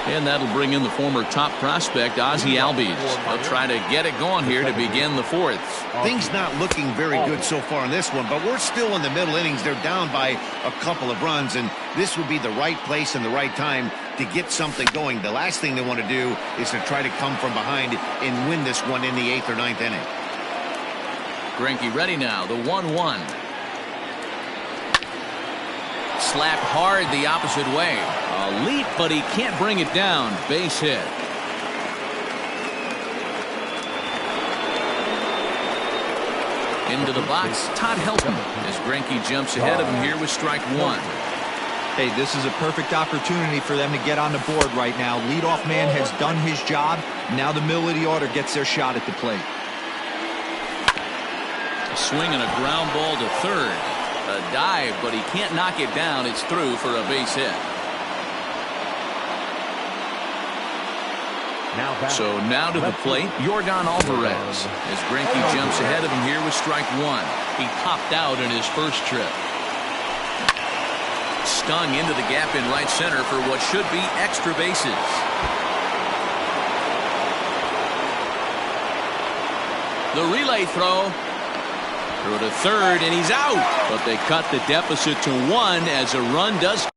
And that'll bring in the former top prospect, Ozzie Albies. They'll try to get it going here to begin the 4th. Things not looking very good so far in this one, but we're still in the middle innings. They're down by a couple of runs, and this would be the right place and the right time to get something going. The last thing they want to do is to try to come from behind and win this one in the 8th or 9th inning. Greinke ready now, the 1-1. Slapped hard the opposite way. A leap, but he can't bring it down. Base hit. Into the box, Todd Helton, as Greinke jumps ahead of him here with strike 1. Hey, this is a perfect opportunity for them to get on the board right now. Leadoff man has done his job. Now the middle of the order gets their shot at the plate. A swing and a ground ball to third. A dive, but he can't knock it down. It's through for a base hit. So now to the plate, Yordan Alvarez, as Greinke jumps ahead of him here with strike 1. He popped out in his first trip. Stung into the gap in right center for what should be extra bases. The relay throw. Through to third, and he's out. But they cut the deficit to 1 as a run does.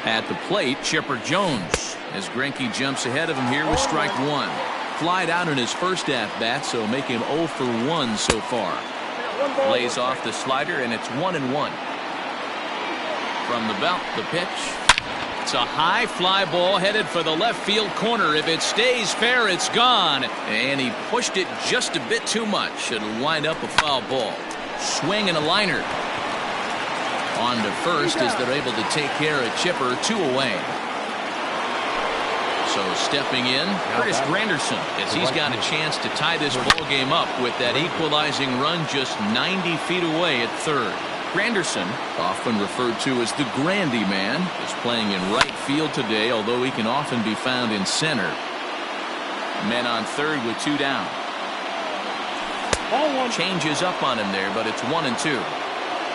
At the plate, Chipper Jones, as Greinke jumps ahead of him here with strike 1. Flied out in his first at-bat, so make him 0 for 1 so far. Lays off the slider, and it's 1-1. From the belt, the pitch. It's a high fly ball headed for the left field corner. If it stays fair, it's gone. And he pushed it just a bit too much. It'll wind up a foul ball. Swing and a liner. On to first as they're able to take care of Chipper. 2 away. So stepping in, Curtis Granderson, as he's got a chance to tie this ball game up with that equalizing run just 90 feet away at third. Granderson, often referred to as the Grandy Man, is playing in right field today, although he can often be found in center. Men on third with 2 down. Changes up on him there, but it's 1-2.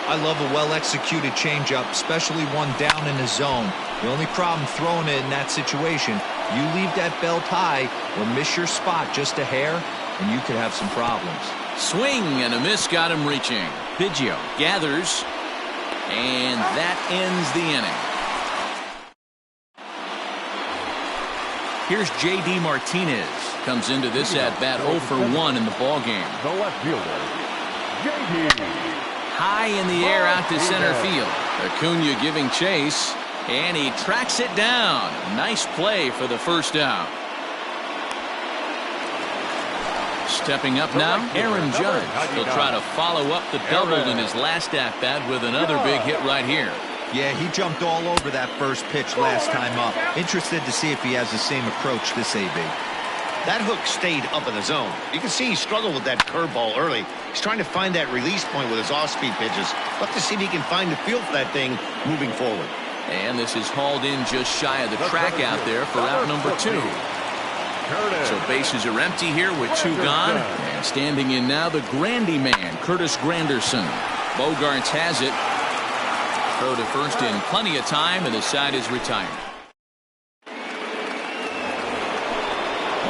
I love a well-executed changeup, especially one down in the zone. The only problem throwing it in that situation, you leave that belt high or miss your spot just a hair, and you could have some problems. Swing and a miss got him reaching. Biggio gathers, and that ends the inning. Here's J.D. Martinez. Comes into this at-bat 0 for 1 in the ballgame. The left fielder, J.D. High in the air out to center field. Acuna giving chase, and he tracks it down. Nice play for the first out. Stepping up now, Aaron Judge. He'll try to follow up the double in his last at-bat with another big hit right here. Yeah, he jumped all over that first pitch last time up. Interested to see if he has the same approach this AB. That hook stayed up in the zone. You can see he struggled with that curveball early. He's trying to find that release point with his off-speed pitches. Love to see if he can find the feel for that thing moving forward. And this is hauled in just shy of the track out there for out number 2. So bases are empty here with 2 gone. And standing in now, the Grandy Man, Curtis Granderson. Bogarts has it. Throw to first in plenty of time, and the side is retired.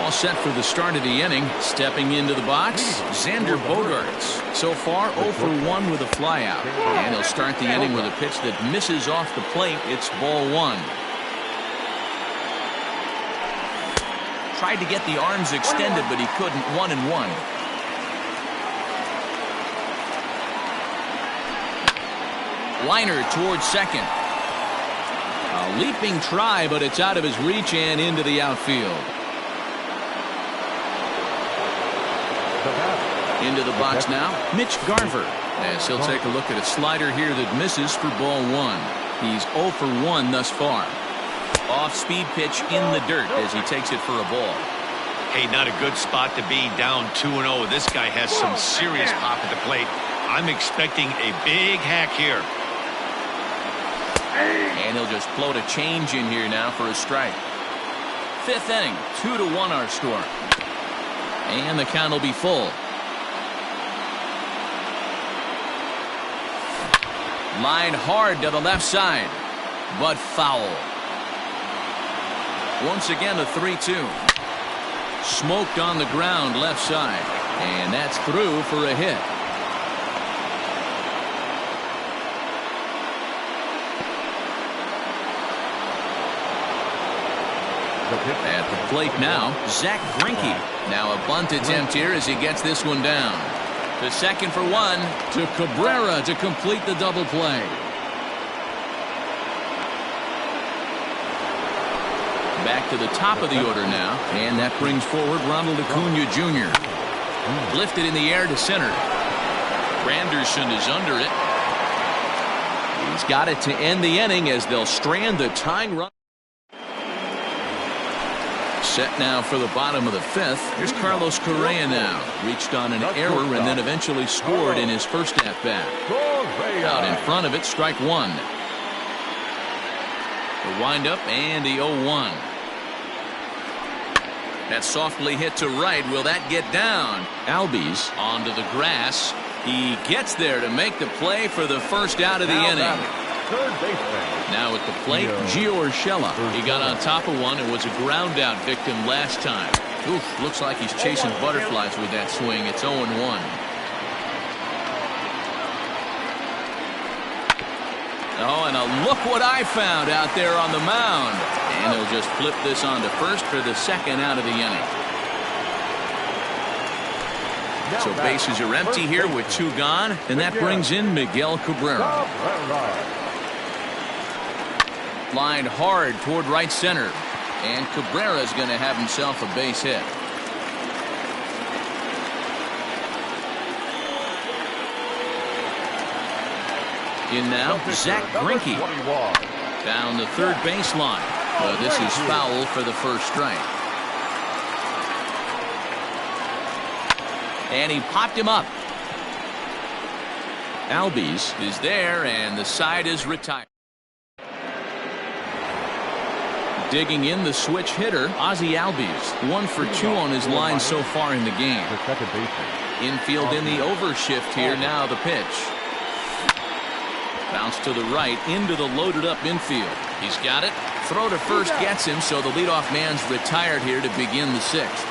All set for the start of the inning. Stepping into the box, Xander Bogarts. So far 0 for 1 with a flyout. And he'll start the inning with a pitch that misses off the plate. It's ball 1. Tried to get the arms extended, but he couldn't. 1-1. Liner towards second. A leaping try, but it's out of his reach and into the outfield. Into the box now, Mitch Garver, as he'll take a look at a slider here that misses for ball 1. He's 0 for 1 thus far. Off-speed pitch in the dirt as he takes it for a ball. Hey, not a good spot to be, down 2-0. This guy has some serious pop at the plate. I'm expecting a big hack here. And he'll just float a change in here now for a strike. 5th inning, 2-1 our score. And the count will be full. Line hard to the left side, but foul. Once again a 3-2. Smoked on the ground left side, and that's through for a hit. At the plate now, Zach Greinke. Now a bunt attempt here as he gets this one down. To second for 1. To Cabrera to complete the double play. Back to the top of the order now, and that brings forward Ronald Acuna Jr. Lifted in the air to center. Granderson is under it. He's got it to end the inning as they'll strand the tying run. Set now for the bottom of the 5th. Here's Carlos Correa now. Reached on an error and then eventually scored in his first at-bat. Out in front of it, strike 1. The windup and the 0-1. That's softly hit to right. Will that get down? Albies onto the grass. He gets there to make the play for the first out of the inning. Now at the plate, Gio Urshela. He got on top of one and was a ground out victim last time. Oof, looks like he's chasing butterflies with that swing. It's 0-1. Oh, and look what I found out there on the mound. And he'll just flip this on to first for the second out of the inning. So bases are empty here with 2 gone, and that brings in Miguel Cabrera. Lined hard toward right center, and Cabrera's going to have himself a base hit. In now, Zach Greinke. Down the third baseline. This is foul for the first strike. And he popped him up. Albies is there, and the side is retired. Digging in the switch hitter, Ozzie Albies. 1 for 2 on his line so far in the game. Infield in the overshift here. Now the pitch. Bounce to the right into the loaded up infield. He's got it. Throw to first gets him, so the leadoff man's retired here to begin the 6th.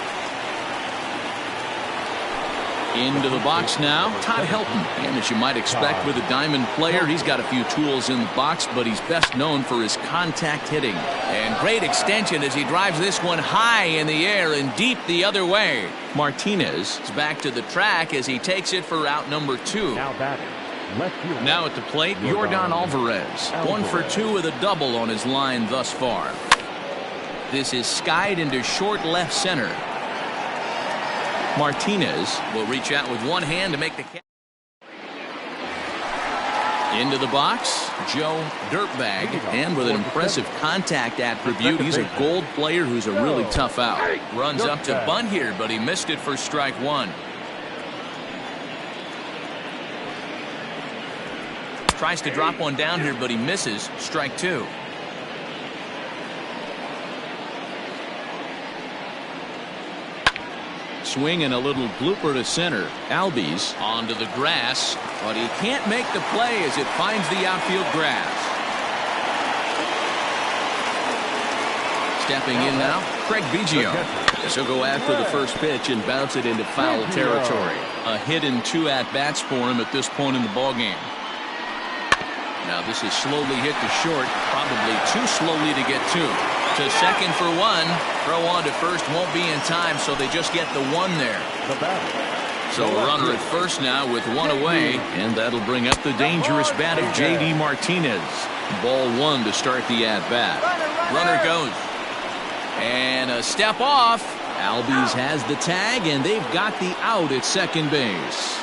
Into the box now, Todd Helton. And as you might expect with a diamond player, he's got a few tools in the box, but he's best known for his contact hitting. And great extension as he drives this one high in the air and deep the other way. Martinez is back to the track as he takes it for out number 2. Now at the plate, Yordan Alvarez. 1 for 2 with a double on his line thus far. This is skied into short left center. Martinez will reach out with one hand to make the catch. Into the box, Joe Dirtbag, and with an impressive contact attribute, he's a gold player who's a really tough out. Runs up to bunt here, but he missed it for strike 1. Tries to drop one down here, but he misses. Strike 2. Swing and a little blooper to center. Albies onto the grass, but he can't make the play as it finds the outfield grass. Stepping in now, Craig Biggio. He'll go after the first pitch and bounce it into foul territory. A hit and 2 at-bats for him at this point in the ballgame. Now this is slowly hit to short, probably too slowly to get to. To second for 1. Throw on to first won't be in time, so they just get the 1 there. So a runner at first now with 1 away, and that'll bring up the dangerous bat of J.D. Martinez. Ball 1 to start the at-bat. Runner goes. And a step off. Albies has the tag, and they've got the out at second base.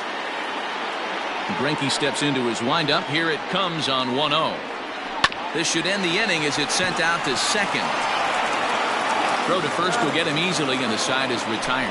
Greinke steps into his windup. Here it comes on 1-0. This should end the inning as it's sent out to second. Throw to first will get him easily, and the side is retired.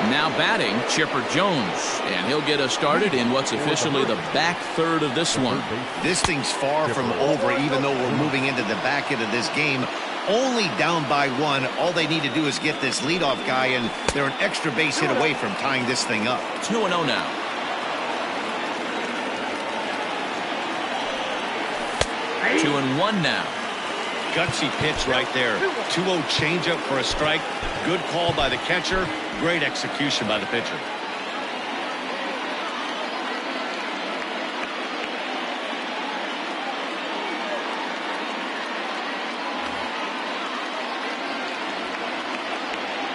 Now batting, Chipper Jones, and he'll get us started in what's officially the back third of this one. This thing's far from over, even though we're moving into the back end of this game. Only down by 1. All they need to do is get this leadoff guy, and they're an extra base hit away from tying this thing up. It's 2-0 now. Hey. 2-1 now. Gutsy pitch right there. 2-0 changeup for a strike. Good call by the catcher. Great execution by the pitcher.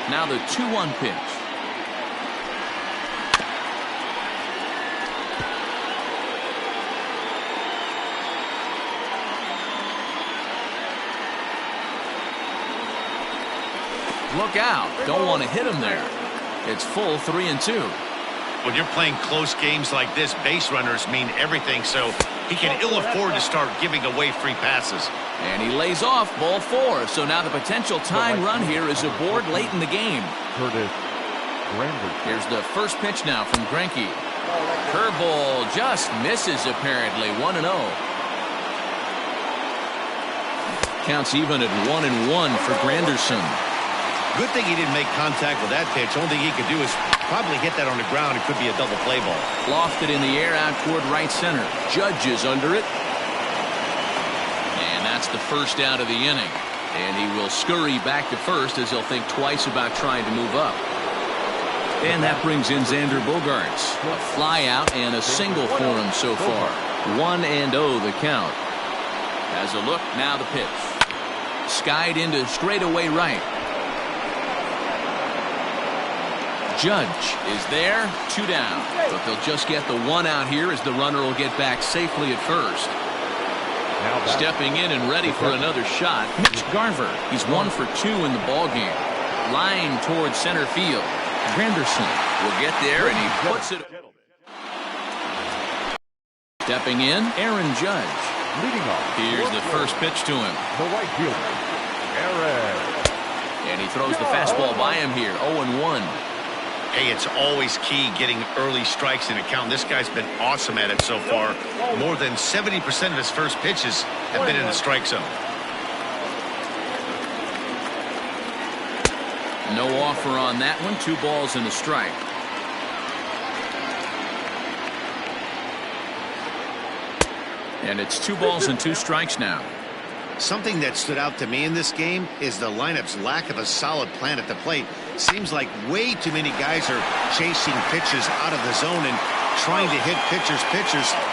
Now the 2-1 pitch. Look out. Don't want to hit him there. It's full 3-2. When you're playing close games like this, base runners mean everything, so he can ill afford to start giving away free passes. And he lays off ball 4. So now the potential tying run here is aboard late in the game. Here's the first pitch now from Greinke. Curveball just misses apparently. 1-0. Counts even at 1-1 for Granderson. Good thing he didn't make contact with that pitch. Only thing he could do is probably hit that on the ground. It could be a double play ball. Lofted in the air out toward right center. Judge is under it. And that's the first out of the inning. And he will scurry back to first as he'll think twice about trying to move up. And that brings in Xander Bogaerts. A fly out and a single for him so far. 1-0 the count. Has a look, now the pitch. Skied into straightaway right. Judge is there, 2 down. But they'll just get the 1 out here as the runner will get back safely at first. Stepping in and ready for another shot, Mitch Garver. He's 1 for 2 in the ballgame. Line towards center field. Granderson will get there, and he puts it. Stepping in, Aaron Judge. Leading off. Here's the first pitch to him. The right fielder, Aaron. And he throws the fastball by him here, 0-1. Hey, it's always key getting early strikes in a count. This guy's been awesome at it so far. More than 70% of his first pitches have been in the strike zone. No offer on that one. 2 balls and a strike. And it's 2 balls and 2 strikes now. Something that stood out to me in this game is the lineup's lack of a solid plan at the plate. Seems like way too many guys are chasing pitches out of the zone and trying to hit pitchers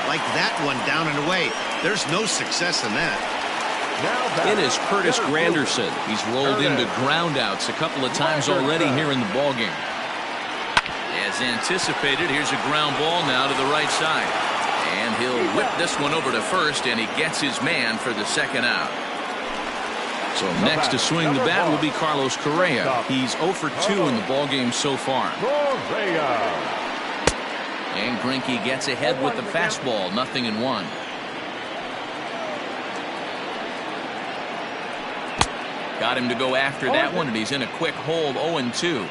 like that one down and away. There's no success in that. It is Curtis Granderson. He's rolled into groundouts a couple of times already here in the ballgame. As anticipated, here's a ground ball now to the right side. And he'll whip this one over to first, and he gets his man for the second out. So next to swing the bat will be Carlos Correa. He's 0 for 2 in the ballgame so far. And Greinke gets ahead with the fastball, 0-1. Got him to go after that one, and he's in a quick hold, 0-2.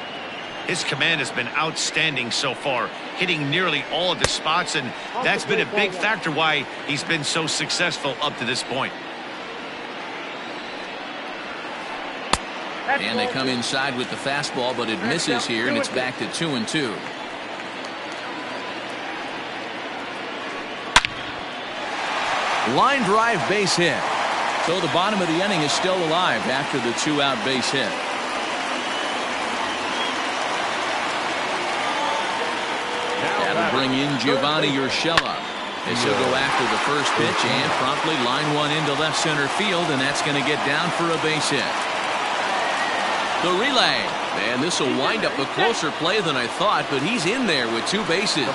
His command has been outstanding so far, hitting nearly all of the spots, and that's been a big factor why he's been so successful up to this point. And they come inside with the fastball, but it misses here, and it's back to 2-2. Line drive base hit. So the bottom of the inning is still alive after the 2-out base hit. That'll bring in Giovanni Urshela as he'll go after the first pitch and promptly line one into left center field, and that's going to get down for a base hit. The relay, and this will wind up a closer play than I thought, but he's in there with 2 bases.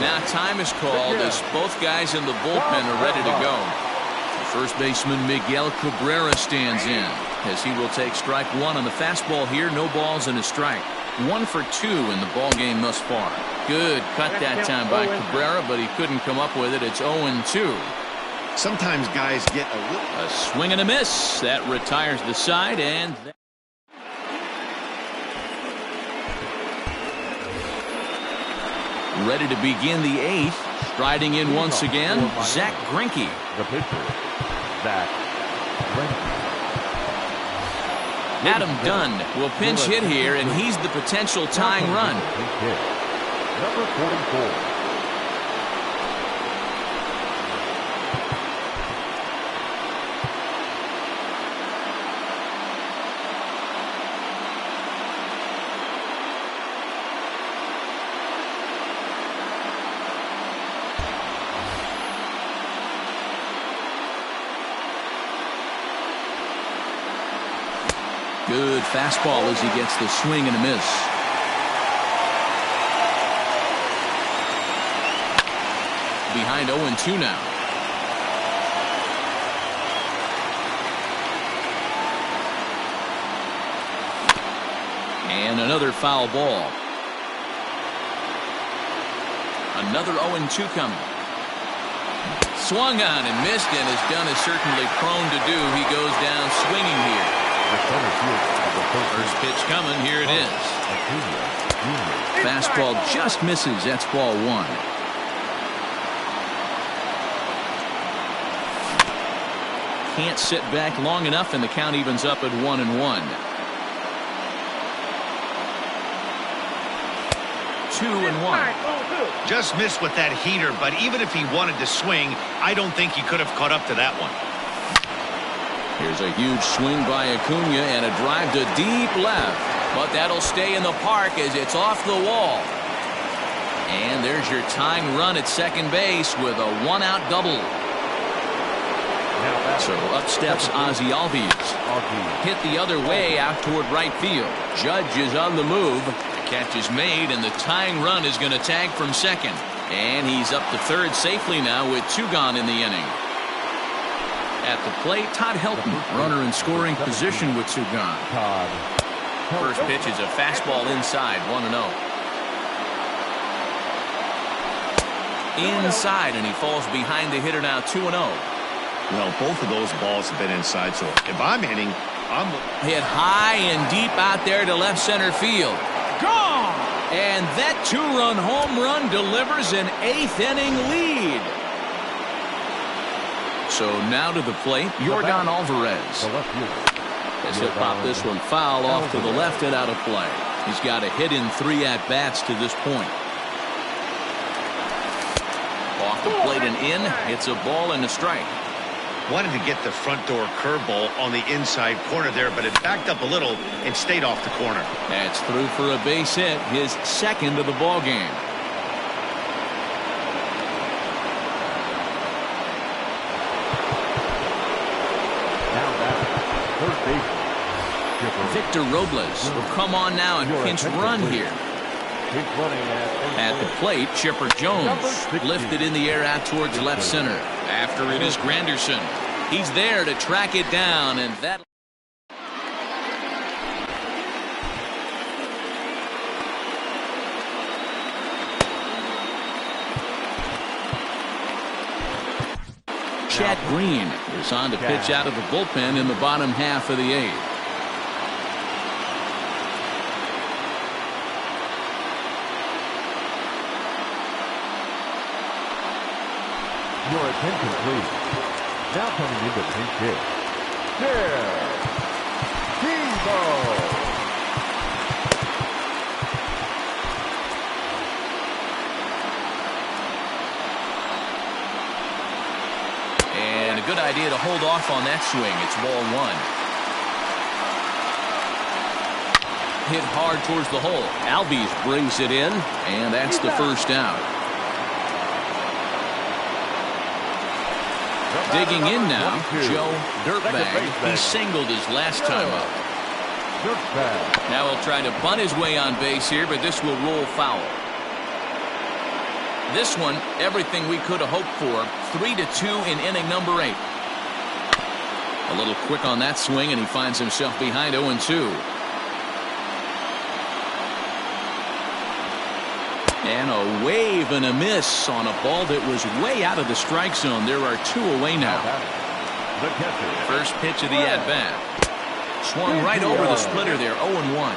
Now time is called as both guys in the bullpen are ready to go. First baseman Miguel Cabrera stands in as he will take strike 1 on the fastball here. No balls and a strike. 1 for 2 in the ball game thus far. Good cut that time by Cabrera, but he couldn't come up with it. It's 0-2. Sometimes guys get a swing and a miss that retires the side, and ready to begin the 8th. Striding in once again, Zach Greinke. The pitcher, Zach Greinke. Adam Dunn will pinch hit here, and he's the potential tying run. Number 44. Good fastball as he gets the swing and a miss. Behind 0-2 now. And another foul ball. Another 0-2 coming. Swung on and missed, and as Dunn is certainly prone to do, he goes down swinging here. First pitch coming. Here it is. Fastball just misses. That's ball 1. Can't sit back long enough, and the count evens up at 1-1. 2-1. Just missed with that heater, but even if he wanted to swing, I don't think he could have caught up to that one. Here's a huge swing by Acuna and a drive to deep left. But that'll stay in the park as it's off the wall. And there's your tying run at second base with a 1-out double. So up steps Ozzie Albies. Hit the other way out toward right field. Judge is on the move. The catch is made, and the tying run is going to tag from second. And he's up to third safely now with 2 gone in the inning. At the plate, Todd Helton, runner in scoring position with 2 gone. First pitch is a fastball inside, 1-0. Inside, and he falls behind the hitter now, 2-0. Well, both of those balls have been inside, so if I'm hitting, I'm hit high and deep out there to left center field. Gone! And that 2-run home run delivers an 8th inning lead. So now to the plate, Yordan Alvarez. As he'll pop this one foul off to the left and out of play. He's got a hit in 3 at-bats to this point. Off the plate and in, it's a ball and a strike. wanted to get the front door curveball on the inside corner there, but it backed up a little and stayed off the corner. That's through for a base hit, his second of the ball game. Victor Robles will come on now and pinch run here. At the plate, Chipper Jones lifted in the air out towards left center. After it is Granderson. He's there to track it down, and that. Chad Green is on to pitch out of the bullpen in the bottom half of the eighth. Your attention, please. Now coming into pinch hit. There. Tebow. And a good idea to hold off on that swing. It's ball one. Hit hard towards the hole. Albies brings it in, and that's the first out. Digging in now, Joe Dirtbag. He singled his last time up. Now he'll try to bunt his way on base here, but this will roll foul. This one, everything we could have hoped for. 3-2 in inning number 8. A little quick on that swing, and he finds himself behind 0-2. And a wave and a miss on a ball that was way out of the strike zone. There are 2 away now. First pitch of the at-bat. Swung right over the splitter there, 0-1.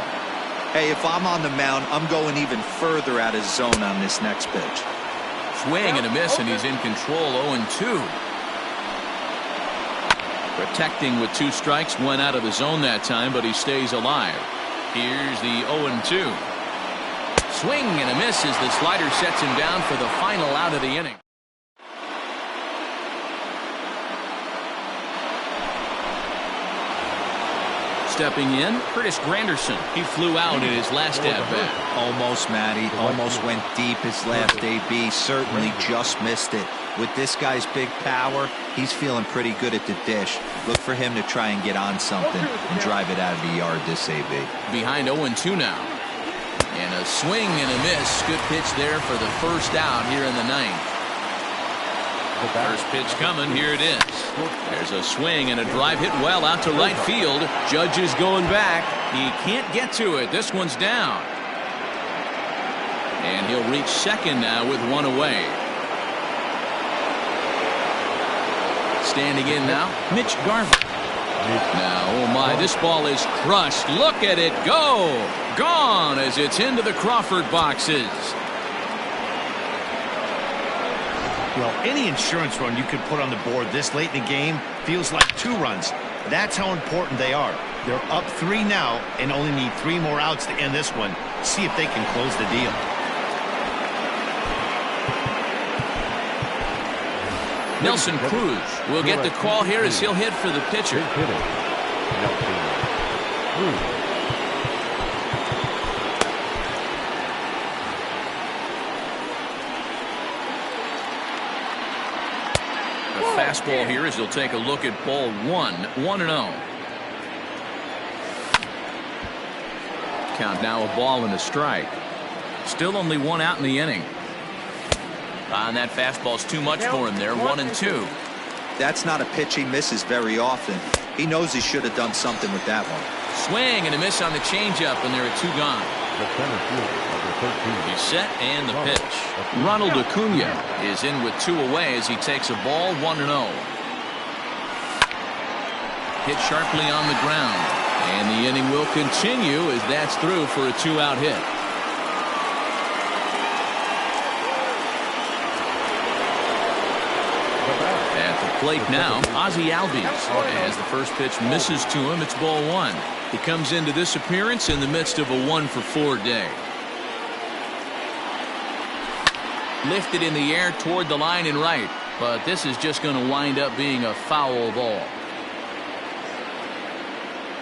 Hey, if I'm on the mound, I'm going even further out of zone on this next pitch. Swing and a miss, and he's in control, 0-2. Protecting with 2 strikes, went out of the zone that time, but he stays alive. Here's the 0-2. Swing and a miss as the slider sets him down for the final out of the inning. Stepping in, Curtis Granderson. He flew out in his last at-bat. Almost, Matty. Almost went deep his last AB. Certainly just missed it. With this guy's big power, he's feeling pretty good at the dish. Look for him to try and get on something and drive it out of the yard this AB. Behind 0-2 now. And a swing and a miss. Good pitch there for the first out here in the 9th. First pitch coming. Here it is. There's a swing and a drive hit well out to right field. Judge is going back. He can't get to it. This one's down. And he'll reach second now with 1 away. Standing in now, Mitch Garver. Now, oh my, this ball is crushed. Look at it go. Gone as it's into the Crawford boxes. Well, any insurance run you could put on the board this late in the game feels like 2 runs. That's how important they are. They're up 3 now and only need 3 more outs to end this one. See if they can close the deal. Nelson Cruz will get the call here as he'll hit for the pitcher. The fastball here as he'll take a look at ball 1, 1-0. Count now a ball and a strike. Still only 1 out in the inning. And that fastball's too much for him there, 1-2. That's not a pitch he misses very often. He knows he should have done something with that one. Swing and a miss on the changeup, and there are 2 gone. The center fielder, number 13. He's set and the pitch. Ronald Acuna is in with 2 away as he takes a ball 1-0. Hit sharply on the ground, and the inning will continue as that's through for a 2-out hit. At the plate now, Ozzie Albies. As the first pitch misses to him, it's ball 1. He comes into this appearance in the midst of a 1-for-4 day. Lifted in the air toward the line and right, but this is just going to wind up being a foul ball.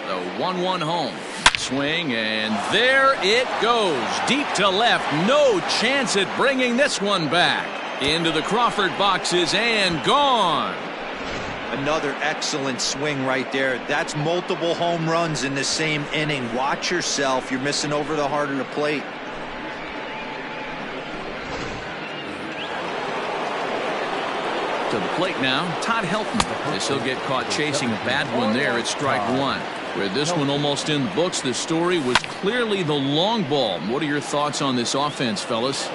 The 1-1 home. Swing, and there it goes. Deep to left. No chance at bringing this one back. Into the Crawford boxes and gone. Another excellent swing right there. That's multiple home runs in the same inning. Watch yourself. You're missing over the heart of the plate. To the plate now, Todd Helton, as he'll get caught chasing a bad one there at strike 1. With this one almost in the books, the story was clearly the long ball. What are your thoughts on this offense, fellas?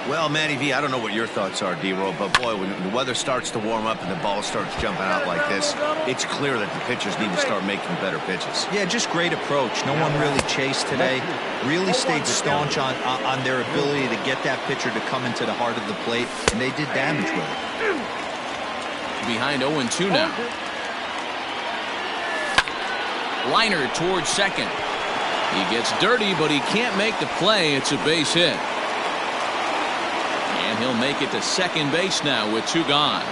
Well, Matty V, I don't know what your thoughts are, D-Roll, but boy, when the weather starts to warm up and the ball starts jumping out like this, it's clear that the pitchers need to start making better pitches. Yeah, just great approach. No one really chased today. Really stayed staunch on their ability to get that pitcher to come into the heart of the plate, and they did damage with it. Behind 0-2 now. Liner towards second. He gets dirty, but he can't make the play. It's a base hit. And he'll make it to second base now with 2 gone.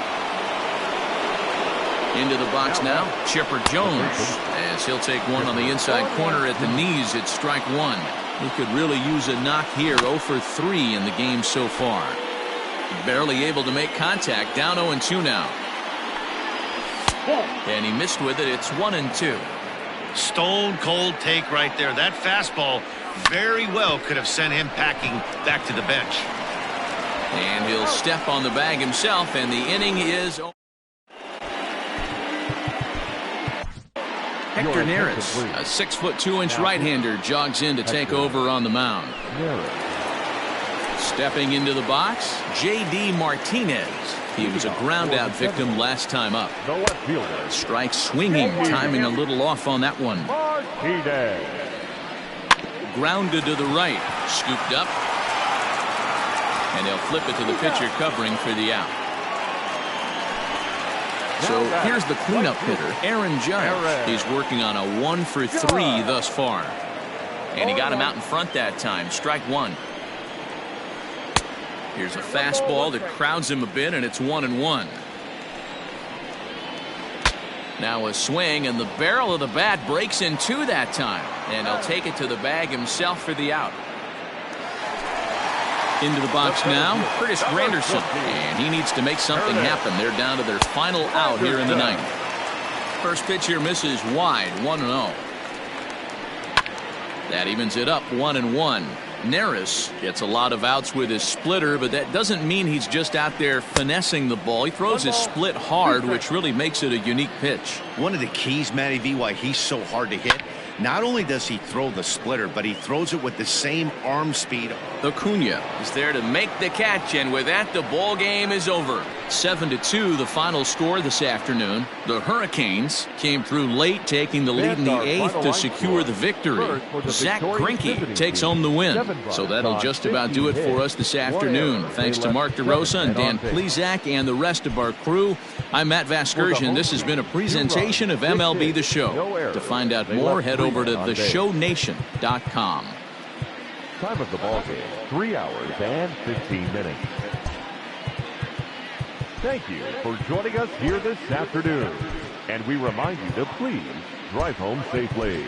Into the box now, Chipper Jones, as he'll take one on the inside corner at the knees at strike 1. He could really use a knock here. 0 for 3 in the game so far. Barely able to make contact. Down 0-2 now. And he missed with it. It's 1-2. Stone cold take right there. That fastball very well could have sent him packing back to the bench. And he'll step on the bag himself, and the inning is over. Hector Neris, a 6'2" right-hander, jogs in to take over on the mound. Stepping into the box, J.D. Martinez. He was a ground-out victim last time up. Strike swinging, timing a little off on that one. Grounded to the right, scooped up. And they'll flip it to the pitcher covering for the out. So here's the cleanup hitter, Aaron Judge. He's working on a 1 for 3 thus far. And he got him out in front that time. Strike 1. Here's a fastball that crowds him a bit, and it's 1-1. Now a swing, and the barrel of the bat breaks in 2 that time. And he'll take it to the bag himself for the out. Into the box now, Curtis Granderson, and he needs to make something happen. They're down to their final out here in the 9th. First pitch here misses wide, 1-0. That evens it up, 1-1. Neris gets a lot of outs with his splitter, but that doesn't mean he's just out there finessing the ball. He throws his split hard, which really makes it a unique pitch. One of the keys, Matty V, why he's so hard to hit, not only does he throw the splitter, but he throws it with the same arm speed. Acuna is there to make the catch, and with that, the ball game is over. 7-2, the final score this afternoon. The Hurricanes came through late, taking the lead in the 8th to secure the victory. Zach Greinke takes home the win. So that'll just about do it for us this afternoon. Thanks to Mark DeRosa and Dan Plezak and the rest of our crew. I'm Matt Vasgersian. This has been a presentation of MLB The Show. To find out more, head over to theshownation.com. Time of the ball game, 3 hours and 15 minutes. Thank you for joining us here this afternoon. And we remind you to please drive home safely.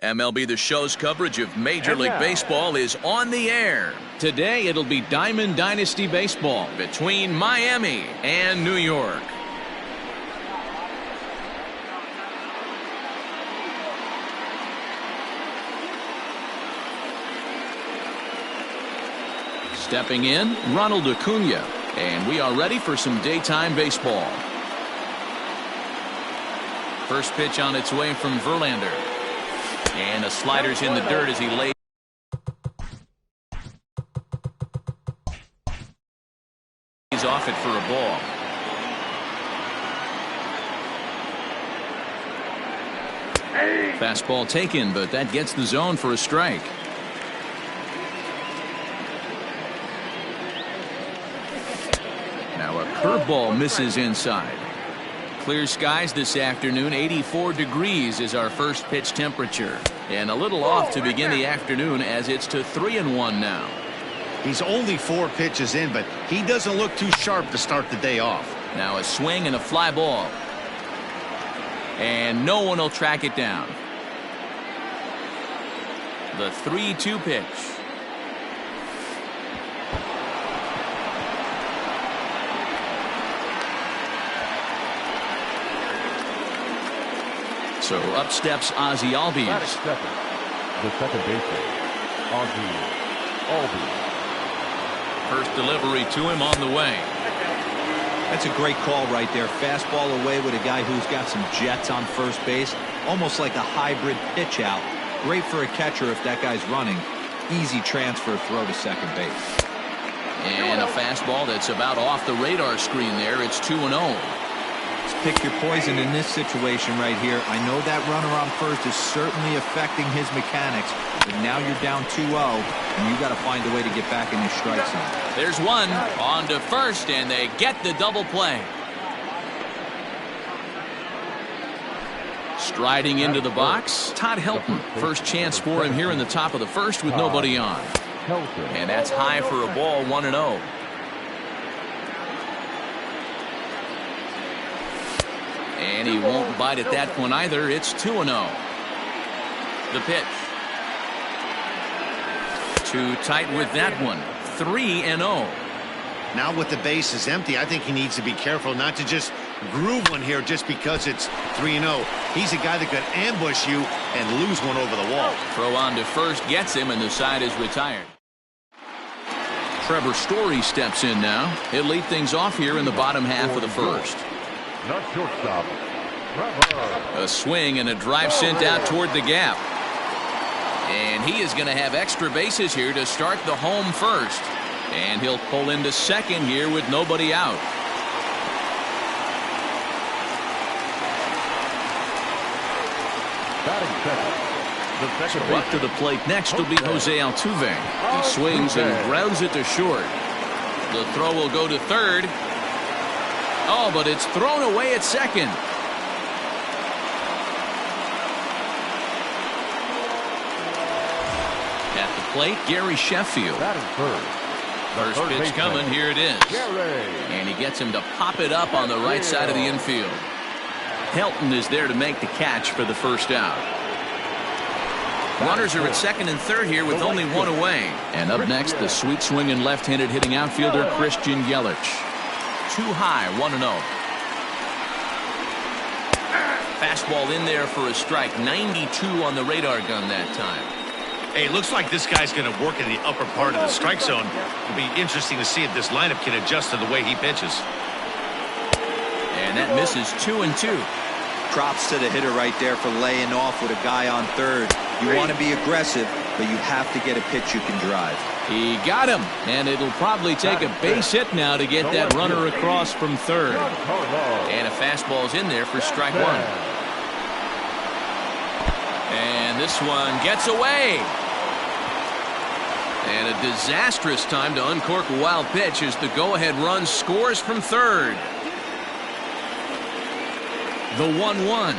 MLB The Show's coverage of Major League Baseball is on the air. Today it'll be Diamond Dynasty Baseball Between Miami and New York. Stepping in, Ronald Acuna. And we are ready for some daytime baseball. First pitch on its way from Verlander. And a slider's in the dirt as he lays. He's off it for a ball. Fastball taken, but that gets the zone for a strike. Now a curveball misses inside. Clear skies this afternoon. 84 degrees is our first pitch temperature. And a little off to begin the afternoon as it's to 3-1 now. He's only 4 pitches in, but he doesn't look too sharp to start the day off. Now a swing and a fly ball. And no one will track it down. The 3-2 pitch. So up steps Ozzie Albies. The second baseman, Ozzie Albies. First delivery to him on the way. That's a great call right there. Fastball away with a guy who's got some jets on first base. Almost like a hybrid pitch out. Great for a catcher if that guy's running. Easy transfer throw to second base. And a fastball that's about off the radar screen there. It's 2-0. Pick your poison in this situation right here. I know that runner on first is certainly affecting his mechanics, but now you're down 2-0, and you got to find a way to get back in your strike zone. There's one on to first, and they get the double play. Striding into the box, Todd Helton. First chance for him here in the top of the first with nobody on. And that's high for a ball, 1-0. And he won't bite at that one either. It's 2-0. The pitch. Too tight with that one. 3-0. Now with the base is empty, I think he needs to be careful not to just groove one here just because it's 3-0. He's a guy that could ambush you and lose one over the wall. Throw on to first gets him, and the side is retired. Trevor Story steps in now. He'll lead things off here in the bottom half of the first. Not shortstop. A swing and a drive sent out toward the gap. And he is going to have extra bases here to start the home first. And he'll pull into second here with nobody out. Batting second. So up to the plate next will be Jose Altuve. He swings and grounds it to short. The throw will go to third. Oh, but it's thrown away at second. At the plate, Gary Sheffield. First pitch coming. Here it is. And he gets him to pop it up on the right side of the infield. Helton is there to make the catch for the first out. Runners are at second and third here with only one away. And up next, the sweet swinging left-handed hitting outfielder Christian Yelich. Too high, 1-0. Fastball in there for a strike. 92 on the radar gun that time. Hey, looks like this guy's going to work in the upper part of the strike zone. It'll be interesting to see if this lineup can adjust to the way he pitches. And that misses 2-2. Props to the hitter right there for laying off with a guy on third. You want to be aggressive, but you have to get a pitch you can drive. He got him, and it'll probably take a base hit now to get that runner across from third. And a fastball's in there for strike one. And this one gets away. And a disastrous time to uncork a wild pitch as the go-ahead run scores from third. The 1-1.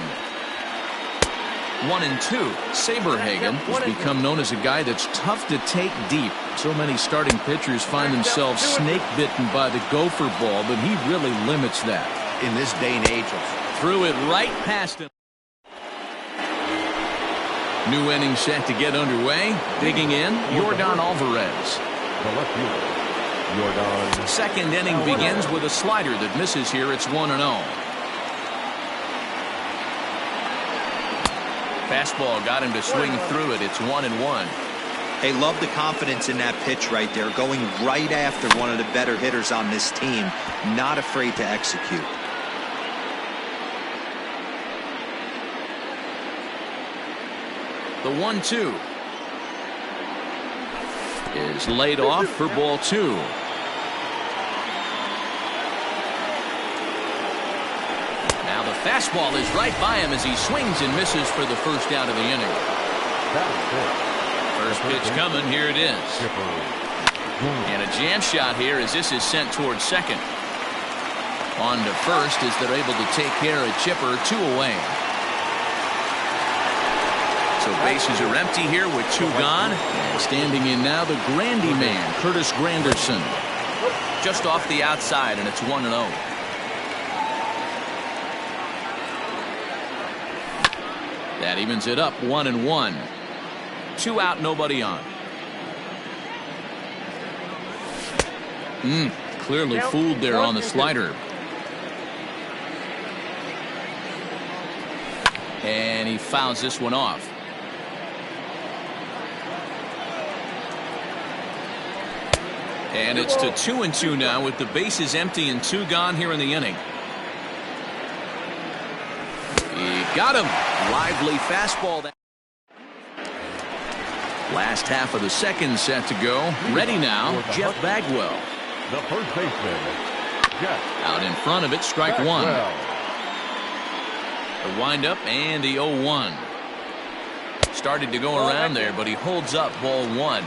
1-2. Saberhagen has become known as a guy that's tough to take deep. So many starting pitchers find themselves snake-bitten by the gopher ball, but he really limits that. In this day and age. Threw it right past him. New inning set to get underway. Digging in, Yordan Alvarez. The left fielder, Yordan. Second inning begins with a slider that misses here. It's 1-0. Fastball got him to swing through it. It's 1-1. Hey, love the confidence in that pitch right there. Going right after one of the better hitters on this team. Not afraid to execute. The 1-2 is laid off for ball 2. Now the fastball is right by him as he swings and misses for the first out of the inning. First pitch coming. Here it is. And a jam shot here as this is sent towards second. On to first as they're able to take care of Chipper. 2 away. So bases are empty here with 2 gone. And standing in now the Grandy man, Curtis Granderson. Just off the outside, and it's 1-0. That evens it up, 1-1. 2 out, nobody on. Clearly fooled there on the slider. And he fouls this one off. And it's to 2-2 now with the bases empty and 2 gone here in the inning. He got him. Lively fastball. Last half of the second set to go. Ready now, Jeff Bagwell. The first baseman, Jeff. Out in front of it, strike 1. The windup and the 0-1. Started to go around there, but he holds up ball 1.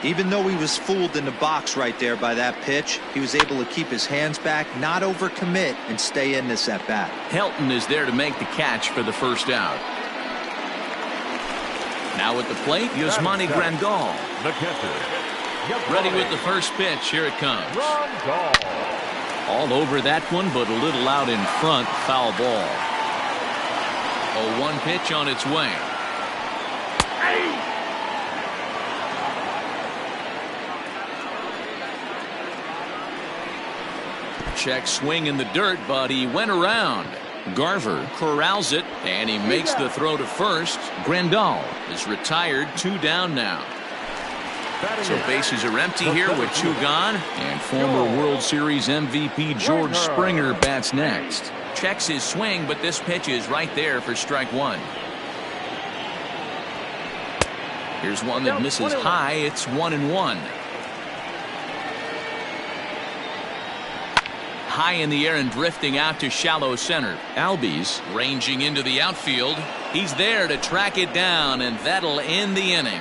Even though he was fooled in the box right there by that pitch, he was able to keep his hands back, not overcommit, and stay in this at bat. Helton is there to make the catch for the first out. Now at the plate, Yasmani Grandal. The catcher. Ready with the first pitch. Here it comes. All over that one, but a little out in front. Foul ball. 0-1 pitch on its way. Check swing in the dirt, but he went around. Garver corrals it, and he makes the throw to first. Grandal is retired. 2 down now. So bases are empty here with 2 gone. And former World Series MVP George Springer bats next. Checks his swing, but this pitch is right there for strike 1. Here's one that misses high. It's 1-1. High in the air and drifting out to shallow center. Albies ranging into the outfield. He's there to track it down, and that'll end the inning.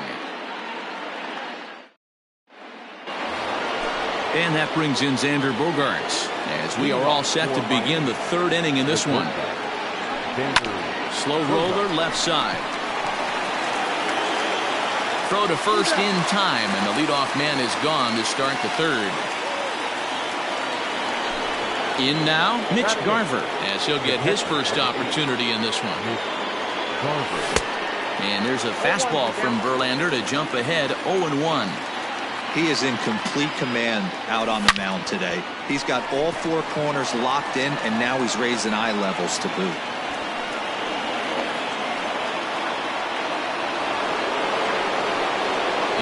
And that brings in Xander Bogaerts as we are all set to begin the 3rd inning in this one. Slow roller left side. Throw to first in time, and the leadoff man is gone to start the 3rd. In now, Mitch Garver, as he'll get his first opportunity in this one. And there's a fastball from Verlander to jump ahead 0-1. He is in complete command out on the mound today. He's got all 4 corners locked in, and now he's raising eye levels to boot.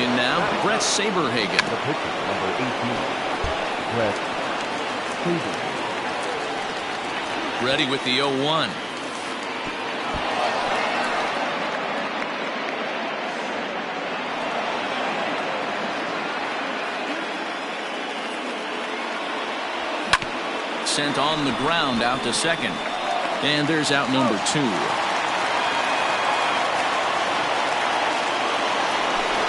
In now, Brett Saberhagen. The pitcher, number 18, Brett Saberhagen. Ready with the 0-1. Sent on the ground out to second. And there's out number 2.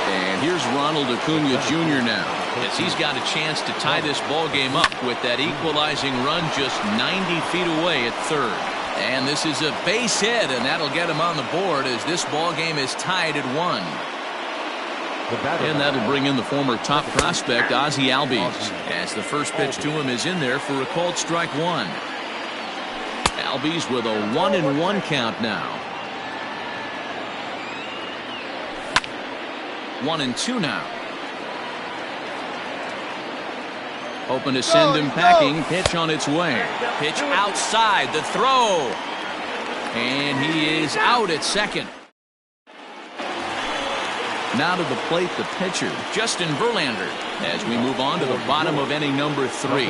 And here's Ronald Acuna Jr. now, as he's got a chance to tie this ball game up with that equalizing run just 90 feet away at 3rd. And this is a base hit, and that'll get him on the board as this ball game is tied at 1. And that'll bring in the former top prospect Ozzie Albies, as the first pitch to him is in there for a called strike 1. Albies with a 1-1 count now. 1-2 now. Hoping to send him packing. Pitch on its way. Pitch outside. The throw. And he is out at second. Now to the plate, the pitcher, Justin Verlander, as we move on to the bottom of inning number 3.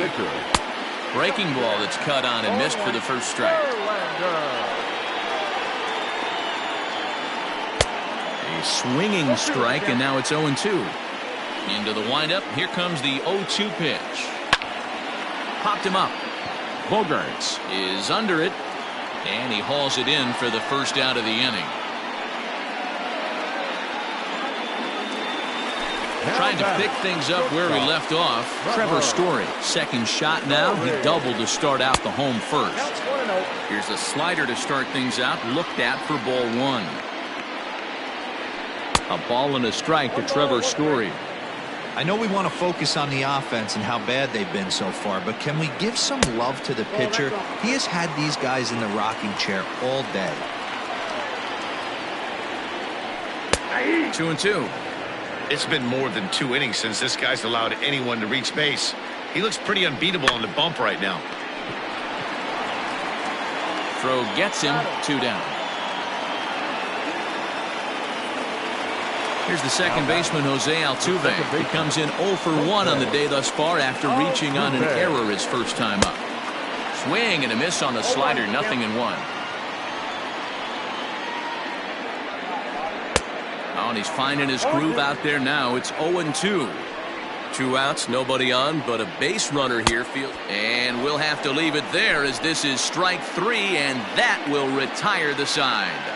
Breaking ball that's cut on and missed for the first strike. A swinging strike, and now it's 0-2. Into the windup. Here comes the 0-2 pitch. Popped him up. Bogarts is under it, and he hauls it in for the first out of the inning. Trying to pick things up where he left off. Trevor Story, second shot now. He doubled to start out the home first. Here's a slider to start things out. Looked at for ball 1. A ball and a strike to Trevor Story. I know we want to focus on the offense and how bad they've been so far, but can we give some love to the pitcher? He has had these guys in the rocking chair all day. 2-2. It's been more than 2 innings since this guy's allowed anyone to reach base. He looks pretty unbeatable on the bump right now. Throw gets him. 2 down. Here's the second baseman, Jose Altuve. He comes in 0 for 1 on the day thus far after reaching on an error his first time up. Swing and a miss on the slider. 0-1. Oh, and he's finding his groove out there now. It's 0-2. 2 outs, nobody on, but a base runner here. And we'll have to leave it there as this is strike 3, and that will retire the side.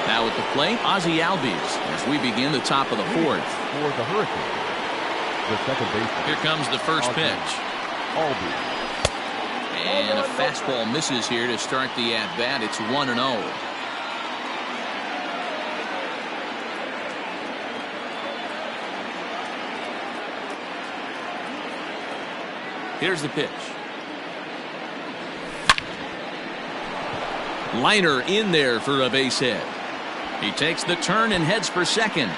Now at the plate, Ozzie Albies as we begin the top of the 4th. For the Hurricanes, the second baseman. Here comes the first pitch. Albies. And a fastball misses here to start the at-bat. It's 1-0. Here's the pitch. Liner in there for a base hit. He takes the turn and heads for second.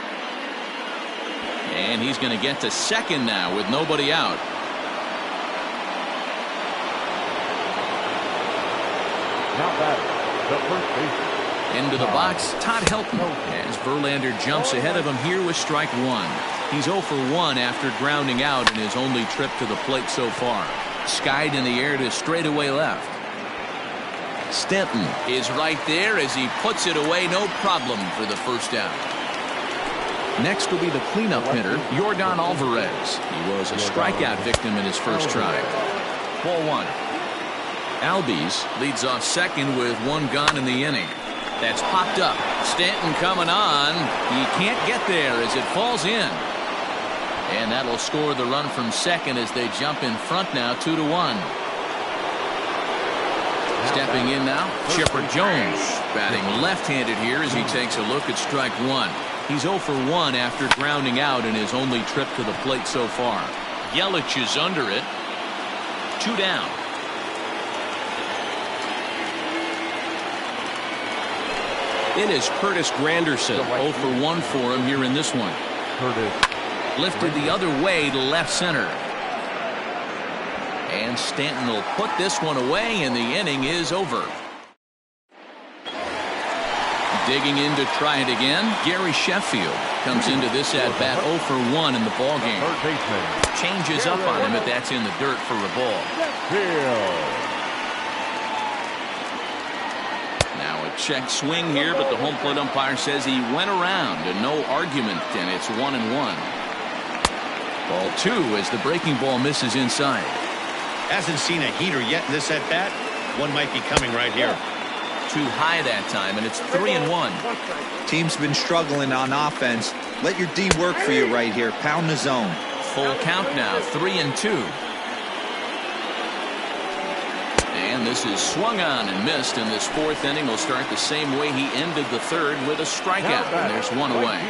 And he's going to get to second now with nobody out. Now batting, the first baseman. Into the box, Todd Helton, as Verlander jumps ahead of him here with strike 1. He's 0 for 1 after grounding out in his only trip to the plate so far. Skied in the air to straightaway left. Stanton is right there as he puts it away, no problem for the first out. Next will be the cleanup hitter, Yordan Alvarez. He was a strikeout victim in his first try. Ball 1. Albies leads off second with 1 gone in the inning. That's popped up. Stanton coming on. He can't get there as it falls in. And that'll score the run from second as they jump in front now, 2-1. Stepping in now, Chipper Jones, batting left-handed here as he takes a look at strike 1. He's 0 for 1 after grounding out in his only trip to the plate so far. Yelich is under it. 2 down. It is Curtis Granderson, 0 for 1 for him here in this one. Lifted the other way to left center. And Stanton will put this one away, and the inning is over. Digging in to try it again, Gary Sheffield comes into this at-bat 0 for 1 in the ballgame. Changes up on him, but that's in the dirt for a ball. Now a check swing here, but the home plate umpire says he went around, and no argument, and it's 1-1. Ball 2 as the breaking ball misses inside. Hasn't seen a heater yet in this at-bat. One might be coming right here. Too high that time, and it's 3-1. Team's been struggling on offense. Let your D work for you right here. Pound the zone. Full count now, 3-2. And this is swung on and missed, and this 4th inning will start the same way he ended the 3rd with a strikeout, and there's 1 away.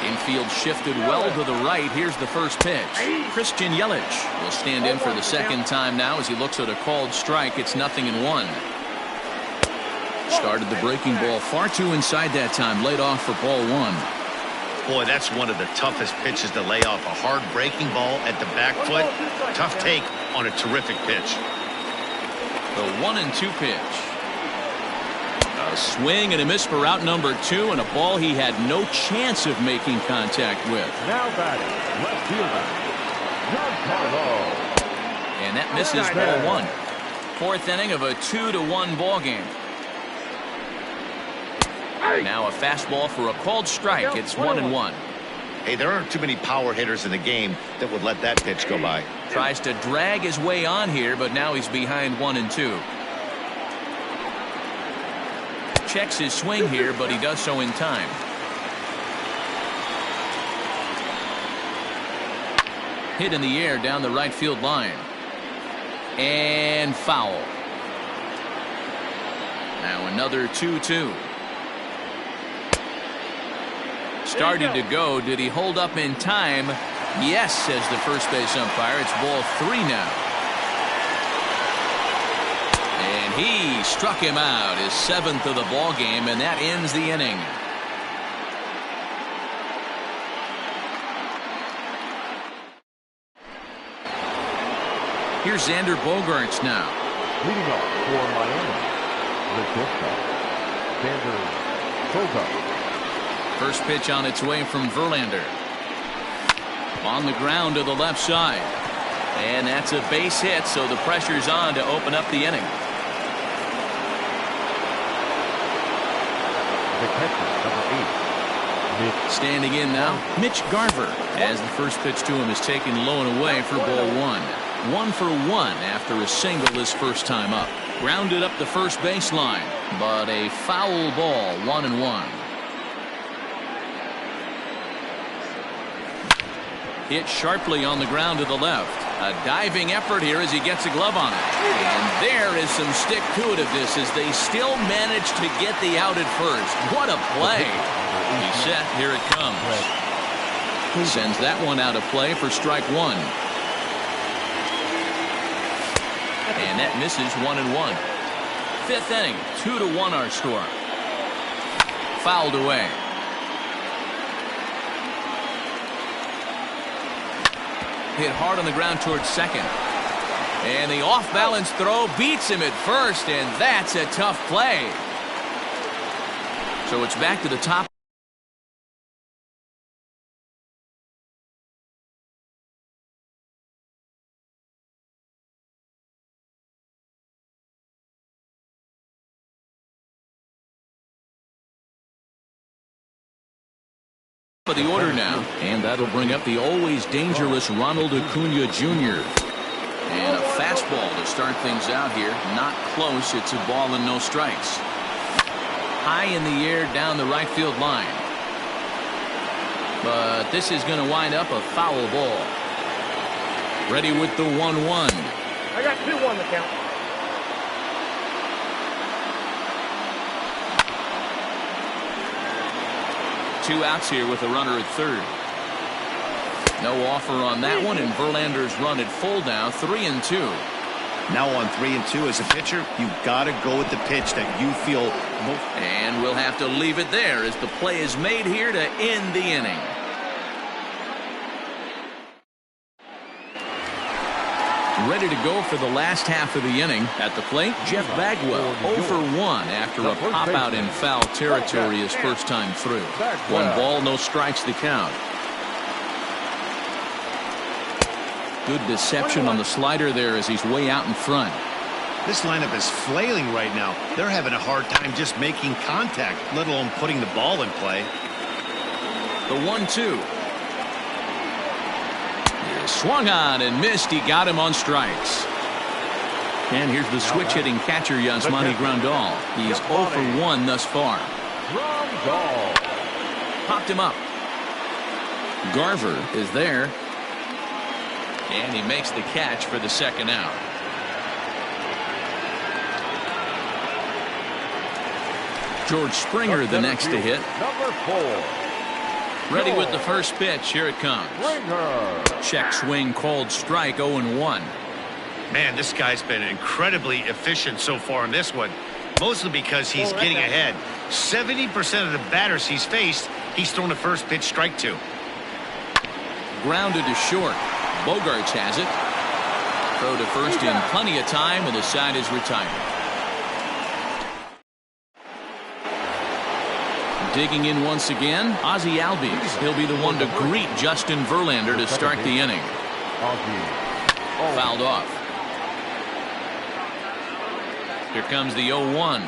Infield shifted well to the right. Here's the first pitch. Christian Yelich will stand in for the second time now as he looks at a called strike. It's 0-1. Started the breaking ball far too inside that time. Laid off for ball one. Boy, that's one of the toughest pitches to lay off. A hard breaking ball at the back foot. Tough take on a terrific pitch. The 1-2 pitch. A swing and a miss for out number 2, and a ball he had no chance of making contact with. Now batting, left fielder, Giancarlo. And that misses ball 1. Fourth inning of a 2-1 ball game. Now a fastball for a called strike. It's 1-1. Hey, there aren't too many power hitters in the game that would let that pitch go by. Tries to drag his way on here, but now he's behind 1-2. Checks his swing here, but he does so in time. Hit in the air down the right field line. And foul. Now another 2-2. Started to go. Did he hold up in time? Yes, says the first base umpire. It's ball 3 now. And he struck him out, his 7th of the ball game, and that ends the inning. Here's Xander Bogaerts now. Leading off for Miami, the shortstop, Xander Bogaerts. First pitch on its way from Verlander. On the ground to the left side. And that's a base hit, so the pressure's on to open up the inning. The catcher, number 8, Mitch. Standing in now, Mitch Garver, as the first pitch to him is taken low and away for ball 1. 1 for 1 after a single his first time up. Grounded up the first baseline, but a foul ball, 1-1. Hit sharply on the ground to the left. A diving effort here as he gets a glove on it. And there is some stick-to-itiveness as they still manage to get the out at first. What a play. He's set. Here it comes. Sends that one out of play for strike 1. And that misses 1-1. Fifth inning, 2-1 our score. Fouled away. Hit hard on the ground towards second. And the off-balance throw beats him at first, and that's a tough play. So it's back to the top of the order now, and that'll bring up the always dangerous Ronald Acuna Jr. And a fastball to start things out here. Not close. It's a ball and no strikes. High in the air down the right field line. But this is going to wind up a foul ball. Ready with the 1-1. I got 2-1 to count. Two outs here with a runner at third. No offer on that one, and Verlander's run at full now, 3-2. Now on 3-2 as a pitcher, you got to go with the pitch that you feel most. And we'll have to leave it there as the play is made here to end the inning. Ready to go for the last half of the inning. At the plate, Jeff Bagwell, 0 for 1 after a pop-out in foul territory his first time through. 1 ball, no strikes to count. Good deception on the slider there as he's way out in front. This lineup is flailing right now. They're having a hard time just making contact, let alone putting the ball in play. The 1-2. Swung on and missed. He got him on strikes. And here's the switch-hitting catcher, Yasmani Grandal. He's 0 for 1 thus far. Grandal. Popped him up. Garver is there. And he makes the catch for the second out. George Springer the next to hit. Number 4. Ready with the first pitch. Here it comes. Check swing, called strike, 0-1. Man, this guy's been incredibly efficient so far in this one. mostly because he's getting ahead. 70% of the batters he's faced, he's thrown a first pitch strike to. Grounded to short. Bogarts has it. Throw to first in plenty of time, and the side is retired. Digging in once again, Ozzie Albies. He'll be the one to greet Justin Verlander to start the inning. Fouled off. Here comes the 0-1.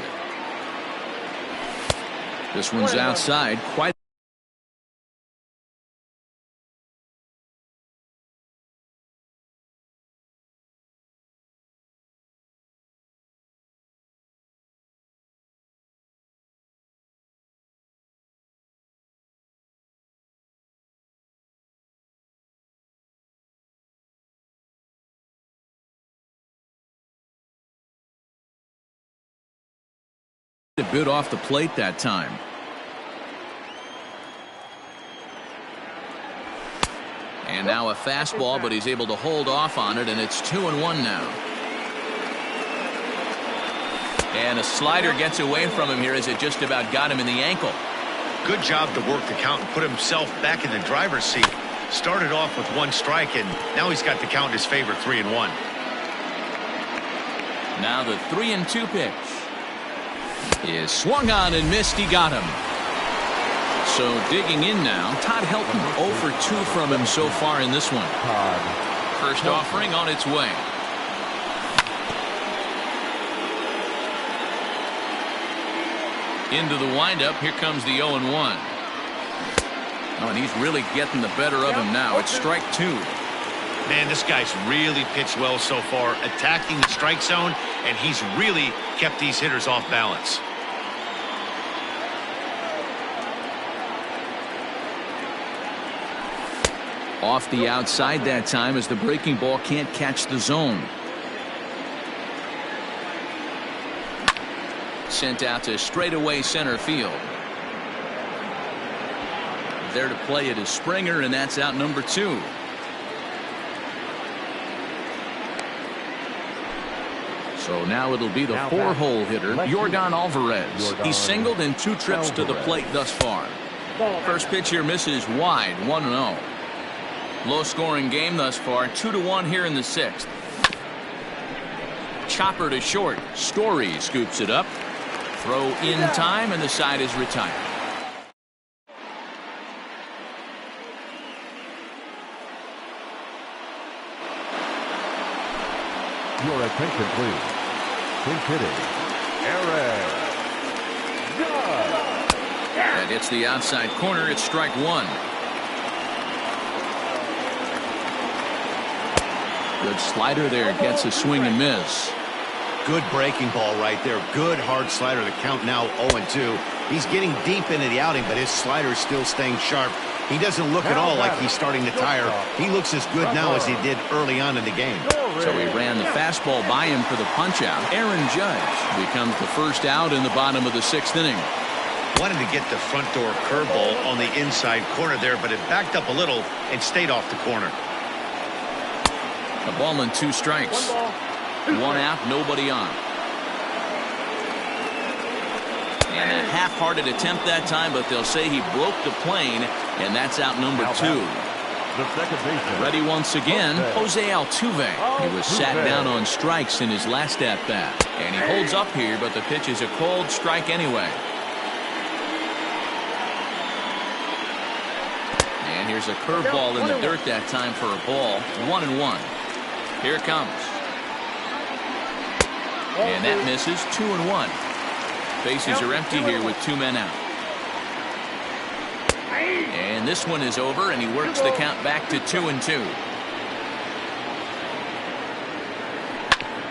This one's outside. Quite a bit off the plate that time. And now a fastball, but he's able to hold off on it, and it's 2-1 now. And a slider gets away from him here as it just about got him in the ankle. Good job to work the count and put himself back in the driver's seat. Started off with 1 strike, and now he's got the count in his favor, 3-1. Now the 3-2 pitch is swung on and missed. He got him. So digging in now, Todd Helton. 0 for 2 from him so far in this one. First offering on its way. Into the windup. Here comes the 0-1. Oh, and he's really getting the better of him now. It's strike 2. Man, this guy's really pitched well so far, attacking the strike zone, and he's really kept these hitters off balance. Off the outside that time as the breaking ball can't catch the zone. Sent out to straightaway center field. There to play it is Springer, and that's out number 2. So now it'll be the 4-hole hitter, Yordan Alvarez. He's singled in 2 trips to the plate thus far. First pitch here misses wide, 1-0. Low-scoring game thus far, 2-1 here in the 6th. Chopper to short. Story scoops it up. Throw in time, and the side is retired. Your attention, please. Pinch hitting, Aaron Judge. That hits the outside corner. It's strike 1. Good slider there. Gets a swing and miss. Good breaking ball right there. Good hard slider. The count now 0-2. He's getting deep into the outing, but his slider is still staying sharp. He doesn't look at all like he's starting to tire. He looks as good now as he did early on in the game. So he ran the fastball by him for the punch-out. Aaron Judge becomes the first out in the bottom of the 6th inning. Wanted to get the front door curveball on the inside corner there, but it backed up a little and stayed off the corner. A ball and 2 strikes. 1 out, nobody on. And a half-hearted attempt that time, but they'll say he broke the plane, and that's out number 2. Ready once again, Jose Altuve. He was sat down on strikes in his last at-bat. And he holds up here, but the pitch is a cold strike anyway. And here's a curveball in the dirt that time for a ball. 1-1. Here it comes. And that misses. 2-1. Bases are empty here with 2 men out. And this one is over, and he works the count back to 2-2.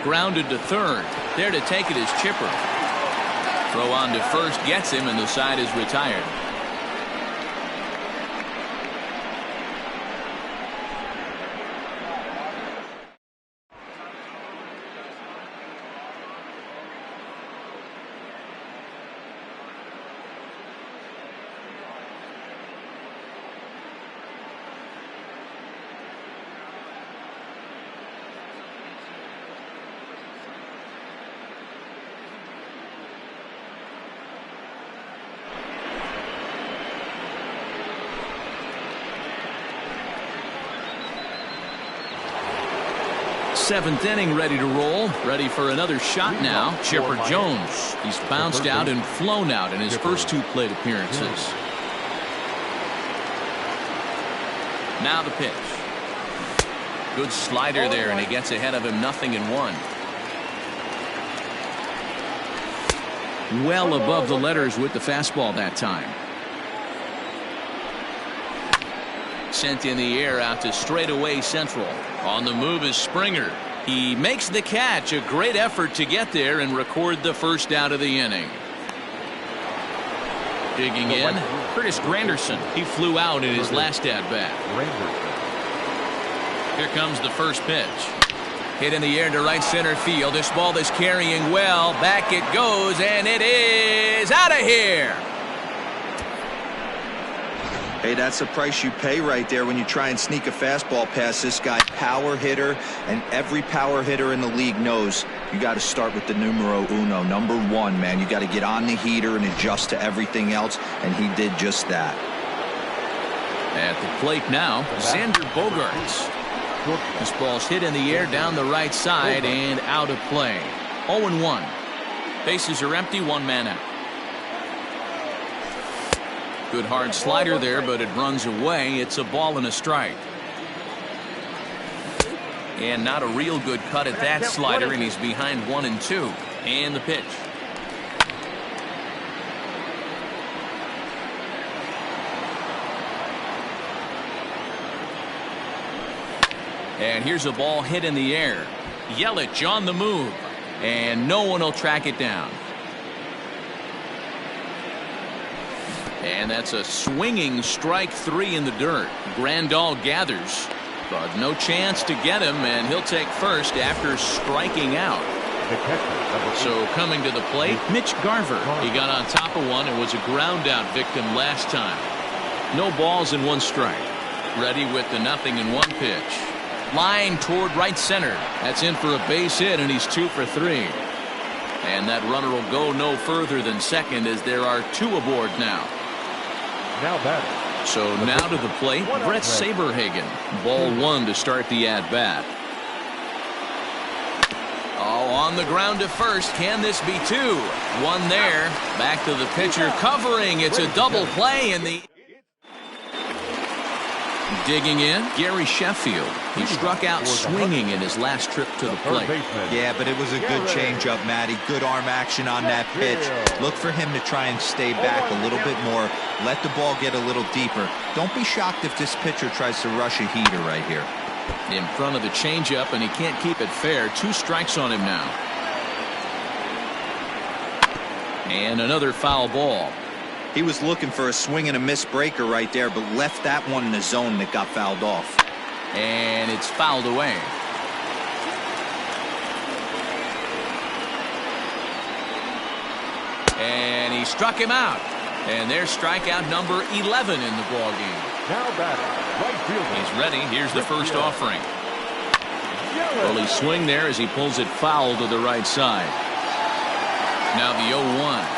Grounded to third. There to take it is Chipper. Throw on to first gets him, and the side is retired. 7th inning ready to roll. Ready for another shot now. Chipper Jones. He's bounced out and flown out in his first 2 plate appearances. Now the pitch. Good slider there, and he gets ahead of him, 0-1. Well above the letters with the fastball that time. Sent in the air out to straightaway central. On the move is Springer. He makes the catch. A great effort to get there and record the first out of the inning. Digging in, Curtis Granderson. He flew out in his last at-bat. Here comes the first pitch. Hit in the air to right center field. This ball is carrying well. Back it goes, and it is out of here. Hey, that's the price you pay right there when you try and sneak a fastball past this guy. Power hitter, and every power hitter in the league knows you got to start with the numero uno, number 1, man. You got to get on the heater and adjust to everything else, and he did just that. At the plate now, Xander Bogaerts. This ball's hit in the air down the right side and out of play. 0-1. Bases are empty, 1 man out. Good hard slider there, but it runs away. It's a ball and a strike. And not a real good cut at that slider, and he's behind 1-2. And the pitch. And here's a ball hit in the air. Yelich on the move, and no one will track it down. And that's a swinging strike 3 in the dirt. Grandal gathers, but no chance to get him, and he'll take first after striking out. So coming to the plate, Mitch Garver. He got on top of one and was a ground out victim last time. No balls and 1 strike. Ready with the 0-1 pitch. Line toward right center. That's in for a base hit, and he's 2 for 3. And that runner will go no further than second as there are 2 aboard now. Now batting. So now to the plate, Brett Saberhagen. Ball 1 to start the at-bat. Oh, on the ground to first. Can this be 2? 1 there. Back to the pitcher covering. It's a double play in the... Digging in, Gary Sheffield. He struck out swinging in his last trip to the plate. Yeah, but it was a good changeup, Matty. Good arm action on that pitch. Look for him to try and stay back a little bit more. Let the ball get a little deeper. Don't be shocked if this pitcher tries to rush a heater right here. In front of the changeup, and he can't keep it fair. 2 strikes on him now. And another foul ball. He was looking for a swing and a miss breaker right there, but left that one in the zone that got fouled off. And it's fouled away. And he struck him out. And there's strikeout number 11 in the ball game. Now batting, right fielder. He's ready. Here's the first offering. Early swing there as he pulls it foul to the right side. Now the 0-1.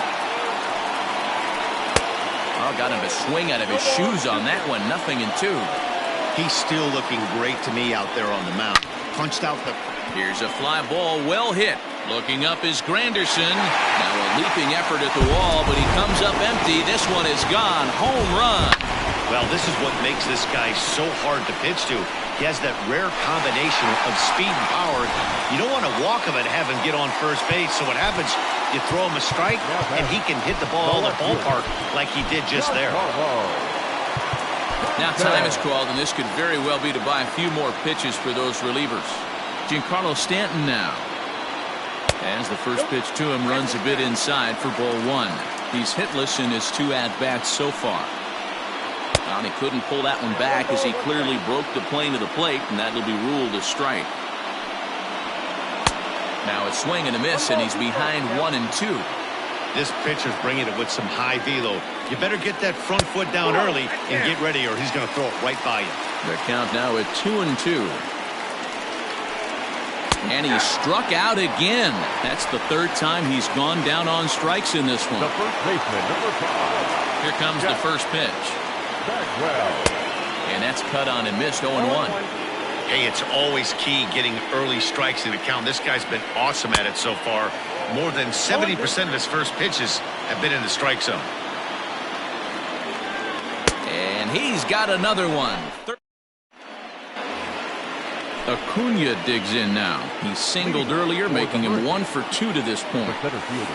Oh, got him to swing out of his shoes on that one. 0-2. He's still looking great to me out there on the mound. Punched out the... Here's a fly ball, well hit. Looking up is Granderson. Now a leaping effort at the wall, but he comes up empty. This one is gone. Home run. Well, this is what makes this guy so hard to pitch to. He has that rare combination of speed and power. You don't want to walk him and have him get on first base. So what happens, you throw him a strike, and he can hit the ball in the ballpark like he did just there. Now time is called, and this could very well be to buy a few more pitches for those relievers. Giancarlo Stanton now. As the first pitch to him runs a bit inside for ball 1. He's hitless in his 2 at-bats so far. Well, he couldn't pull that one back as he clearly broke the plane of the plate, and that'll be ruled a strike. Now a swing and a miss, and he's behind 1-2. This pitcher's bringing it with some high velo. You better get that front foot down early and get ready, or he's going to throw it right by you. The count now at 2-2. And he struck out again. That's the 3rd time he's gone down on strikes in this one. The first baseman, number 5. Here comes the first pitch. And that's cut on and missed. 0-1. Hey, it's always key getting early strikes in the count. This guy's been awesome at it so far. More than 70% of his first pitches have been in the strike zone. And he's got another one. Acuna digs in now. He singled earlier, making him 1 for 2 to this point.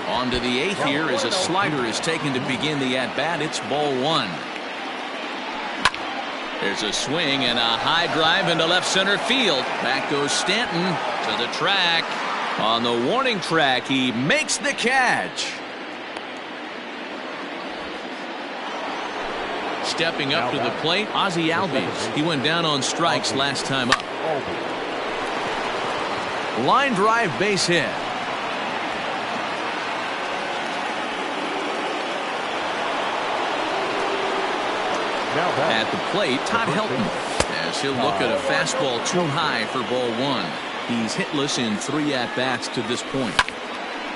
On to the 8th here as a slider is taken to begin the at-bat. It's ball 1. There's a swing and a high drive into left center field. Back goes Stanton to the track. On the warning track, he makes the catch. Stepping up to the plate, Ozzie Albies. He went down on strikes last time up. Line drive base hit. At the plate, Todd Helton, as he'll look at a fastball too high for ball 1. He's hitless in 3 at-bats to this point.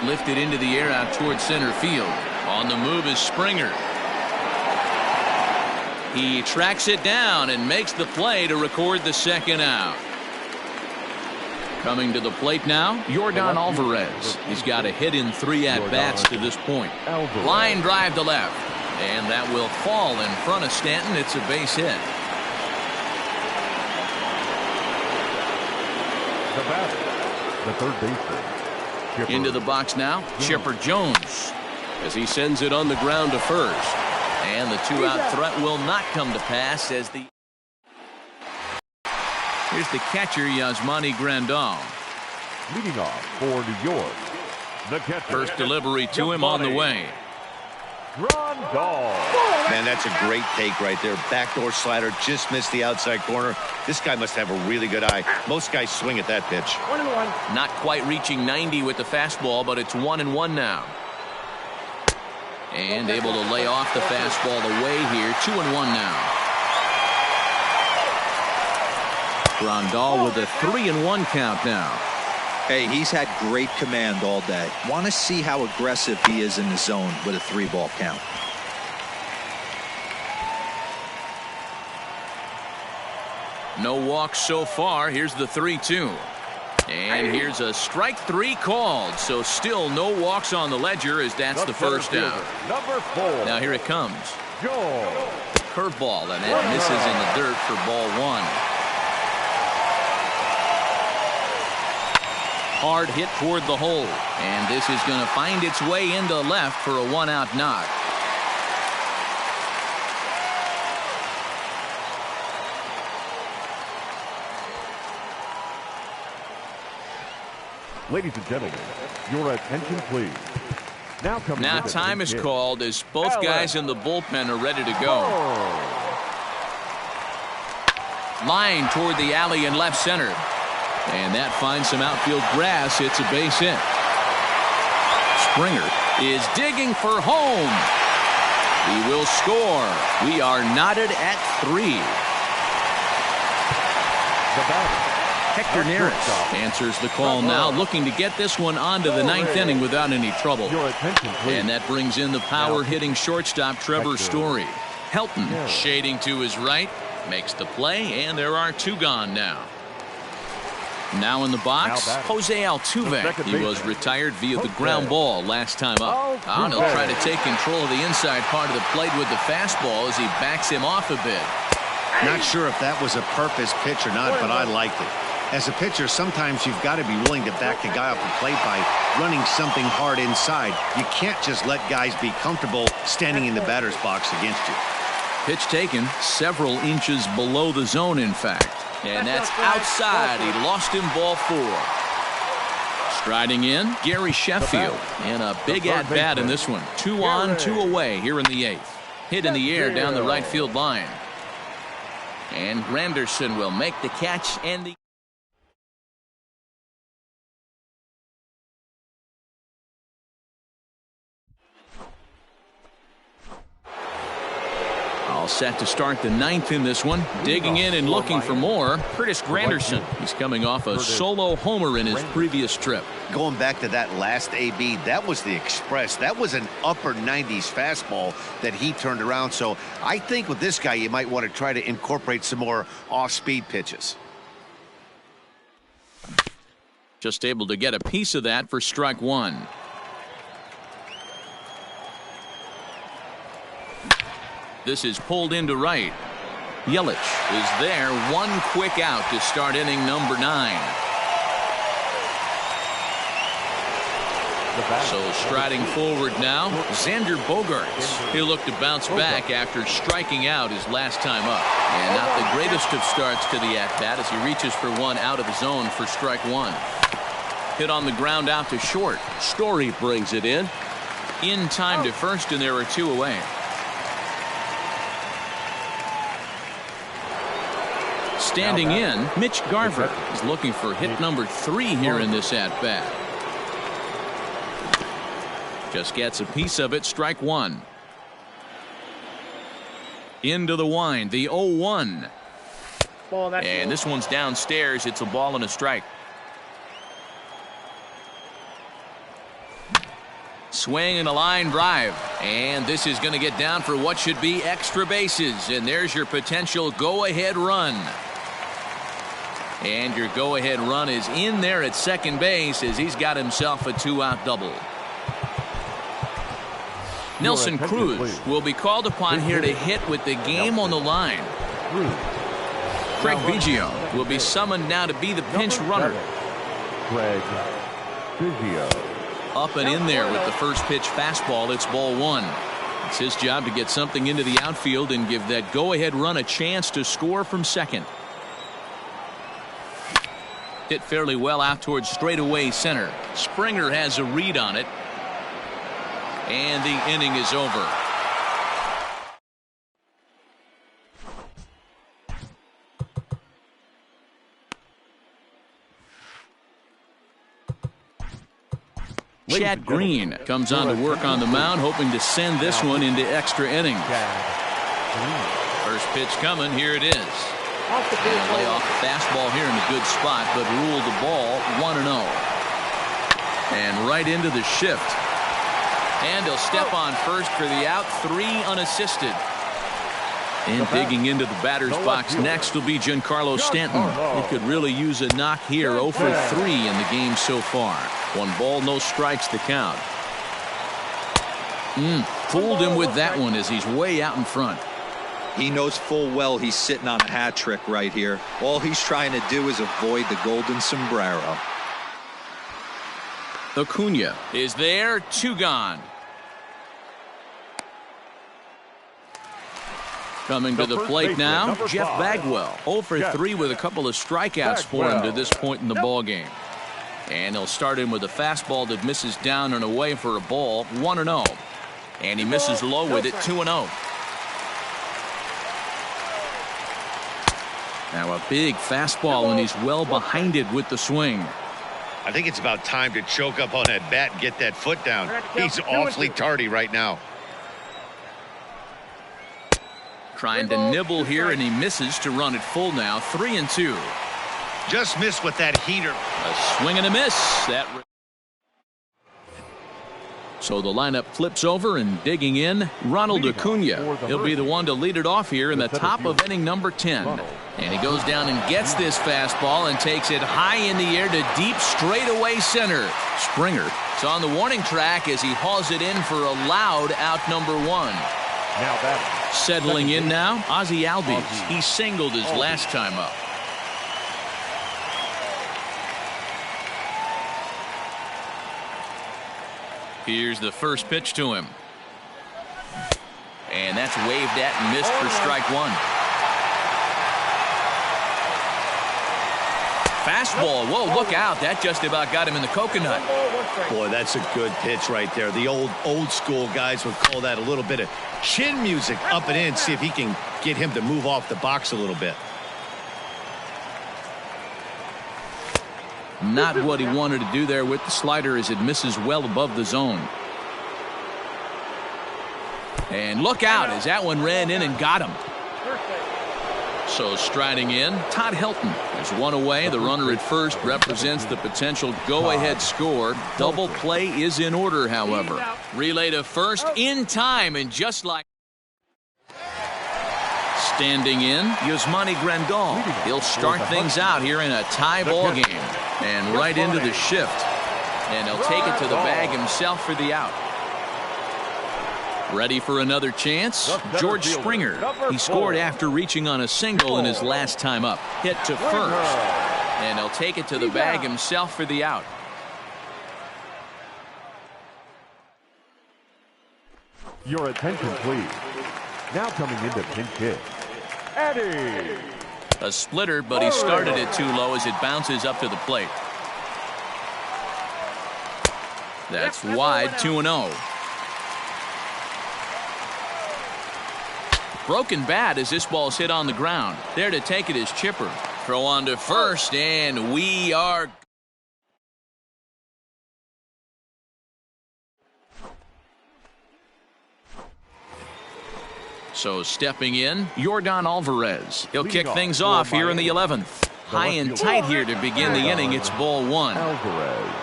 Lifted into the air out towards center field. On the move is Springer. He tracks it down and makes the play to record the second out. Coming to the plate now, Yordan Alvarez. He's got a hit in 3 at-bats to this point. Line drive to left. And that will fall in front of Stanton. It's a base hit. The batter, the third baseman. Into the box now, Chipper Jones, as he sends it on the ground to first. And the 2-out threat will not come to pass as the... Here's the catcher, Yasmani Grandal. Leading off for New York, the catcher. First delivery to him on the way. Grandal. Man, that's a great take right there. Backdoor slider, just missed the outside corner. This guy must have a really good eye. Most guys swing at that pitch. 1-1. Not quite reaching 90 with the fastball, but it's 1-1 now. And able to lay off the fastball away here. 2-1 now. Grandal with a 3-1 count now. Hey, he's had great command all day. Want to see how aggressive he is in the zone with a 3-ball count. No walks so far. Here's the 3-2. And here's a strike 3 called. So still no walks on the ledger as that's the first down. Number 4. Now here it comes. Jones. Curveball, and it misses in the dirt for ball 1. Hard hit toward the hole. And this is going to find its way into left for a 1-out knock. Ladies and gentlemen, your attention please. Now time is called as both guys in the bullpen are ready to go. Line toward the alley in left center. And that finds some outfield grass. It's a base hit. Springer is digging for home. He will score. We are knotted at 3. The batter, Hector Neris answers the call now, looking to get this one onto the 9th inning without any trouble. your attention please. And that brings in the power-hitting shortstop Trevor Story. Helton shading to his right, makes the play, and there are 2 gone now. Now in the box, Jose Altuve. He was retired via the ground ball last time up. And he'll try to take control of the inside part of the plate with the fastball as he backs him off a bit. Not sure if that was a purpose pitch or not, but I liked it. As a pitcher, sometimes you've got to be willing to back the guy off the plate by running something hard inside. You can't just let guys be comfortable standing in the batter's box against you. Pitch taken several inches below the zone, in fact. And that's outside. He lost him ball 4. Striding in, Gary Sheffield. And a big at-bat in this one. 2 on, 2 away here in the 8th. Hit in the air down the right field line. And Granderson will make the catch and the... All set to start the 9th in this one. Digging in and looking for more, Curtis Granderson. He's coming off a solo homer in his previous trip. Going back to that last AB, that was the express. That was an upper 90s fastball that he turned around. So I think with this guy, you might want to try to incorporate some more off-speed pitches. Just able to get a piece of that for strike one. This is pulled into right. Yelich is there. One quick out to start inning number 9. So striding forward now, Xander Bogaerts. He'll look to bounce back after striking out his last time up. And not the greatest of starts to the at-bat as he reaches for one out of his zone for strike one. Hit on the ground out to short. Story brings it in. In time to first, and there are 2 away. Standing in, Mitch Garver is looking for hit number 3 here in this at-bat. Just gets a piece of it, strike one. Into the wind, the 0-1. And this one's downstairs. It's a ball and a strike. Swing and a line drive. And this is going to get down for what should be extra bases. And there's your potential go-ahead run. And your go-ahead run is in there at second base as he's got himself a 2-out double. Nelson Cruz will be called upon here to hit with the game on the line. Craig Biggio will be summoned now to be the pinch runner. Craig Biggio. Up and in there with the first pitch fastball. It's ball one. It's his job to get something into the outfield and give that go-ahead run a chance to score from second. Hit fairly well out towards straightaway center. Springer has a read on it. And the inning is over. Chad Green comes on to work on the mound, hoping to send this one into extra innings. First pitch coming. Here it is. And lay off the fastball here in a good spot, but ruled the ball 1-0. And right into the shift. And he'll step on first for the out, 3 unassisted. And digging into the batter's box next will be Giancarlo Stanton. He could really use a knock here. 0 for 3 in the game so far. 1 ball, no strikes to count. Fooled him with that one as he's way out in front. He knows full well he's sitting on a hat trick right here. All he's trying to do is avoid the golden sombrero. Acuna is there, 2 gone. Coming to the plate now, Jeff Bagwell. 0 for 3 with a couple of strikeouts for him to this point in the ball game. And he'll start in with a fastball that misses down and away for a ball, 1-0. And he misses low with it, 2-0. Now a big fastball, and he's well behind it with the swing. I think it's about time to choke up on that bat and get that foot down. He's awfully tardy right now. Trying to nibble here, and he misses to run it full now. 3-2. Just missed with that heater. A swing and a miss. So the lineup flips over, and digging in, Ronald Acuna. He'll be the one to lead it off here in the top of inning number 10. And he goes down and gets this fastball and takes it high in the air to deep straightaway center. Springer is on the warning track as he hauls it in for a loud out number 1. Now that settling in now, Ozzie Albies. He singled his last time up. Here's the first pitch to him. And that's waved at and missed for strike 1. Fastball. Whoa, look out. That just about got him in the coconut. Boy, that's a good pitch right there. The old school guys would call that a little bit of chin music up and in. See if he can get him to move off the box a little bit. Not what he wanted to do there with the slider as it misses well above the zone. And look out as that one ran in and got him. So striding in, Todd Helton. There's 1 away. The runner at first represents the potential go-ahead score. Double play is in order, however. Relay to first in time, and just like standing in, Yasmani Grandal. He'll start things out here in a tie ball game. And right into the shift. And he'll take it to the bag himself for the out. Ready for another chance? George Springer. He scored after reaching on a single in his last time up. Hit to first. And he'll take it to the bag himself for the out. Your attention, please. Now coming into pinch hit, Eddie. A splitter, but he started it too low as it bounces up to the plate. That's wide, 2-0. Broken bat as this ball's hit on the ground. There to take it is Chipper. Throw on to first, and we are... So stepping in, Yordan Alvarez. He'll kick things off here in the 11th. High and tight here to begin the inning. It's ball one. Alvarez.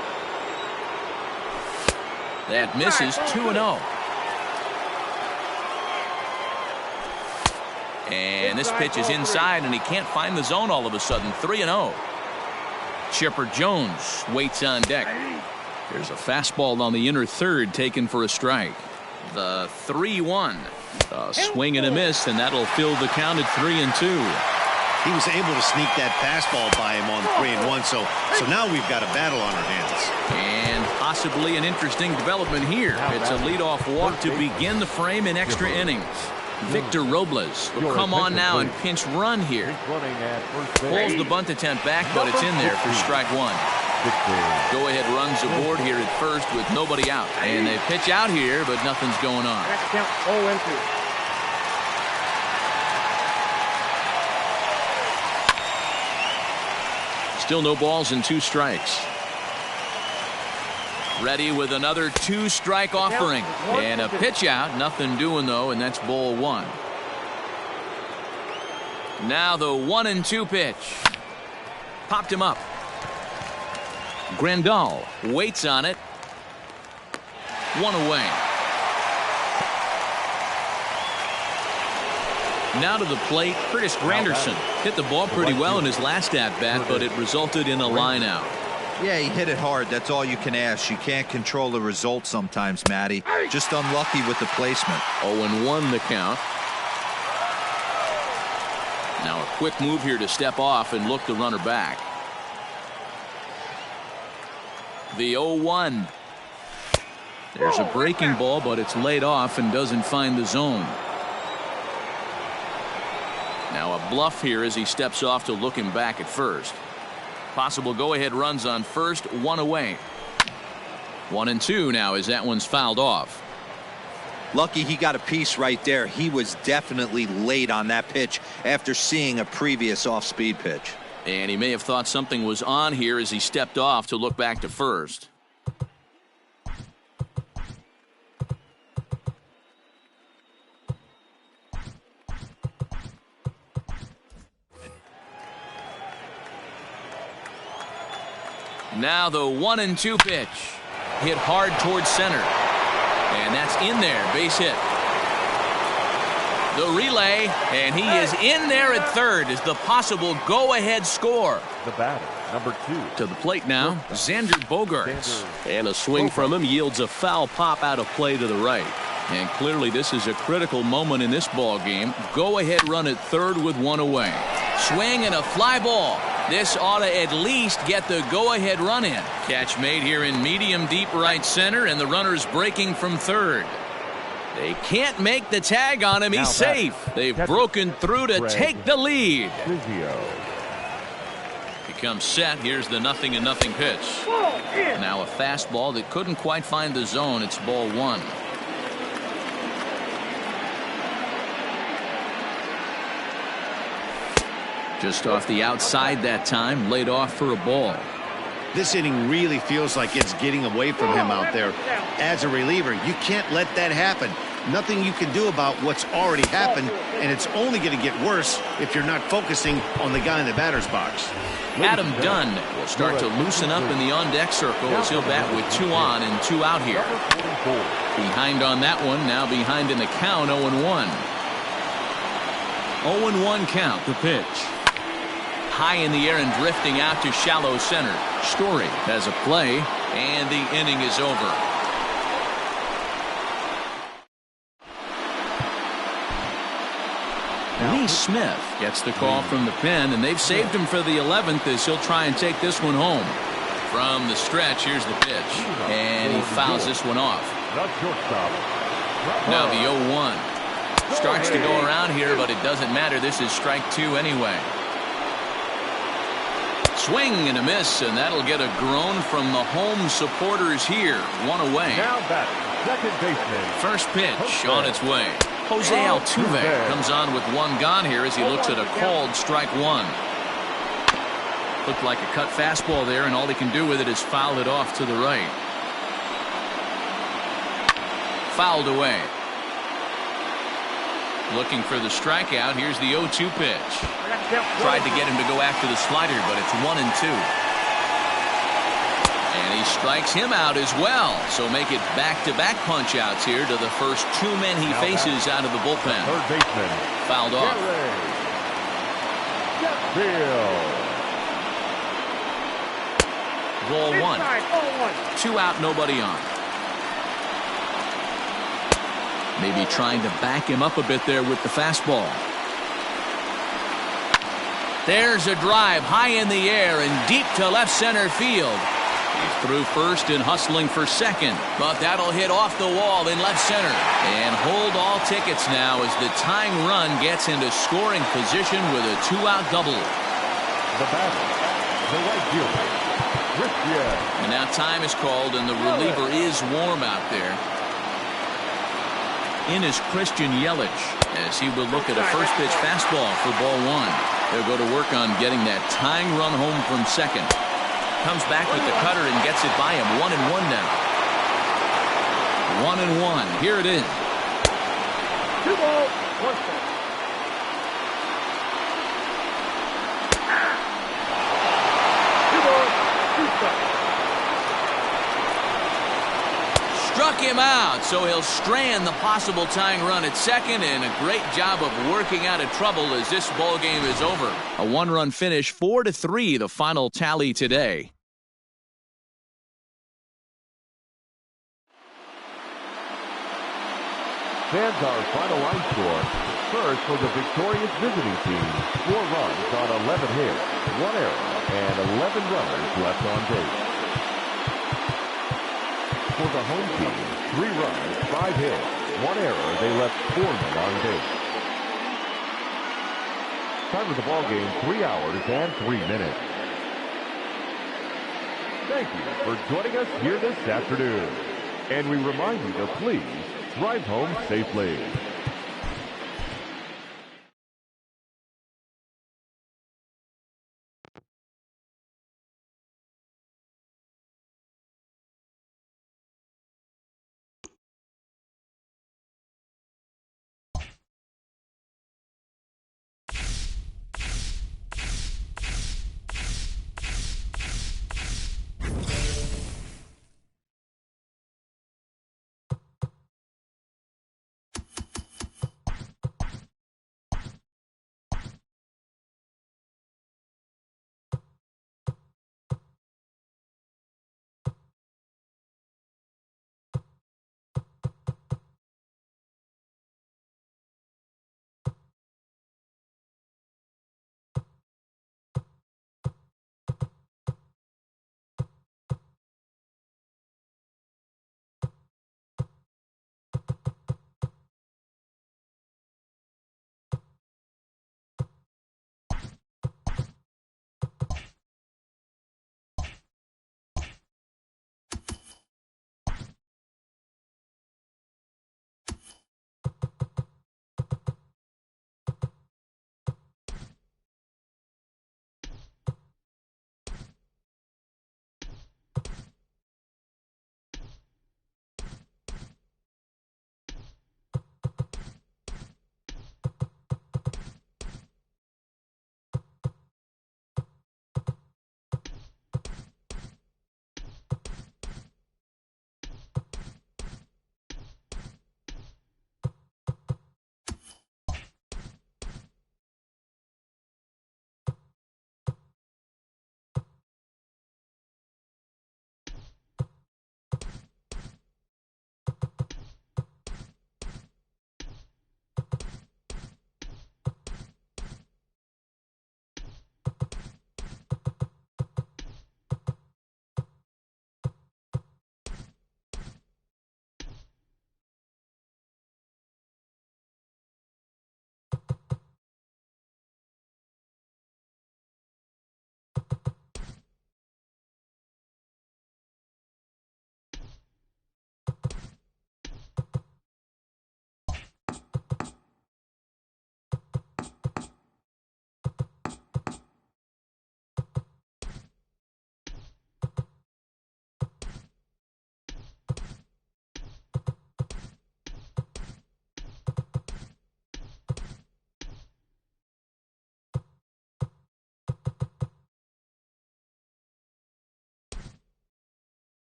That misses, 2-0. And this pitch is inside, and he can't find the zone all of a sudden. 3-0. Chipper Jones waits on deck. There's a fastball on the inner third taken for a strike. The 3-1. A swing and a miss, and that'll fill the count at 3-2. He was able to sneak that fastball by him on 3-1, so now we've got a battle on our hands. And possibly an interesting development here. It's a leadoff walk to begin the frame in extra innings. Victor Robles will come on now and pinch run here. Pulls the bunt attempt back, but it's in there for strike one. Go ahead runs aboard here at first with nobody out. And they pitch out here, but nothing's going on. Count 0-2. Still no balls and 2 strikes. Ready with another 2-strike offering. And a pitch out. Nothing doing, though, and that's ball one. Now the 1-2 pitch. Popped him up. Grandal waits on it. 1 away. Now to the plate, Curtis Granderson. Hit the ball pretty well in his last at-bat, but it resulted in a line-out. Yeah, he hit it hard. That's all you can ask. You can't control the result sometimes, Matty. Just unlucky with the placement. 0-1 the count. Now a quick move here to step off and look the runner back. The 0-1. There's a breaking ball, but it's laid off and doesn't find the zone. Now a bluff here as he steps off to look him back at first. Possible go-ahead runs on first, 1 away. 1-2 now as that one's fouled off. Lucky he got a piece right there. He was definitely late on that pitch after seeing a previous off-speed pitch. And he may have thought something was on here as he stepped off to look back to first. Now the 1-2 pitch. Hit hard towards center. And that's in there. Base hit. The relay, and he is in there at third as the possible go-ahead score. The batter, number 2. To the plate now, Xander Bogaerts. And a swing from him yields a foul pop out of play to the right. And clearly this is a critical moment in this ball game. Go-ahead run at third with 1 away. Swing and a fly ball. This ought to at least get the go-ahead run in. Catch made here in medium deep right center, and the runner's breaking from third. They can't make the tag on him. He's safe. They've broken through to take the lead. Becomes set. Here's the 0-0 pitch. Now a fastball that couldn't quite find the zone. It's ball one. Just off the outside that time, laid off for a ball. This inning really feels like it's getting away from him out there. As a reliever, you can't let that happen. Nothing you can do about what's already happened, and it's only going to get worse if you're not focusing on the guy in the batter's box. Adam Dunn will start to loosen up in the on-deck circle as he'll bat with 2 on and 2 out here. Behind on that one, now behind in the count, 0-1. 0-1 count, the pitch. high in the air and drifting out to shallow center. Story has a play, and the inning is over. Lee Smith gets the call from the pen, and they've saved him for the 11th as he'll try and take this one home. From the stretch, here's the pitch, and he fouls this one off. Now the 0-1. Starts to go around here, but it doesn't matter. This is strike 2 anyway. Swing and a miss, and that'll get a groan from the home supporters here. One away. Now back, second baseman. First pitch on its way. Jose Altuve comes on with one gone here as he looks at a called strike 1. Looked like a cut fastball there, and all he can do with it is foul it off to the right. Fouled away. Looking for the strikeout. Here's the 0-2 pitch. Tried to get him to go after the slider, but it's 1-2. And he strikes him out as well. So make it back-to-back punch-outs here to the first 2 men he faces out of the bullpen. Third baseman. Fouled off. Ball 1. 2 out, nobody on. Maybe trying to back him up a bit there with the fastball. There's a drive high in the air and deep to left center field. He's through first and hustling for second, but that'll hit off the wall in left center. And hold all tickets now as the tying run gets into scoring position with a 2-out double. The batter, the right fielder, Christian. And now time is called, and the reliever is warm out there. In is Christian Yelich as he will look at a first pitch fastball for ball 1. They'll go to work on getting that tying run home from second. Comes back with the cutter and gets it by him. 1-1 now. 1-1. Here it is. 2 balls, 1 strike. Struck him out, so he'll strand the possible tying run at second, and a great job of working out of trouble as this ball game is over. A 1-run finish, 4-3, the final tally today. Fans, our final line score. First for the victorious visiting team, 4 runs on 11 hits, 1 error, and 11 runners left on base. For the home team, 3 runs, 5 hits, 1 error. They left 4 men on base. Time of the ball game, 3 hours and 3 minutes. Thank you for joining us here this afternoon. And we remind you to please drive home safely.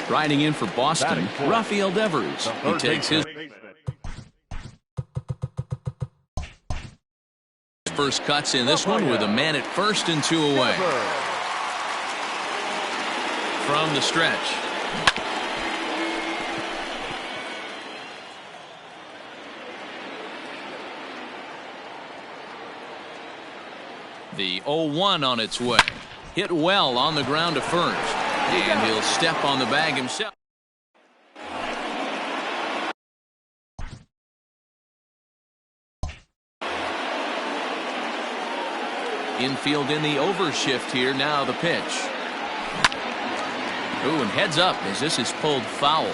Riding in for Boston, Rafael Devers. He takes his first cuts in this one with a man at first and 2 away. From the stretch. The 0-1 on its way. Hit well on the ground to first. And he'll step on the bag himself. Infield in the overshift here. Now the pitch. Ooh, and heads up as this is pulled foul.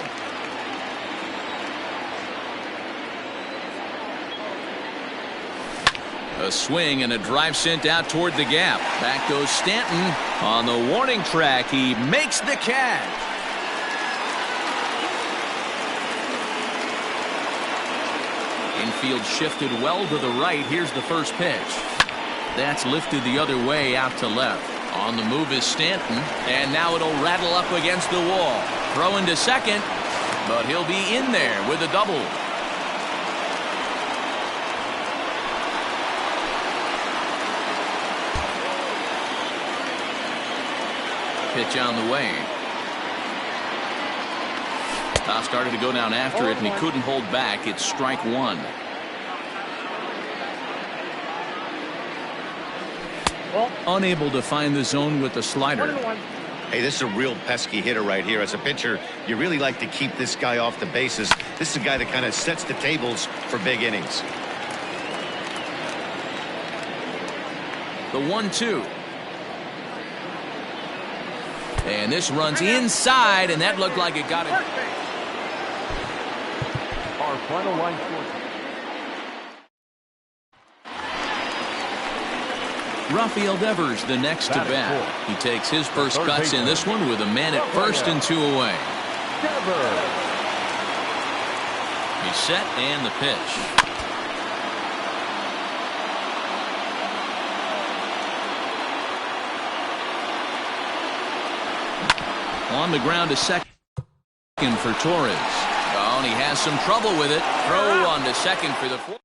A swing and a drive sent out toward the gap. Back goes Stanton. On the warning track, he makes the catch. Infield shifted well to the right. Here's the first pitch. That's lifted the other way out to left. On the move is Stanton, and now it'll rattle up against the wall. Throw into second, but he'll be in there with a double. Pitch on the way. Toss started to go down after it, and he couldn't hold back. It's strike one. Unable to find the zone with the slider. Hey, this is a real pesky hitter right here. As a pitcher, you really like to keep this guy off the bases. This is a guy that kind of sets the tables for big innings. The 1-2. And this runs inside, and that looked like it got it. Our final line score. Rafael Devers, the next to bat. He takes his first cuts in this one with a man at first and 2 away. He's set and the pitch. On the ground to second for Torres. Oh, and he has some trouble with it. Throw on to second for the fourth.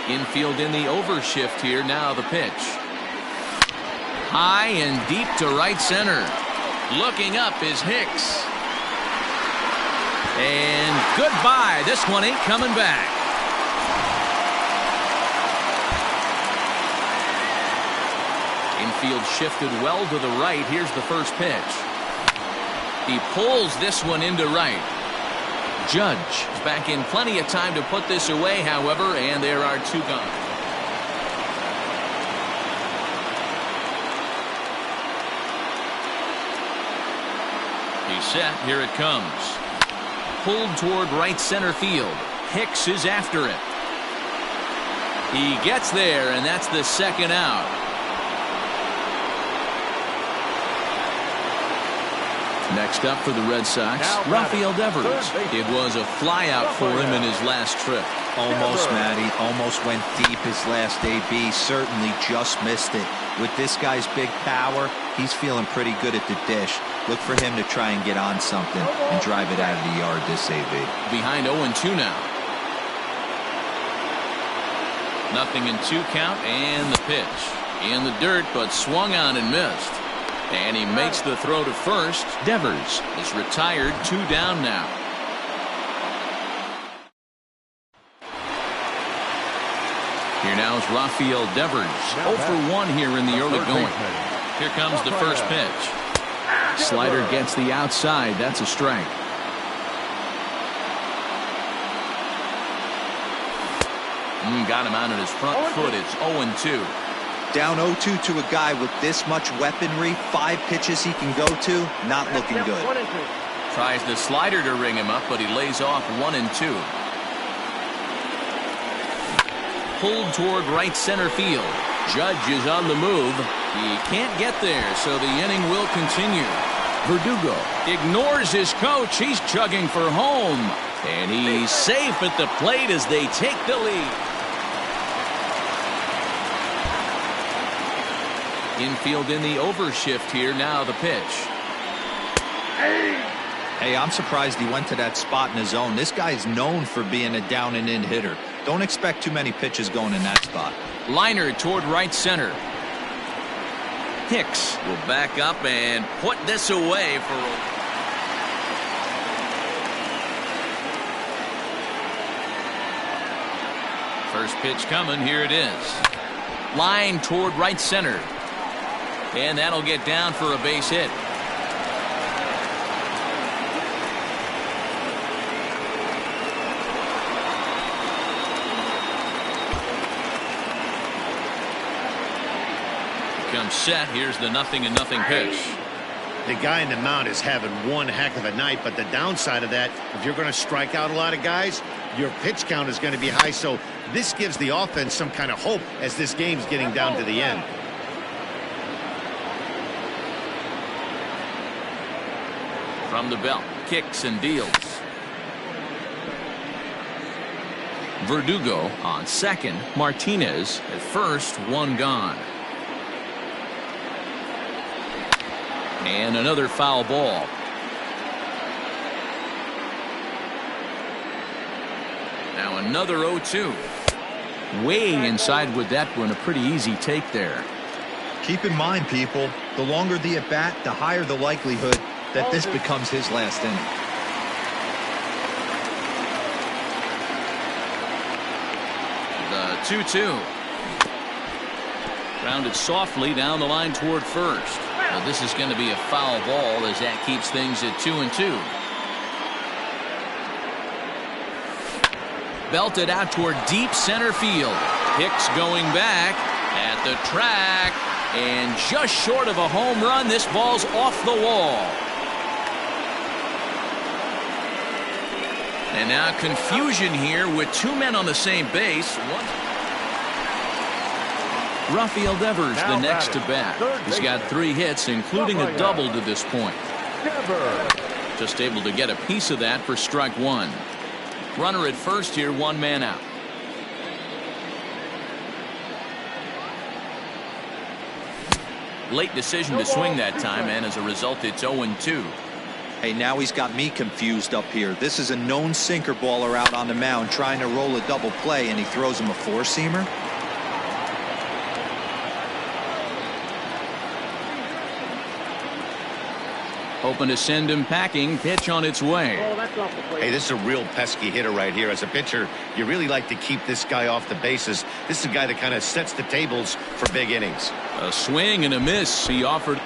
Infield in the overshift here. Now the pitch. High and deep to right center. Looking up is Hicks. And goodbye. This one ain't coming back. Infield shifted well to the right. Here's the first pitch. He pulls this one into right. Judge is back in plenty of time to put this away, however, and there are 2 gone. He's set. Here it comes. Pulled toward right center field. Hicks is after it. He gets there, and that's the second out. Next up for the Red Sox, Rafael Devers. It was a flyout for him in his last trip. Almost, Matty. Almost went deep his last AB. Certainly just missed it. With this guy's big power, he's feeling pretty good at the dish. Look for him to try and get on something and drive it out of the yard this AB. Behind 0-2 now. Nothing in 2 count, and the pitch. In the dirt, but swung on and missed. And he makes the throw to first. Devers is retired. 2 down now. Here now is Rafael Devers. 0 for 1 here in the early going. Here comes the first pitch. Slider gets the outside. That's a strike. Got him out at his front foot. It's 0-2. Down 0-2 to a guy with this much weaponry, 5 pitches he can go to, not looking good. Tries the slider to ring him up, but he lays off 1-2. Pulled toward right center field. Judge is on the move. He can't get there, so the inning will continue. Verdugo ignores his coach. He's chugging for home. And he's safe at the plate as they take the lead. Infield in the overshift here. Now the pitch. Hey, I'm surprised he went to that spot in his zone. This guy's known for being a down and in hitter. Don't expect too many pitches going in that spot. Liner toward right center. Hicks will back up and put this away for first pitch coming. Here it is. Line toward right center. And that'll get down for a base hit. Comes set. Here's the 0-0 pitch. The guy in the mound is having one heck of a night, but the downside of that, if you're going to strike out a lot of guys, your pitch count is going to be high. So this gives the offense some kind of hope as this game's getting down to the end. From the belt, kicks and deals. Verdugo on second. Martinez at first. One gone. And another foul ball. Now another 0-2. Way inside with that one. A pretty easy take there. Keep in mind, people, the longer the at-bat, the higher the likelihood that this becomes his last inning. The 2-2. Grounded softly down the line toward first. Now this is going to be a foul ball as that keeps things at 2-2. Belted out toward deep center field. Hicks going back at the track and just short of a home run. This ball's off the wall. And now confusion here with two men on the same base. Rafael Devers the next to bat. He's got 3 hits, including a double to this point. Just able to get a piece of that for strike 1. Runner at first here, 1 man out. Late decision to swing that time, and as a result, it's 0-2. Hey, now he's got me confused up here. This is a known sinker baller out on the mound trying to roll a double play, and he throws him a 4-seamer. Hoping to send him packing. Pitch on its way. Hey, this is a real pesky hitter right here. As a pitcher, you really like to keep this guy off the bases. This is a guy that kind of sets the tables for big innings. A swing and a miss. He offered.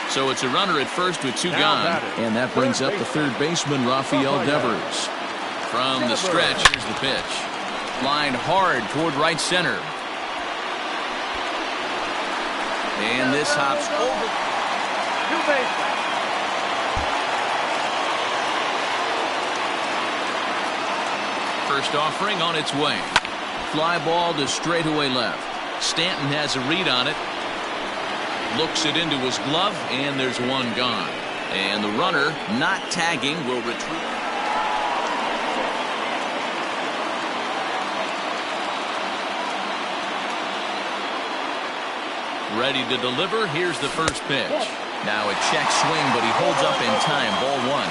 So it's a runner at first with 2 gone. And that brings up the third baseman, Rafael Devers. From the stretch, here's the pitch. Lined hard toward right center. And this hops over. First offering on its way. Fly ball to straightaway left. Stanton has a read on it. Looks it into his glove, and there's 1 gone. And the runner, not tagging, will retrieve. Ready to deliver. Here's the first pitch. Now a check swing, but he holds up in time. Ball 1.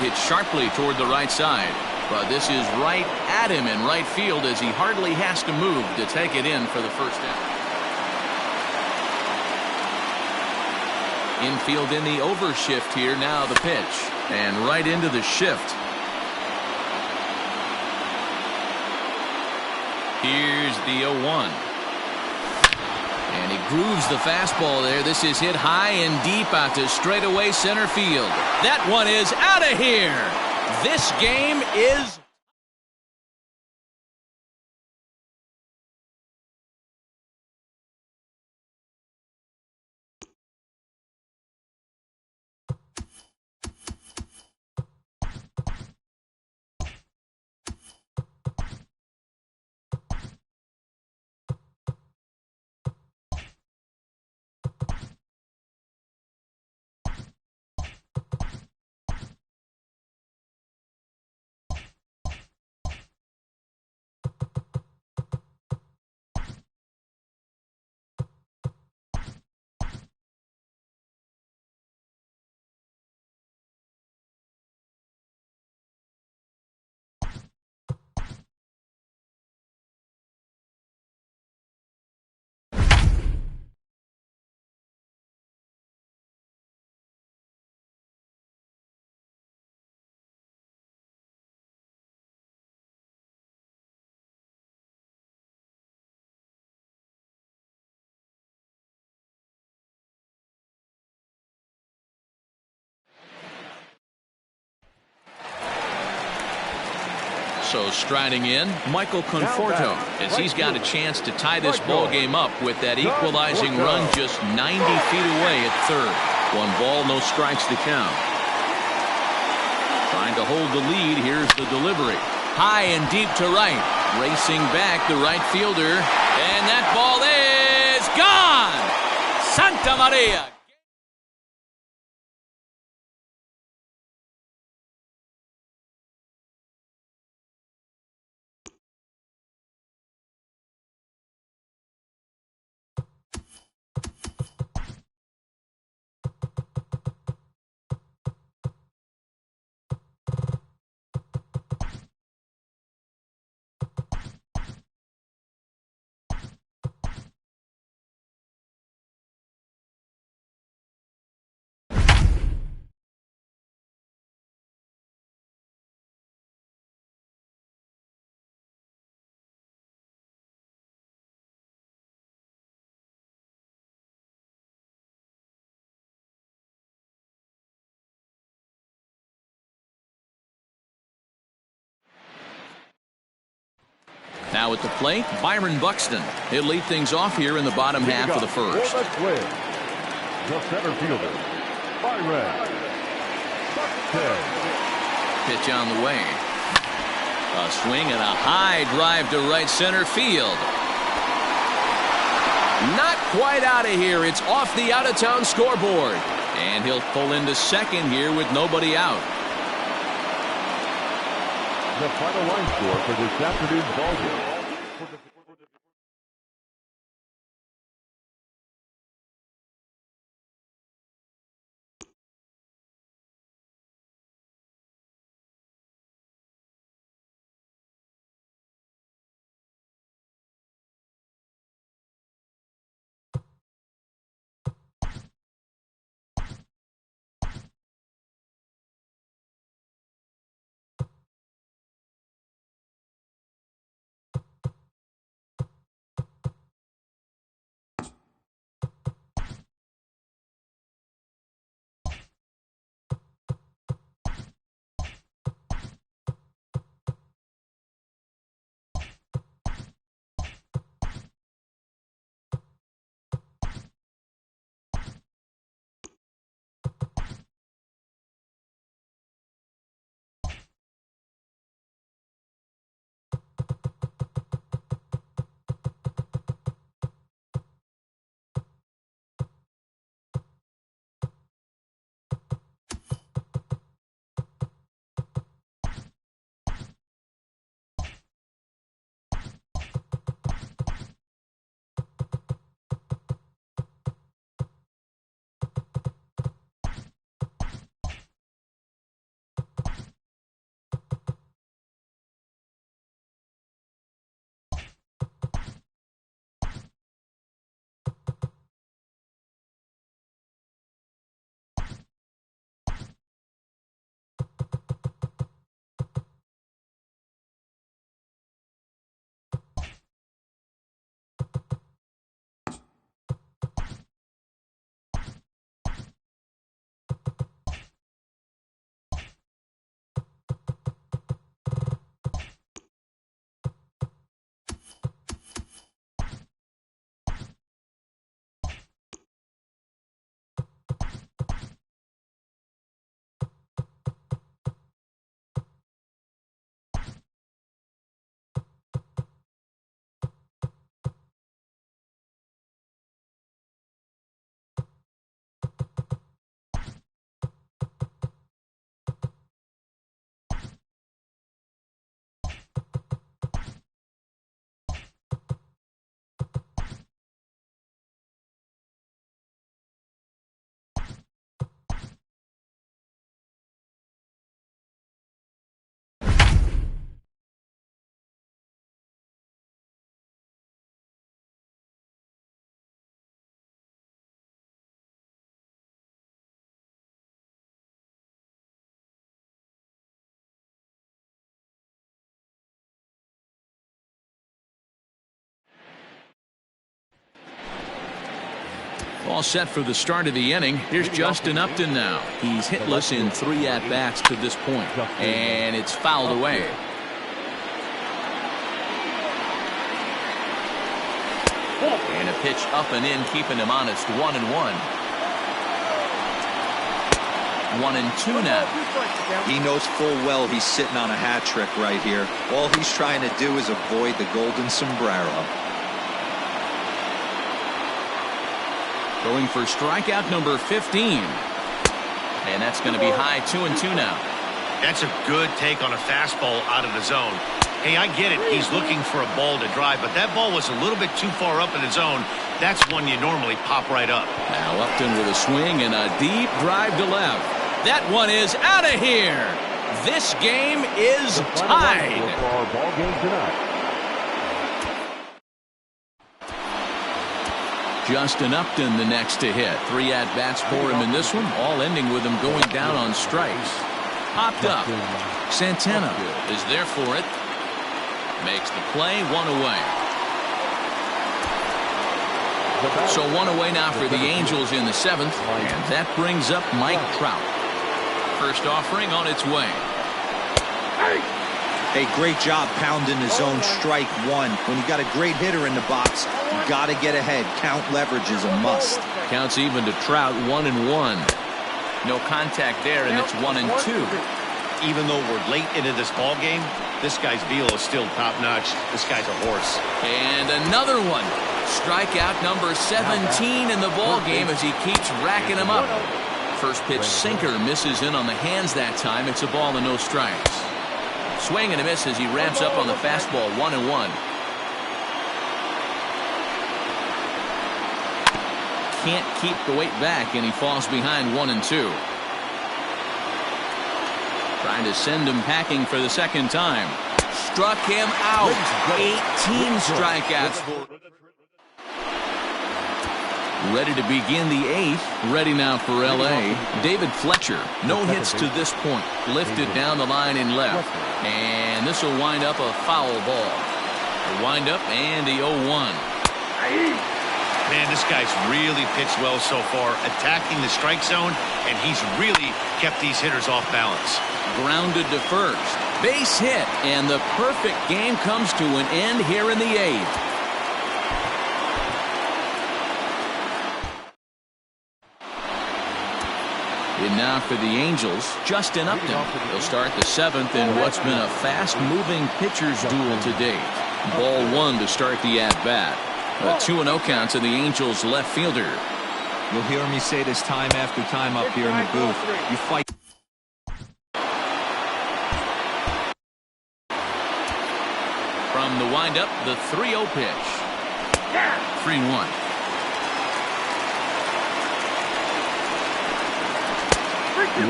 Hit sharply toward the right side. But this is right at him in right field as he hardly has to move to take it in for the first out. Infield in the overshift here. Now the pitch. And right into the shift. Here's the 0-1. And he grooves the fastball there. This is hit high and deep out to straightaway center field. That one is out of here. This game is Also striding in, Michael Conforto, as he's got a chance to tie this ball game up with that equalizing run just 90 feet away at third. 1 ball, no strikes to count. Trying to hold the lead. Here's the delivery. High and deep to right. Racing back the right fielder. And that ball is gone! Santa Maria! Now at the plate, Byron Buxton. He'll lead things off here in the bottom half of the first. The center fielder, Byron Buxton. Pitch on the way. A swing and a high drive to right center field. Not quite out of here. It's off the out-of-town scoreboard. And he'll pull into second here with nobody out. The final line score for this afternoon's ball game. All set for the start of the inning. Here's Justin Upton now. He's hitless in 3 at-bats to this point, and it's fouled away. And a pitch up and in, keeping him honest. 1-1. 1-2 now. He knows full well he's sitting on a hat trick right here. All he's trying to do is avoid the golden sombrero. Going for strikeout number 15. And that's going to be high. 2-2 now. That's a good take on a fastball out of the zone. Hey, I get it. He's looking for a ball to drive, but that ball was a little bit too far up in the zone. That's one you normally pop right up. Now Upton with a swing and a deep drive to left. That one is out of here. This game is tied. For our ball game tonight. Justin Upton the next to hit. 3 at-bats for him in this one, all ending with him going down on strikes. Popped up. Santana is there for it. Makes the play. 1 away. So 1 away now for the Angels in the 7th. And that brings up Mike Trout. First offering on its way. Hey, great job pounding the zone. Strike 1. When you got a great hitter in the box, you got to get ahead. Count leverage is a must. Counts even to Trout. 1-1. No contact there, and it's 1-2. Even though we're late into this ball game, this guy's velo is still top-notch. This guy's a horse. And another one. Strikeout number 17 in the ball game as he keeps racking them up. First pitch sinker misses in on the hands that time. It's a ball and no strikes. Swing and a miss as he ramps up on the fastball. 1-1. Can't keep the weight back, and he falls behind 1-2. Trying to send him packing for the second time. Struck him out. 18 strikeouts. Ready to begin the 8th. Ready now for L.A. David Fletcher. No hits to this point. Lifted down the line in left. And this will wind up a foul ball. A wind up and the 0-1. Man, this guy's really pitched well so far, attacking the strike zone, and he's really kept these hitters off balance. Grounded to first. Base hit, and the perfect game comes to an end here in the 8th. And now for the Angels, Justin Upton. He'll start the 7th in what's been a fast-moving pitcher's duel to date. Ball 1 to start the at-bat. A 2-0 count to the Angels left fielder. You'll hear me say this time after time up here in the booth. You fight. From the windup, the 3-0 pitch. 3-1.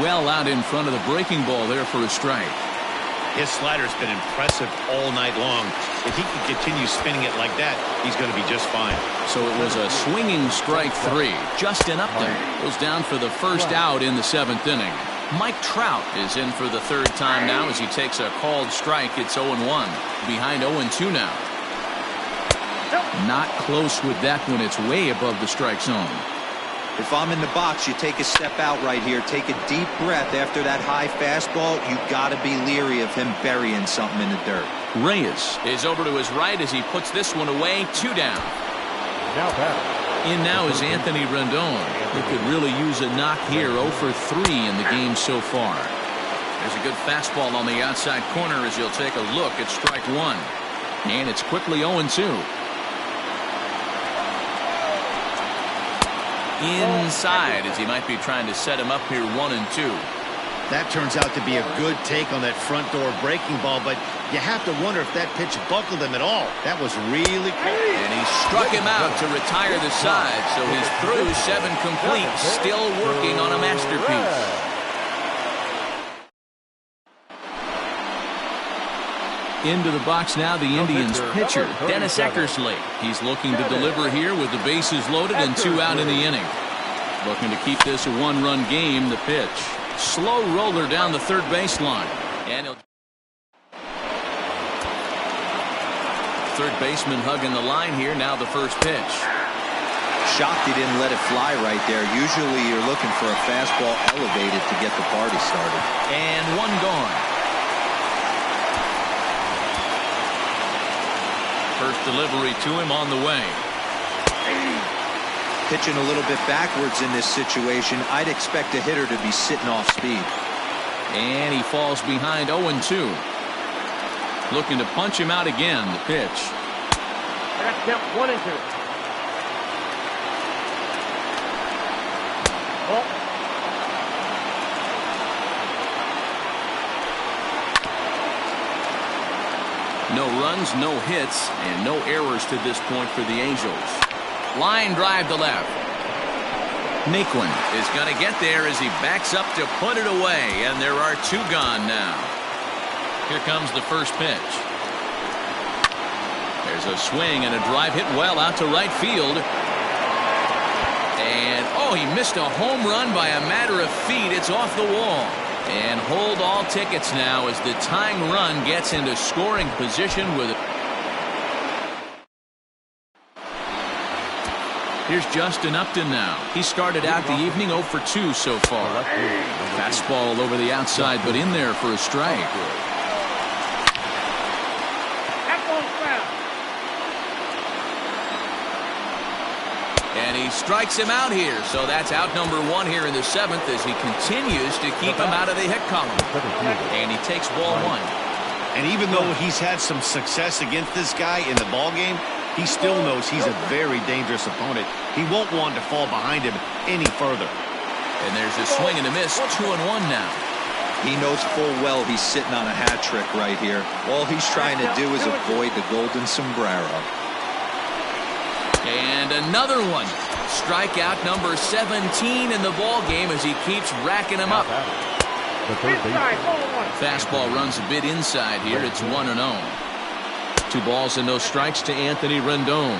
Well out in front of the breaking ball there for a strike. His slider's been impressive all night long. If he can continue spinning it like that, he's going to be just fine. So it was a swinging strike 3. Justin Upton goes down for the first out in the 7th inning. Mike Trout is in for the 3rd time now as he takes a called strike. It's 0-1. Behind 0-2 now. Not close with that one. It's way above the strike zone. If I'm in the box, you take a step out right here. Take a deep breath after that high fastball. You got to be leery of him burying something in the dirt. Reyes is over to his right as he puts this one away. 2 down. Now back. In now is Anthony Rendon. He could really use a knock here. 0 for 3 in the game so far. There's a good fastball on the outside corner as he'll take a look at strike 1. And it's quickly 0-2. Inside as he might be trying to set him up here. 1-2. That turns out to be a good take on that front door breaking ball, but you have to wonder if that pitch buckled him at all. That was really cool. And he struck him out to retire the side, so he's through 7 complete, still working on a masterpiece. Into the box now, the Indians pitcher, Dennis Eckersley. He's looking to deliver here with the bases loaded and 2 out in the inning. Looking to keep this a 1-run game. The pitch. Slow roller down the third baseline. And he'll... Third baseman hugging the line here. Now the first pitch. Shocked he didn't let it fly right there. Usually you're looking for a fastball elevated to get the party started. And 1 gone. First delivery to him on the way. Pitching a little bit backwards in this situation, I'd expect a hitter to be sitting off speed. And he falls behind 0-2. Looking to punch him out again. The pitch. That's count 1-2. Oh. No runs, no hits, and no errors to this point for the Angels. Line drive to left. Naquin is going to get there as he backs up to put it away, and there are 2 gone now. Here comes the first pitch. There's a swing and a drive hit well out to right field. And, oh, he missed a home run by a matter of feet. It's off the wall. And hold all tickets now as the tying run gets into scoring position with it. Here's Justin Upton now. He started out the evening 0 for 2 so far. Fastball over the outside, but in there for a strike. And he strikes him out here, so that's out number 1 here in the 7th as he continues to keep him out of the hit column. And he takes ball 1. And even though he's had some success against this guy in the ball game, he still knows he's a very dangerous opponent. He won't want to fall behind him any further. And there's a swing and a miss, 2-1 now. He knows full well he's sitting on a hat trick right here. All he's trying to do is avoid the golden sombrero. And another one. Strikeout number 17 in the ball game as he keeps racking them up. Fastball runs a bit inside here. It's 1-0. 2 balls and no strikes to Anthony Rendon.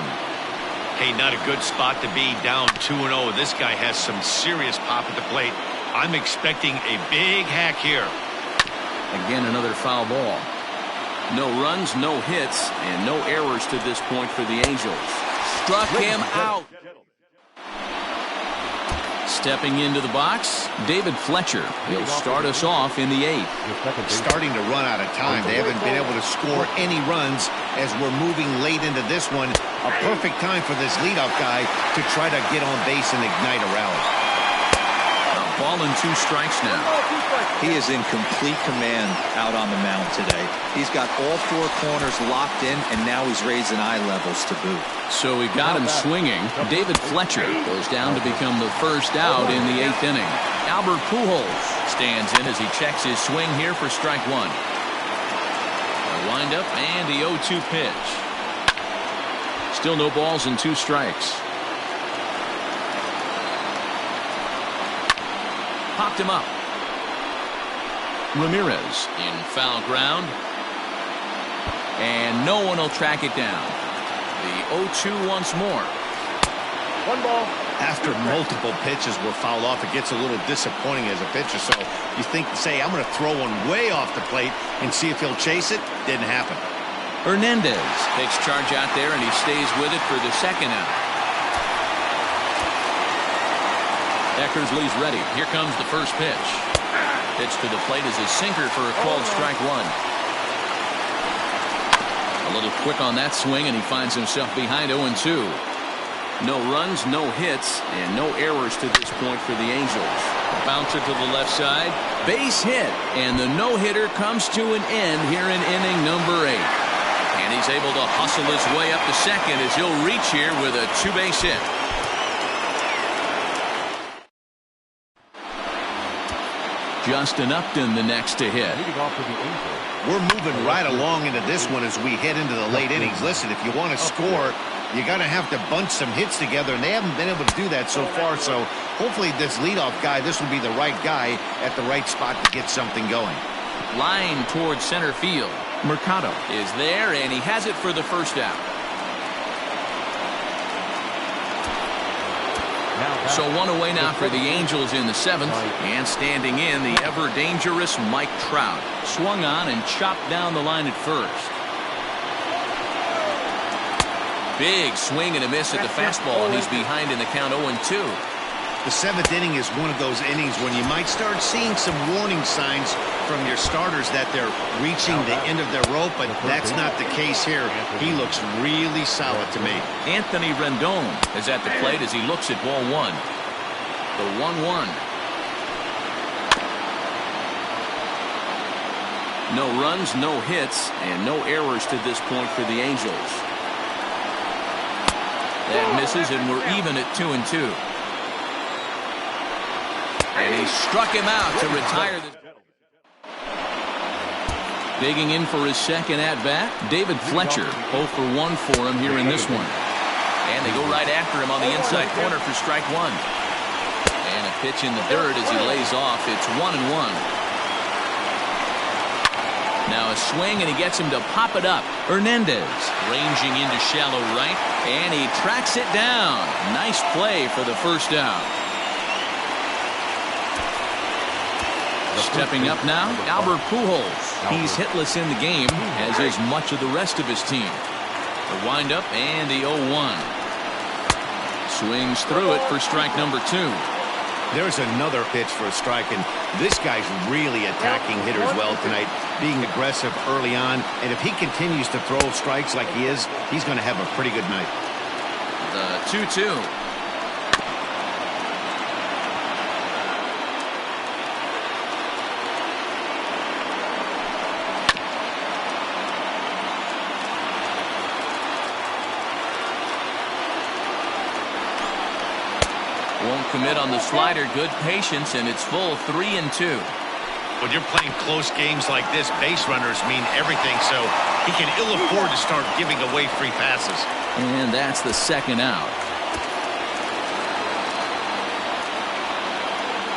Hey, not a good spot to be, down 2-0. This guy has some serious pop at the plate. I'm expecting a big hack here. Again, another foul ball. No runs, no hits, and no errors to this point for the Angels. Struck him out. Stepping into the box, David Fletcher. He'll start us off in the 8th. Starting to run out of time. They haven't been able to score any runs as we're moving late into this one. A perfect time for this leadoff guy to try to get on base and ignite a rally. A ball and 2 strikes now. He is in complete command out on the mound today. He's got all 4 corners locked in, and now he's raising eye levels to boot. So we got him swinging. David Fletcher goes down to become the first out in the 8th inning. Albert Pujols stands in as he checks his swing here for strike 1. A windup and the 0-2 pitch. Still no balls and 2 strikes. Popped him up. Ramirez in foul ground. And no one will track it down. The 0-2 once more. 1 ball. After multiple pitches were fouled off, it gets a little disappointing as a pitcher. So you think, say, I'm going to throw one way off the plate and see if he'll chase it. Didn't happen. Hernandez takes charge out there, and he stays with it for the 2nd out. Eckersley's ready. Here comes the first pitch. Pitch to the plate is a sinker for a called strike 1. A little quick on that swing, and he finds himself behind 0-2. No runs, no hits, and no errors to this point for the Angels. A bouncer to the left side. Base hit, and the no-hitter comes to an end here in inning number 8. And he's able to hustle his way up to second as he'll reach here with a 2-base hit. Justin Upton the next to hit. We're moving right along into this one as we head into the late innings. Listen, if you want to score, you got to have to bunch some hits together, and they haven't been able to do that so far. So hopefully this leadoff guy, this will be the right guy at the right spot to get something going. Line towards center field. Mercado is there, and he has it for the first out. So 1 away now for the Angels in the 7th. And standing in, the ever-dangerous Mike Trout. Swung on and chopped down the line at first. Big swing and a miss at the fastball, and he's behind in the count 0-2. The 7th inning is one of those innings when you might start seeing some warning signs from your starters that they're reaching the end of their rope, but that's not the case here. He looks really solid to me. Anthony Rendon is at the plate as he looks at ball one. The 1-1. No runs, no hits, and no errors to this point for the Angels. That misses, and we're even at 2-2. And he struck him out to retire this. Digging in for his second at-bat, David Fletcher. 0 for 1 for him here in this one. And they go right after him on the inside corner for strike one. And a pitch in the dirt as he lays off. It's 1-1. Now a swing, and he gets him to pop it up. Hernandez ranging into shallow right, and he tracks it down. Nice play for the first out. Stepping up now, Albert Pujols. He's hitless in the game, as is much of the rest of his team. The windup and the 0-1. Swings through it for strike number 2. There's another pitch for a strike, and this guy's really attacking hitters well tonight, being aggressive early on, and if he continues to throw strikes like he is, he's going to have a pretty good night. The 2-2. Won't commit on the slider. Good patience, and it's full 3-2. When you're playing close games like this, base runners mean everything, so he can ill afford to start giving away free passes. And that's the second out.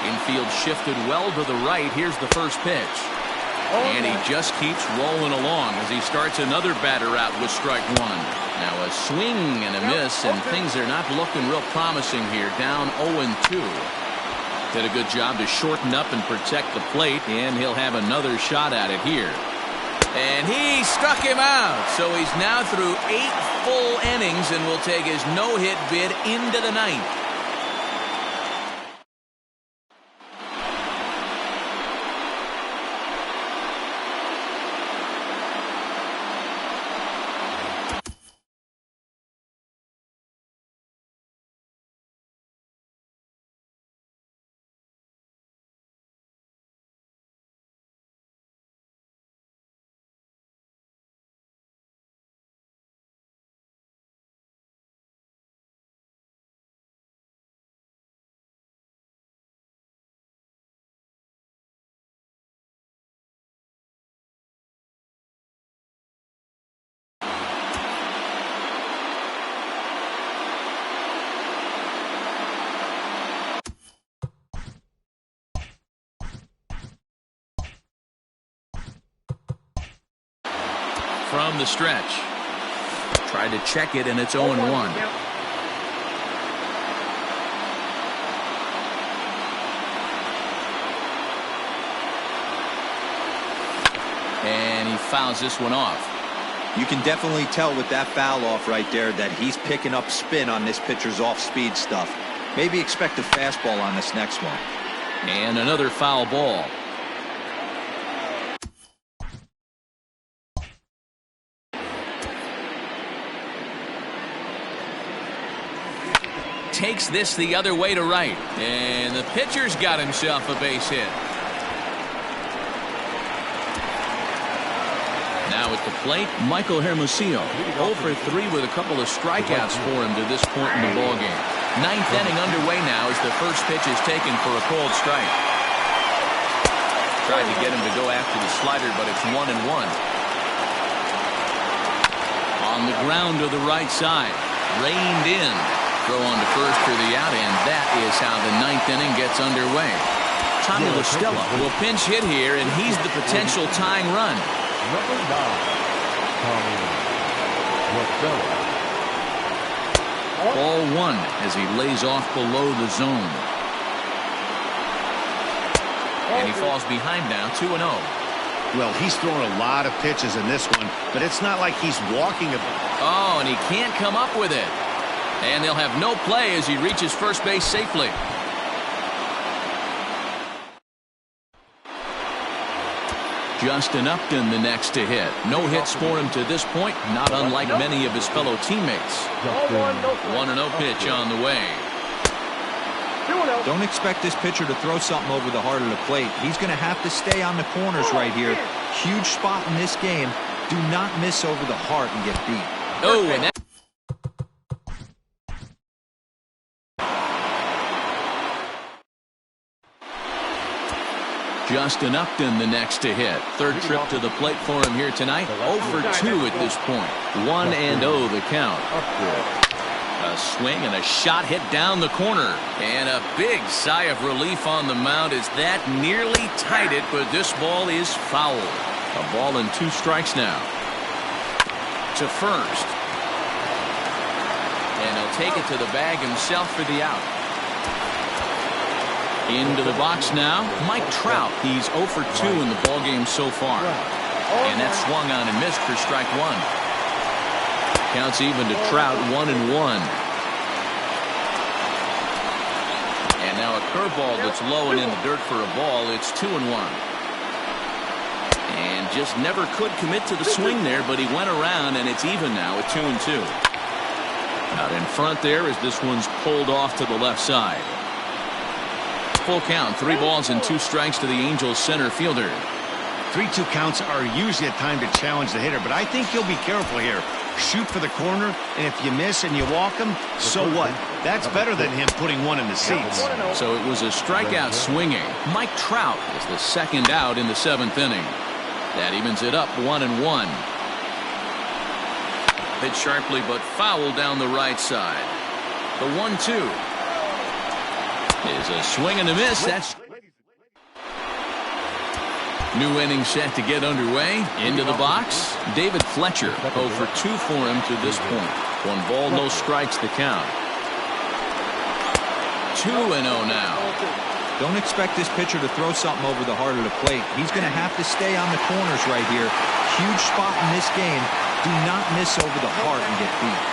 Infield shifted well to the right. Here's the first pitch. And he just keeps rolling along as he starts another batter out with strike one. Now a swing and a miss, and things are not looking real promising here. Down 0-2. Did a good job to shorten up and protect the plate, and he'll have another shot at it here. And he struck him out. So he's now through 8 full innings and will take his no-hit bid into the ninth. From the stretch. Tried to check it, and it's 0-1. And he fouls this one off. You can definitely tell with that foul off right there that he's picking up spin on this pitcher's off-speed stuff. Maybe expect a fastball on this next one. And another foul ball. Takes this the other way to right, and the pitcher's got himself a base hit. Now at the plate, Michael Hermosillo. 0 for 3 with a couple of strikeouts for him to this point in the ballgame. Ninth inning underway now as the first pitch is taken for a called strike. Tried to get him to go after the slider, but it's 1-1. On the ground to the right side, reined in. Throw on to first for the out, and that is how the ninth inning gets underway. Tommy La Stella will pinch hit here, and he's the potential tying run. Number 9, Tommy La Stella. Ball 1 as he lays off below the zone. And he falls behind now, 2-0. Well, he's thrown a lot of pitches in this one, but it's not like he's walking a... Oh, and he can't come up with it. And they'll have no play as he reaches first base safely. Justin Upton the next to hit. No hits for him to this point, not unlike many of his fellow teammates. 1-0 pitch on the way. Don't expect this pitcher to throw something over the heart of the plate. He's going to have to stay on the corners right here. Huge spot in this game. Do not miss over the heart and get beat. Oh, and that Justin Upton the next to hit. Third trip to the plate for him here tonight. 0 for 2 at this point. 1-0 the count. A swing and a shot hit down the corner. And a big sigh of relief on the mound as that nearly tied it, but this ball is foul. A ball and 2 strikes now. To first. And he'll take it to the bag himself for the out. Into the box now, Mike Trout. He's 0 for 2 in the ballgame so far. And that swung on and missed for strike 1. Counts even to Trout, 1-1. And now a curveball that's low and in the dirt for a ball. It's 2-1. And just never could commit to the swing there, but he went around, and it's even now at 2-2. Out in front there as this one's pulled off to the left side. Full count, 3 balls and 2 strikes to the Angels center fielder. 3-2 counts are usually a time to challenge the hitter, but I think you'll be careful here. Shoot for the corner, and if you miss and you walk him, so what? That's better than him putting one in the seats. So it was a strikeout swinging. Mike Trout is the second out in the 7th inning. That evens it up 1-1. Hit sharply but foul down the right side. The 1-2 is a swing and a miss. That's new inning set to get underway. Into the box, David Fletcher. 0 for 2 for him to this point. 1 ball, no strikes the count. 2-0 now. Don't expect this pitcher to throw something over the heart of the plate. He's going to have to stay on the corners right here. Huge spot in this game. Do not miss over the heart and get beat.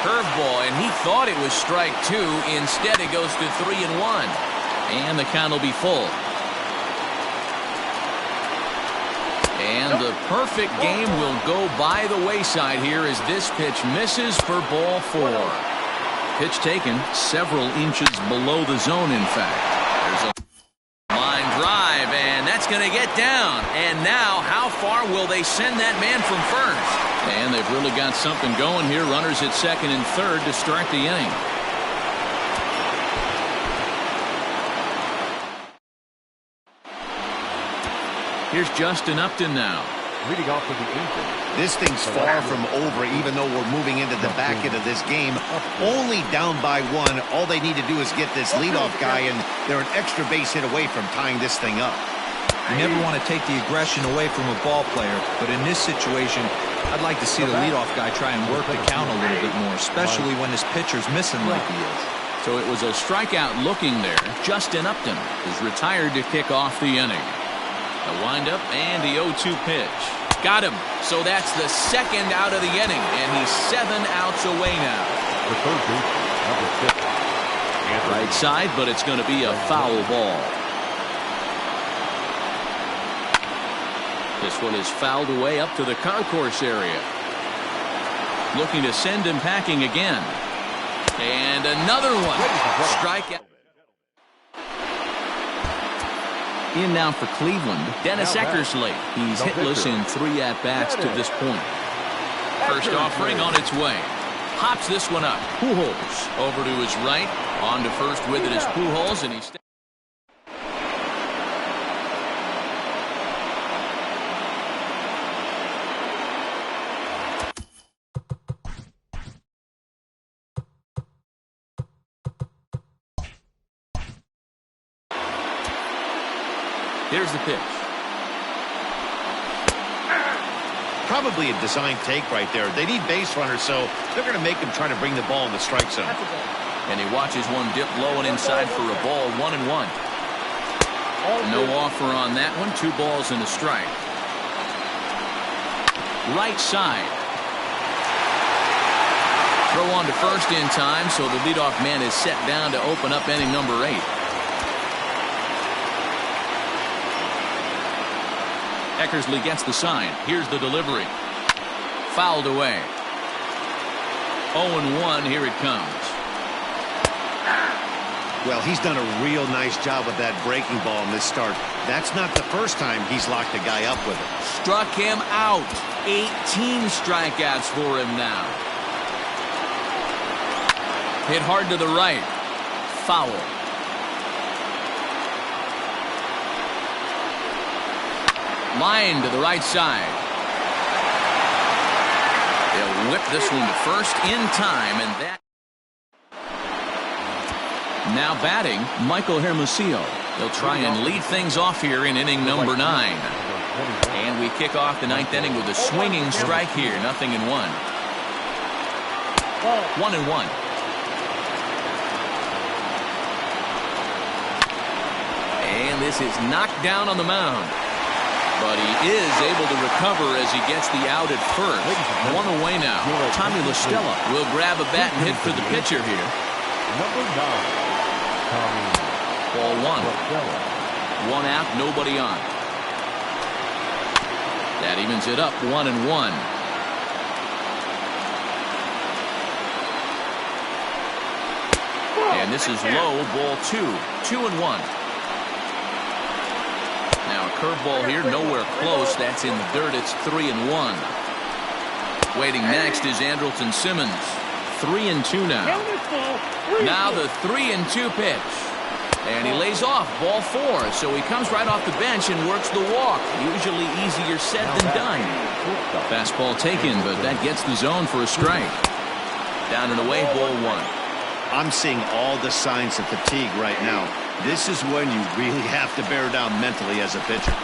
Curveball, and he thought it was strike 2. Instead, it goes to 3-1. And the count will be full. And the perfect game will go by the wayside here as this pitch misses for ball 4. Pitch taken several inches below the zone, in fact. There's a line drive, and that's going to get down. And now, how far will they send that man from first? And they've really got something going here. Runners at second and third to start the inning. Here's Justin Upton now. Leading off for the Angels. This thing's far from over, even though we're moving into the back end of this game. Only down by 1. All they need to do is get this leadoff guy, and they're an extra base hit away from tying this thing up. You never want to take the aggression away from a ball player, but in this situation, I'd like to see the leadoff guy try and work the count a little bit more, especially when this pitcher's missing like he is. So it was a strikeout looking there. Justin Upton is retired to kick off the inning. The windup and the 0-2 pitch. Got him. So that's the second out of the inning, and he's 7 outs away now. The third baseman, number 6. Right side, but it's going to be a foul ball. This one is fouled away up to the concourse area. Looking to send him packing again. And another one. Strikeout. In now for Cleveland, Dennis Eckersley. He's hitless in 3 at-bats to this point. First offering on its way. Hops this one up. Pujols over to his right. On to first with it is Pujols, and he's... Here's the pitch. Probably a design take right there. They need base runners, so they're going to make them try to bring the ball in the strike zone. And he watches one dip low and inside for a ball, 1-1. No offer on that one. 2 balls and a strike. Right side. Throw on to first in time, so the leadoff man is set down to open up inning number 8. Eckersley gets the sign. Here's the delivery. Fouled away. 0-1. Here it comes. Well, he's done a real nice job with that breaking ball in this start. That's not the first time he's locked a guy up with it. Struck him out. 18 strikeouts for him now. Hit hard to the right. Foul. Line to the right side. They'll whip this one to first in time, and that. Now batting, Michael Hermosillo. He'll try and lead things off here in inning number 9. And we kick off the 9th inning with a swinging strike here. 0-1. 1-1. And this is knocked down on the mound. But he is able to recover as he gets the out at first. 1 away now. Tommy La Stella will grab a bat and hit for the pitcher here. Number 9. Ball 1. 1 out, nobody on. That evens it up. 1-1. And this is low. Ball 2. 2-1. Now a curveball here, nowhere close. That's in the dirt. It's 3-1. Waiting next is Andrelton Simmons. 3-2 now. Now the 3-2 pitch. And he lays off. Ball 4. So he comes right off the bench and works the walk. Usually easier said than done. Fastball taken, but that gets the zone for a strike. Down and away, ball 1. I'm seeing all the signs of fatigue right now. This is when you really have to bear down mentally as a pitcher.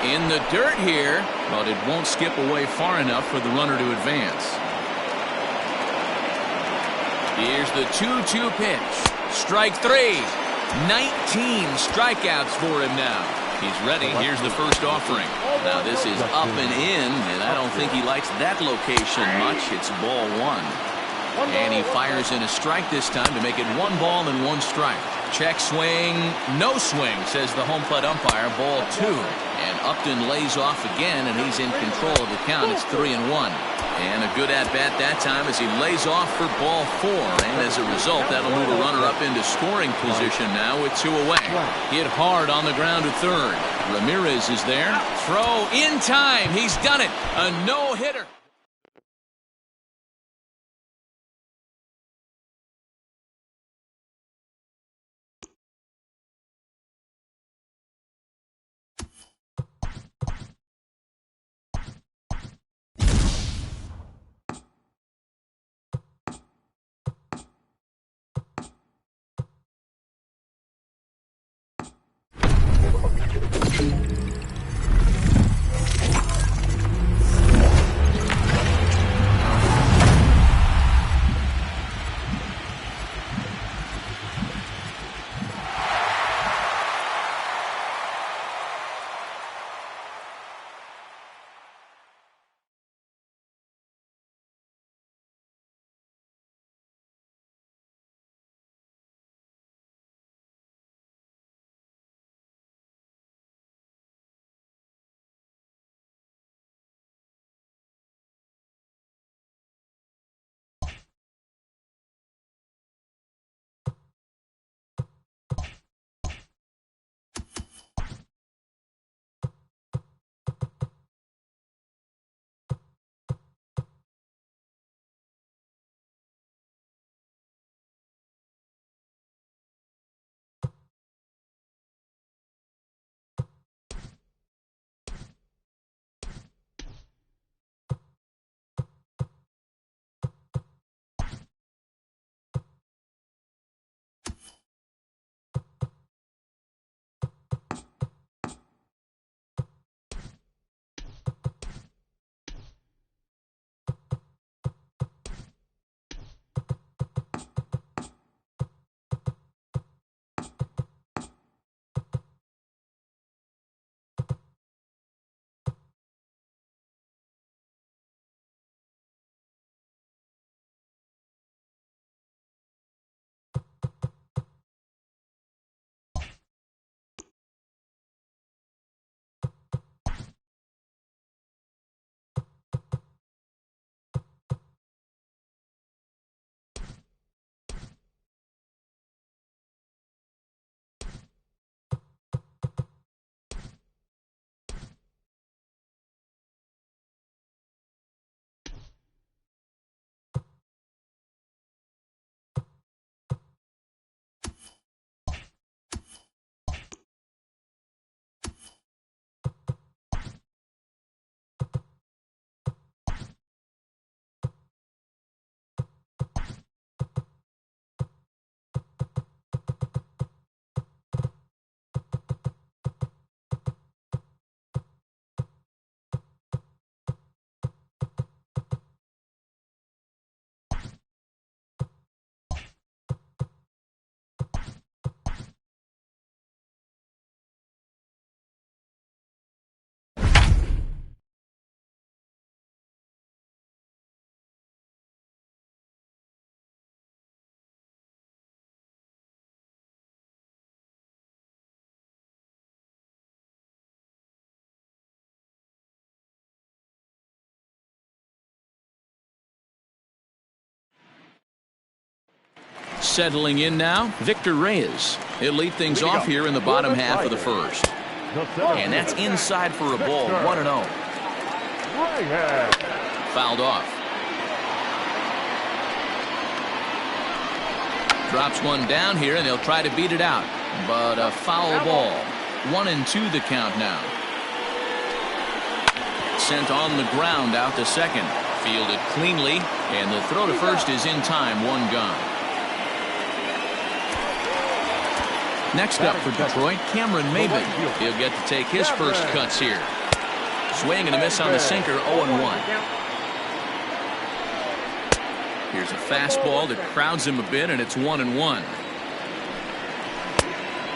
In the dirt here, but it won't skip away far enough for the runner to advance. Here's the 2-2 pitch. Strike 3. 19 strikeouts for him now. He's ready. Here's the first offering. Now this is up and in, and I don't think he likes that location much. It's ball 1. And he fires in a strike this time to make it 1 ball and 1 strike. Check swing. No swing, says the home plate umpire. Ball 2. And Upton lays off again, and he's in control of the count. It's 3-1. And a good at-bat that time as he lays off for ball 4. And as a result, that'll move a runner up into scoring position now with 2 away. Hit hard on the ground at third. Ramirez is there. Throw in time. He's done it. A no-hitter. Settling in now, Victor Reyes. He'll lead things off here in the bottom half of the first. And that's inside for a ball, 1-0. Fouled off. Drops one down here, and they'll try to beat it out. But a foul ball. 1-2 the count now. Sent on the ground out to second. Fielded cleanly, and the throw to first is in time, one gone. Next up for Detroit, Cameron Maybin. He'll get to take his first cuts here. Swing and a miss on the sinker, 0-1. Here's a fastball that crowds him a bit, and it's 1-1.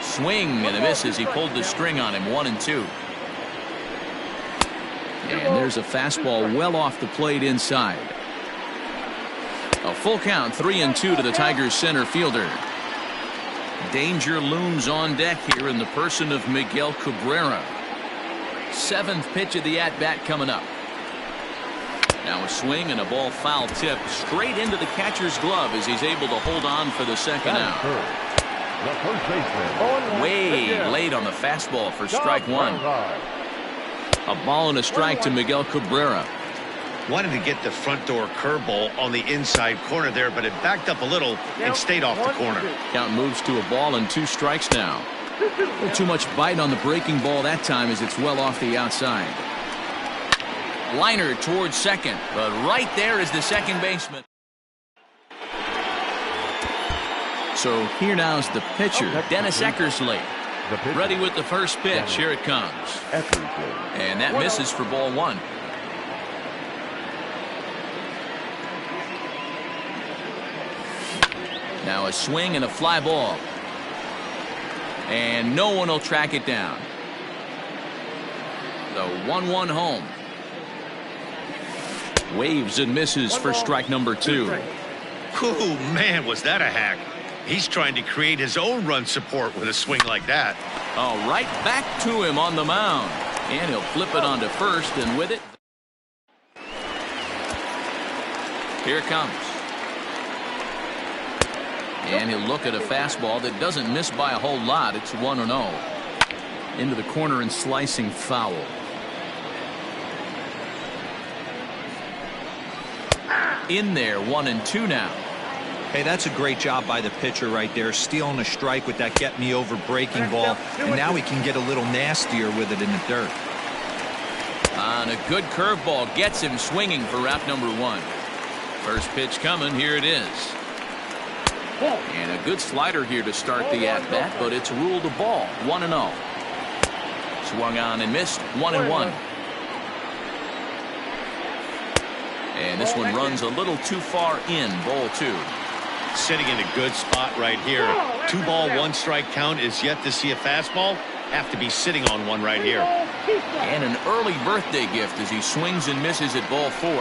Swing and a miss as he pulled the string on him, 1-2. And there's a fastball well off the plate inside. A full count, 3-2 to the Tigers center fielder. Danger looms on deck here in the person of Miguel Cabrera. Seventh pitch of the at-bat coming up. Now a swing and a ball foul tip straight into the catcher's glove as he's able to hold on for the second out. Way late on the fastball for strike one. A ball and a strike to Miguel Cabrera. Wanted to get the front door curveball on the inside corner there, but it backed up a little and stayed off the corner. Count moves to a ball and 2 strikes now. A little too much bite on the breaking ball that time as it's well off the outside. Liner towards second, but right there is the second baseman. So here now is the pitcher, Dennis Eckersley. Ready with the first pitch. Here it comes. And that misses for ball one. Now a swing and a fly ball. And no one will track it down. The 1-1 home. Waves and misses for strike number 2. Oh, man, was that a hack. He's trying to create his own run support with a swing like that. Oh, right back to him on the mound. And he'll flip it onto first, and with it. Here it comes. And he'll look at a fastball that doesn't miss by a whole lot. It's 1-0. Into the corner and slicing foul. In there, 1-2 now. Hey, that's a great job by the pitcher right there, stealing a strike with that get-me-over breaking ball, and now he can get a little nastier with it in the dirt. On a good curveball, gets him swinging for route number 1. First pitch coming, here it is. And a good slider here to start the at-bat, but it's ruled a ball, 1-0. Swung on and missed, 1-1. And this one runs a little too far in, ball 2. Sitting in a good spot right here. 2-ball, 1-strike count is yet to see a fastball. Have to be sitting on one right here. And an early birthday gift as he swings and misses at ball 4.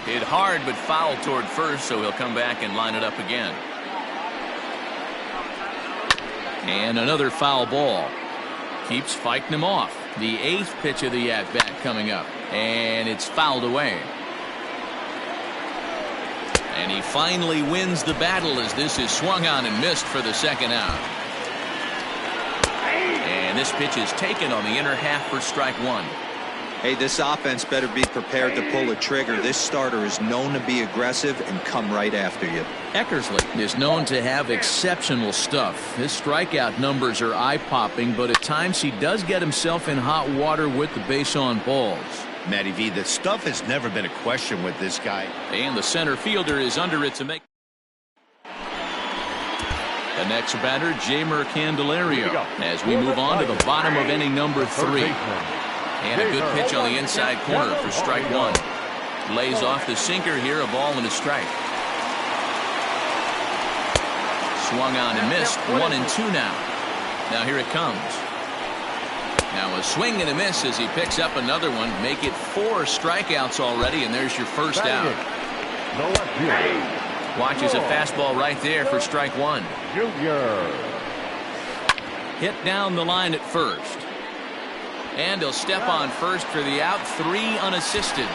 Hit hard but foul toward first, so he'll come back and line it up again. And another foul ball. Keeps fighting him off. The 8th pitch of the at-bat coming up. And it's fouled away. And he finally wins the battle as this is swung on and missed for the second out. And this pitch is taken on the inner half for strike 1. Hey, this offense better be prepared to pull a trigger. This starter is known to be aggressive and come right after you. Eckersley is known to have exceptional stuff. His strikeout numbers are eye-popping, but at times he does get himself in hot water with the base on balls. Matty V, the stuff has never been a question with this guy. And the center fielder is under it to make. The next batter, Jeimer Candelario, as we move on to the bottom of inning number 3. And a good pitch on the inside corner for strike 1. Lays off the sinker here, a ball and a strike. Swung on and missed, 1-2 now. Now here it comes. Now a swing and a miss as he picks up another one. Make it 4 strikeouts already, and there's your first out. Watches a fastball right there for strike 1. Hit down the line at first. And he'll step on first for the out, 3 unassisted.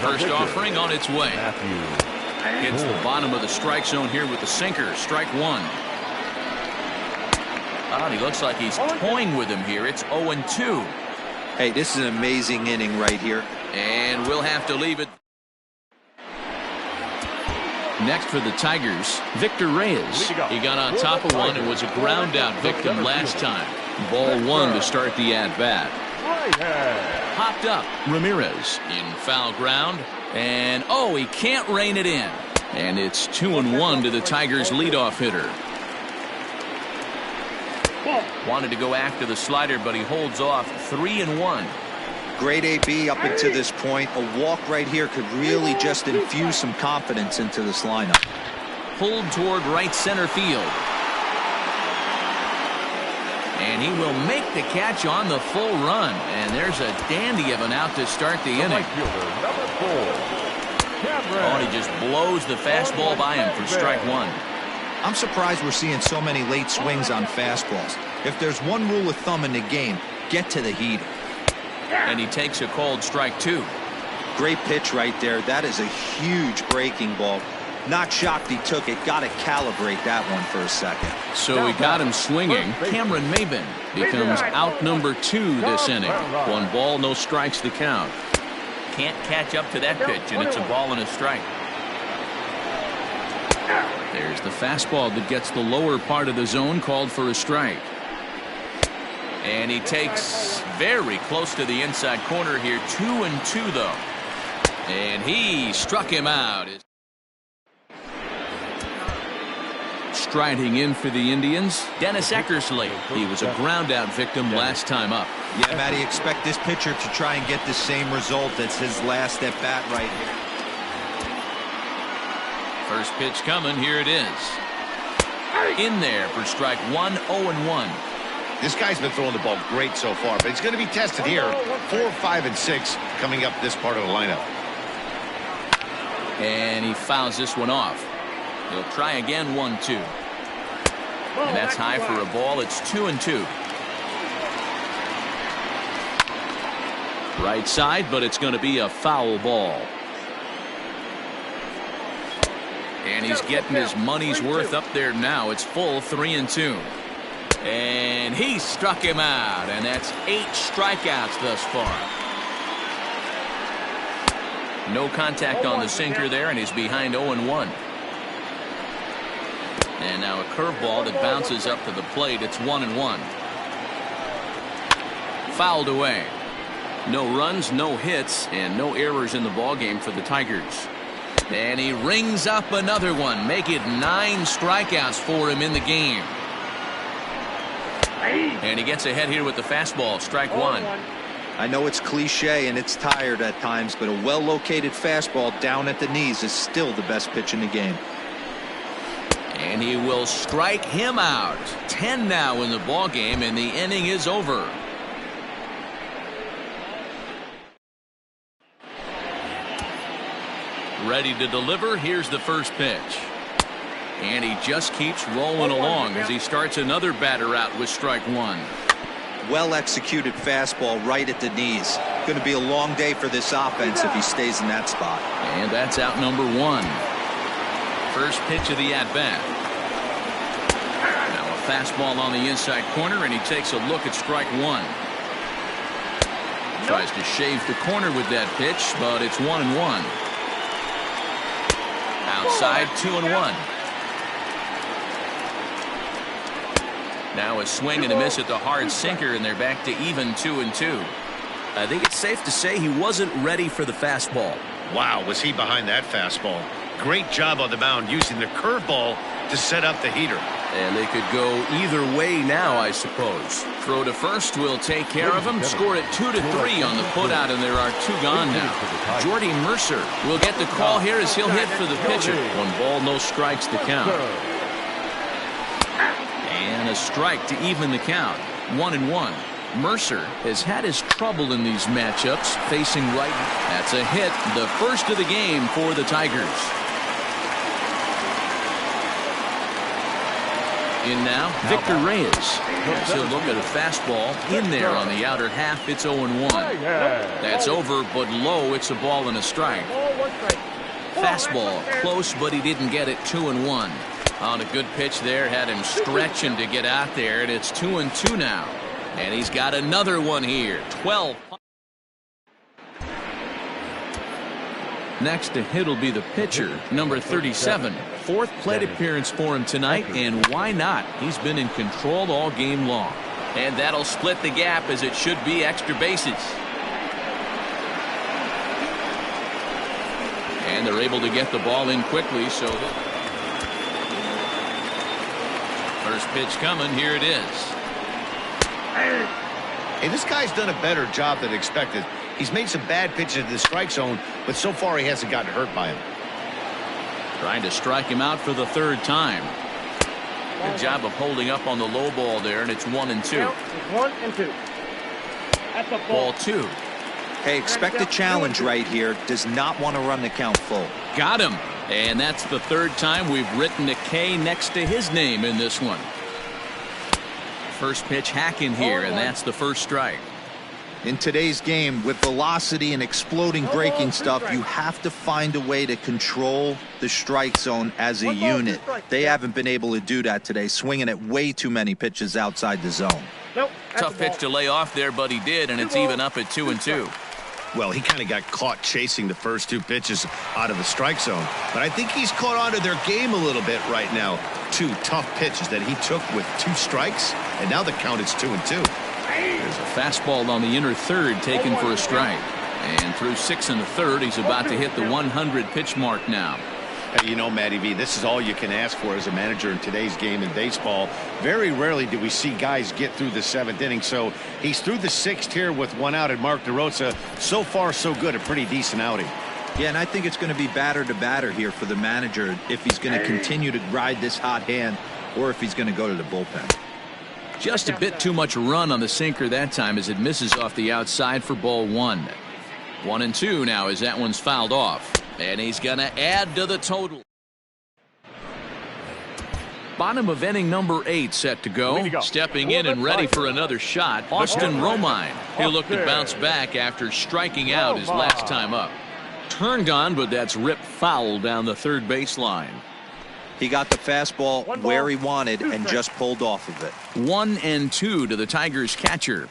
First offering on its way. Hits the bottom of the strike zone here with the sinker. Strike one. Oh, he looks like he's toying with him here. It's 0-2. Hey, this is an amazing inning right here. And we'll have to leave it. Next for the Tigers, Victor Reyes. He got on top of one and was a ground out victim last time. Ball one to start the at-bat. Popped up. Ramirez in foul ground. And, oh, he can't rein it in. And it's 2-1 to the Tigers' leadoff hitter. Wanted to go after the slider, but he holds off. 3-1. Great AB up until this point. A walk right here could really just infuse some confidence into this lineup. Pulled toward right center field. And he will make the catch on the full run. And there's a dandy of an out to start the inning. Oh, and he just blows the fastball by him for strike one. I'm surprised we're seeing so many late swings on fastballs. If there's one rule of thumb in the game, get to the heater. And he takes a called strike two. Great pitch right there. That is a huge breaking ball. Not shocked he took it. Got to calibrate that one for a second. So he got him swinging. Cameron Maben becomes out number 2 this inning. 1 ball, no strikes to count. Can't catch up to that pitch, and it's a ball and a strike. There's the fastball that gets the lower part of the zone, called for a strike. And he takes very close to the inside corner here. 2-2 though. And he struck him out. Striding in for the Indians, Dennis Eckersley. He was a ground out victim last time up. Yeah, Matty, expect this pitcher to try and get the same result as his last at bat right here. First pitch coming. Here it is. In there for strike one. 0-1. This guy's been throwing the ball great so far, but he's going to be tested here. 4, 5, and 6 coming up this part of the lineup. And he fouls this one off. He'll try again. 1-2. And that's high for a ball. It's 2-2. Right side, but it's going to be a foul ball. And he's getting his money's worth up there now. It's full. 3-2. And he struck him out, and that's 8 strikeouts thus far. No contact on the sinker there, and he's behind 0-1. And now a curveball that bounces up to the plate. It's 1-1. Fouled away. No runs, no hits, and no errors in the ballgame for the Tigers. And he rings up another one. Make it 9 strikeouts for him in the game. And he gets ahead here with the fastball. Strike one. I know it's cliche and it's tired at times, but a well-located fastball down at the knees is still the best pitch in the game. And he will strike him out. 10 now in the ballgame, and the inning is over. Ready to deliver. Here's the first pitch. And he just keeps rolling along as he starts another batter out with strike one. Well executed fastball right at the knees. Going to be a long day for this offense if he stays in that spot. And that's out number 1. First pitch of the at-bat. Now a fastball on the inside corner, and he takes a look at strike one. Tries to shave the corner with that pitch, but it's 1-1. Outside, 2-1. Now a swing and a miss at the hard sinker, and they're back to even 2-2. I think it's safe to say he wasn't ready for the fastball. Wow, was he behind that fastball. Great job on the mound using the curveball to set up the heater. And they could go either way now, I suppose. Throw to first will take care of him. Score it 2-3 on the putout, and there are 2 gone now. Jordy Mercer will get the call here as he'll hit for the pitcher. 1 ball, no strikes to count. And a strike to even the count. 1-1. Mercer has had his trouble in these matchups, facing right. That's a hit, the first of the game for the Tigers. In now, Victor Reyes. As he'll look at a fastball in there on the outer half. It's 0-1. That's over, but low. It's a ball and a strike. fastball. Close, but he didn't get it. 2-1. On a good pitch there, had him stretching to get out there, and it's 2-2 now. And he's got another one here. 12. Next to hit will be the pitcher, number 37. Fourth plate appearance for him tonight, and why not? He's been in control all game long. And that'll split the gap, as it should be extra bases. And they're able to get the ball in quickly, so first pitch coming. Here it is. Hey, this guy's done a better job than expected. He's made some bad pitches in the strike zone, but so far he hasn't gotten hurt by him. Trying to strike him out for the third time. Good job of holding up on the low ball there, and it's 1-2. 1-2. That's a Ball 2. Hey, expect a challenge right here. Does not want to run the count full. Got him. And that's the third time we've written a K next to his name in this one. First pitch hacking here, and that's the first strike. In today's game, with velocity and exploding breaking stuff, you have to find a way to control the strike zone as a unit. They haven't been able to do that today, swinging at way too many pitches outside the zone. Tough pitch to lay off there, but he did, and it's even up at 2-2. Well, he kind of got caught chasing the first two pitches out of the strike zone. But I think he's caught on to their game a little bit right now. Two tough pitches that he took with 2 strikes, and now the count is 2-2. There's a fastball on the inner third taken for a strike. And through 6 1/3, he's about to hit the 100 pitch mark now. Hey, you know, Matty V, this is all you can ask for as a manager in today's game in baseball. Very rarely do we see guys get through the 7th inning. So he's through the 6th here with 1 out, and Mark DeRosa, so far so good, a pretty decent outing. Yeah, and I think it's going to be batter to batter here for the manager if he's going to continue to ride this hot hand or if he's going to go to the bullpen. Just a bit too much run on the sinker that time as it misses off the outside for ball 1. 1-2 now as that one's fouled off. And he's going to add to the total. Bottom of inning number 8 set to go. Stepping in and ready for another shot, Austin Romine. He'll look to bounce back after striking out his last time up. Turned on, but that's ripped foul down the third baseline. He got the fastball where he wanted and just pulled off of it. 1-2 to the Tigers catcher.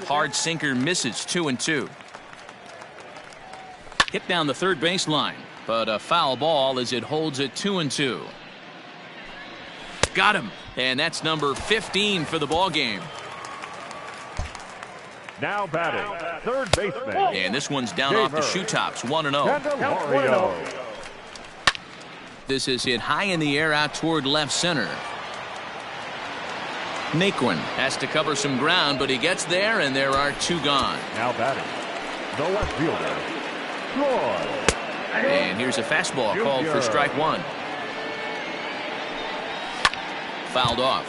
Hard sinker misses. 2-2. Hit down the third baseline, but a foul ball as it holds at 2-2. Got him, and that's number 15 for the ball game. Now batting, third baseman. And this one's down off the shoe tops. 1-0. This is hit high in the air out toward left center. Naquin has to cover some ground, but he gets there, and there are 2 gone. Now batting, the left fielder, Troy. And here's a fastball called for strike 1. Fouled off.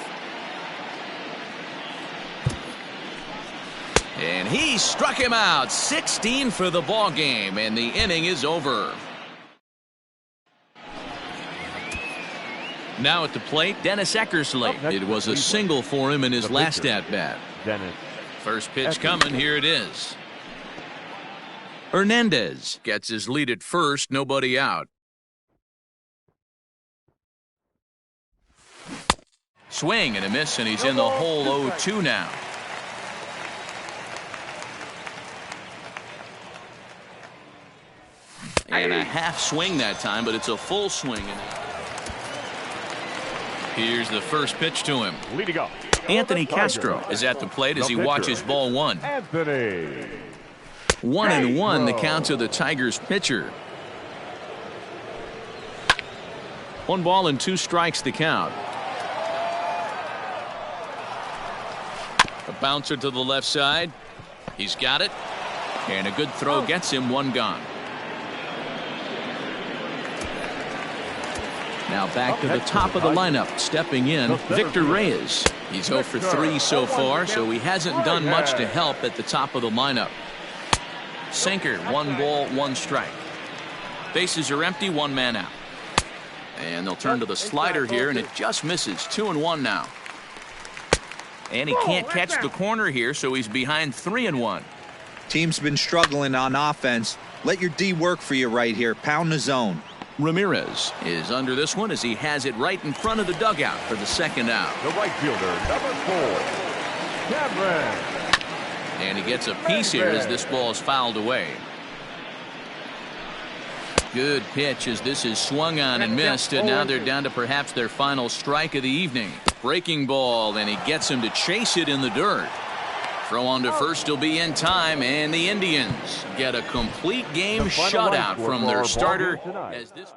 And he struck him out. 16 for the ball game, and the inning is over. Now at the plate, Dennis Eckersley. It was a single for him in his last at-bat. First pitch coming. Here it is. Hernandez gets his lead at first. Nobody out. Swing and a miss, and he's in the hole 0-2 now. And a half swing that time, but it's a full swing. Here's the first pitch to him. Leading up, Anthony Castro is at the plate as he watches ball 1. Anthony. 1-1 the count to the Tigers pitcher. 1 ball and 2 strikes the count. A bouncer to the left side. He's got it. And a good throw gets him 1 gone. Now back to the top of the lineup. Stepping in, Victor Reyes. He's 0 for 3 so far, so he hasn't done much to help at the top of the lineup. Sinker, 1 ball, 1 strike. Bases are empty, 1 man out. And they'll turn to the slider here, and it just misses. 2-1 now. And he can't catch the corner here, so he's behind 3-1. Team's been struggling on offense. Let your D work for you right here. Pound the zone. Ramirez is under this one as he has it right in front of the dugout for the second out. The right fielder, number 4, Cameron. And he gets a piece here as this ball is fouled away. Good pitch as this is swung on and missed, and now they're down to perhaps their final strike of the evening. Breaking ball, and he gets him to chase it in the dirt. Throw on to first will be in time, and the Indians get a complete game shutout from their starter as this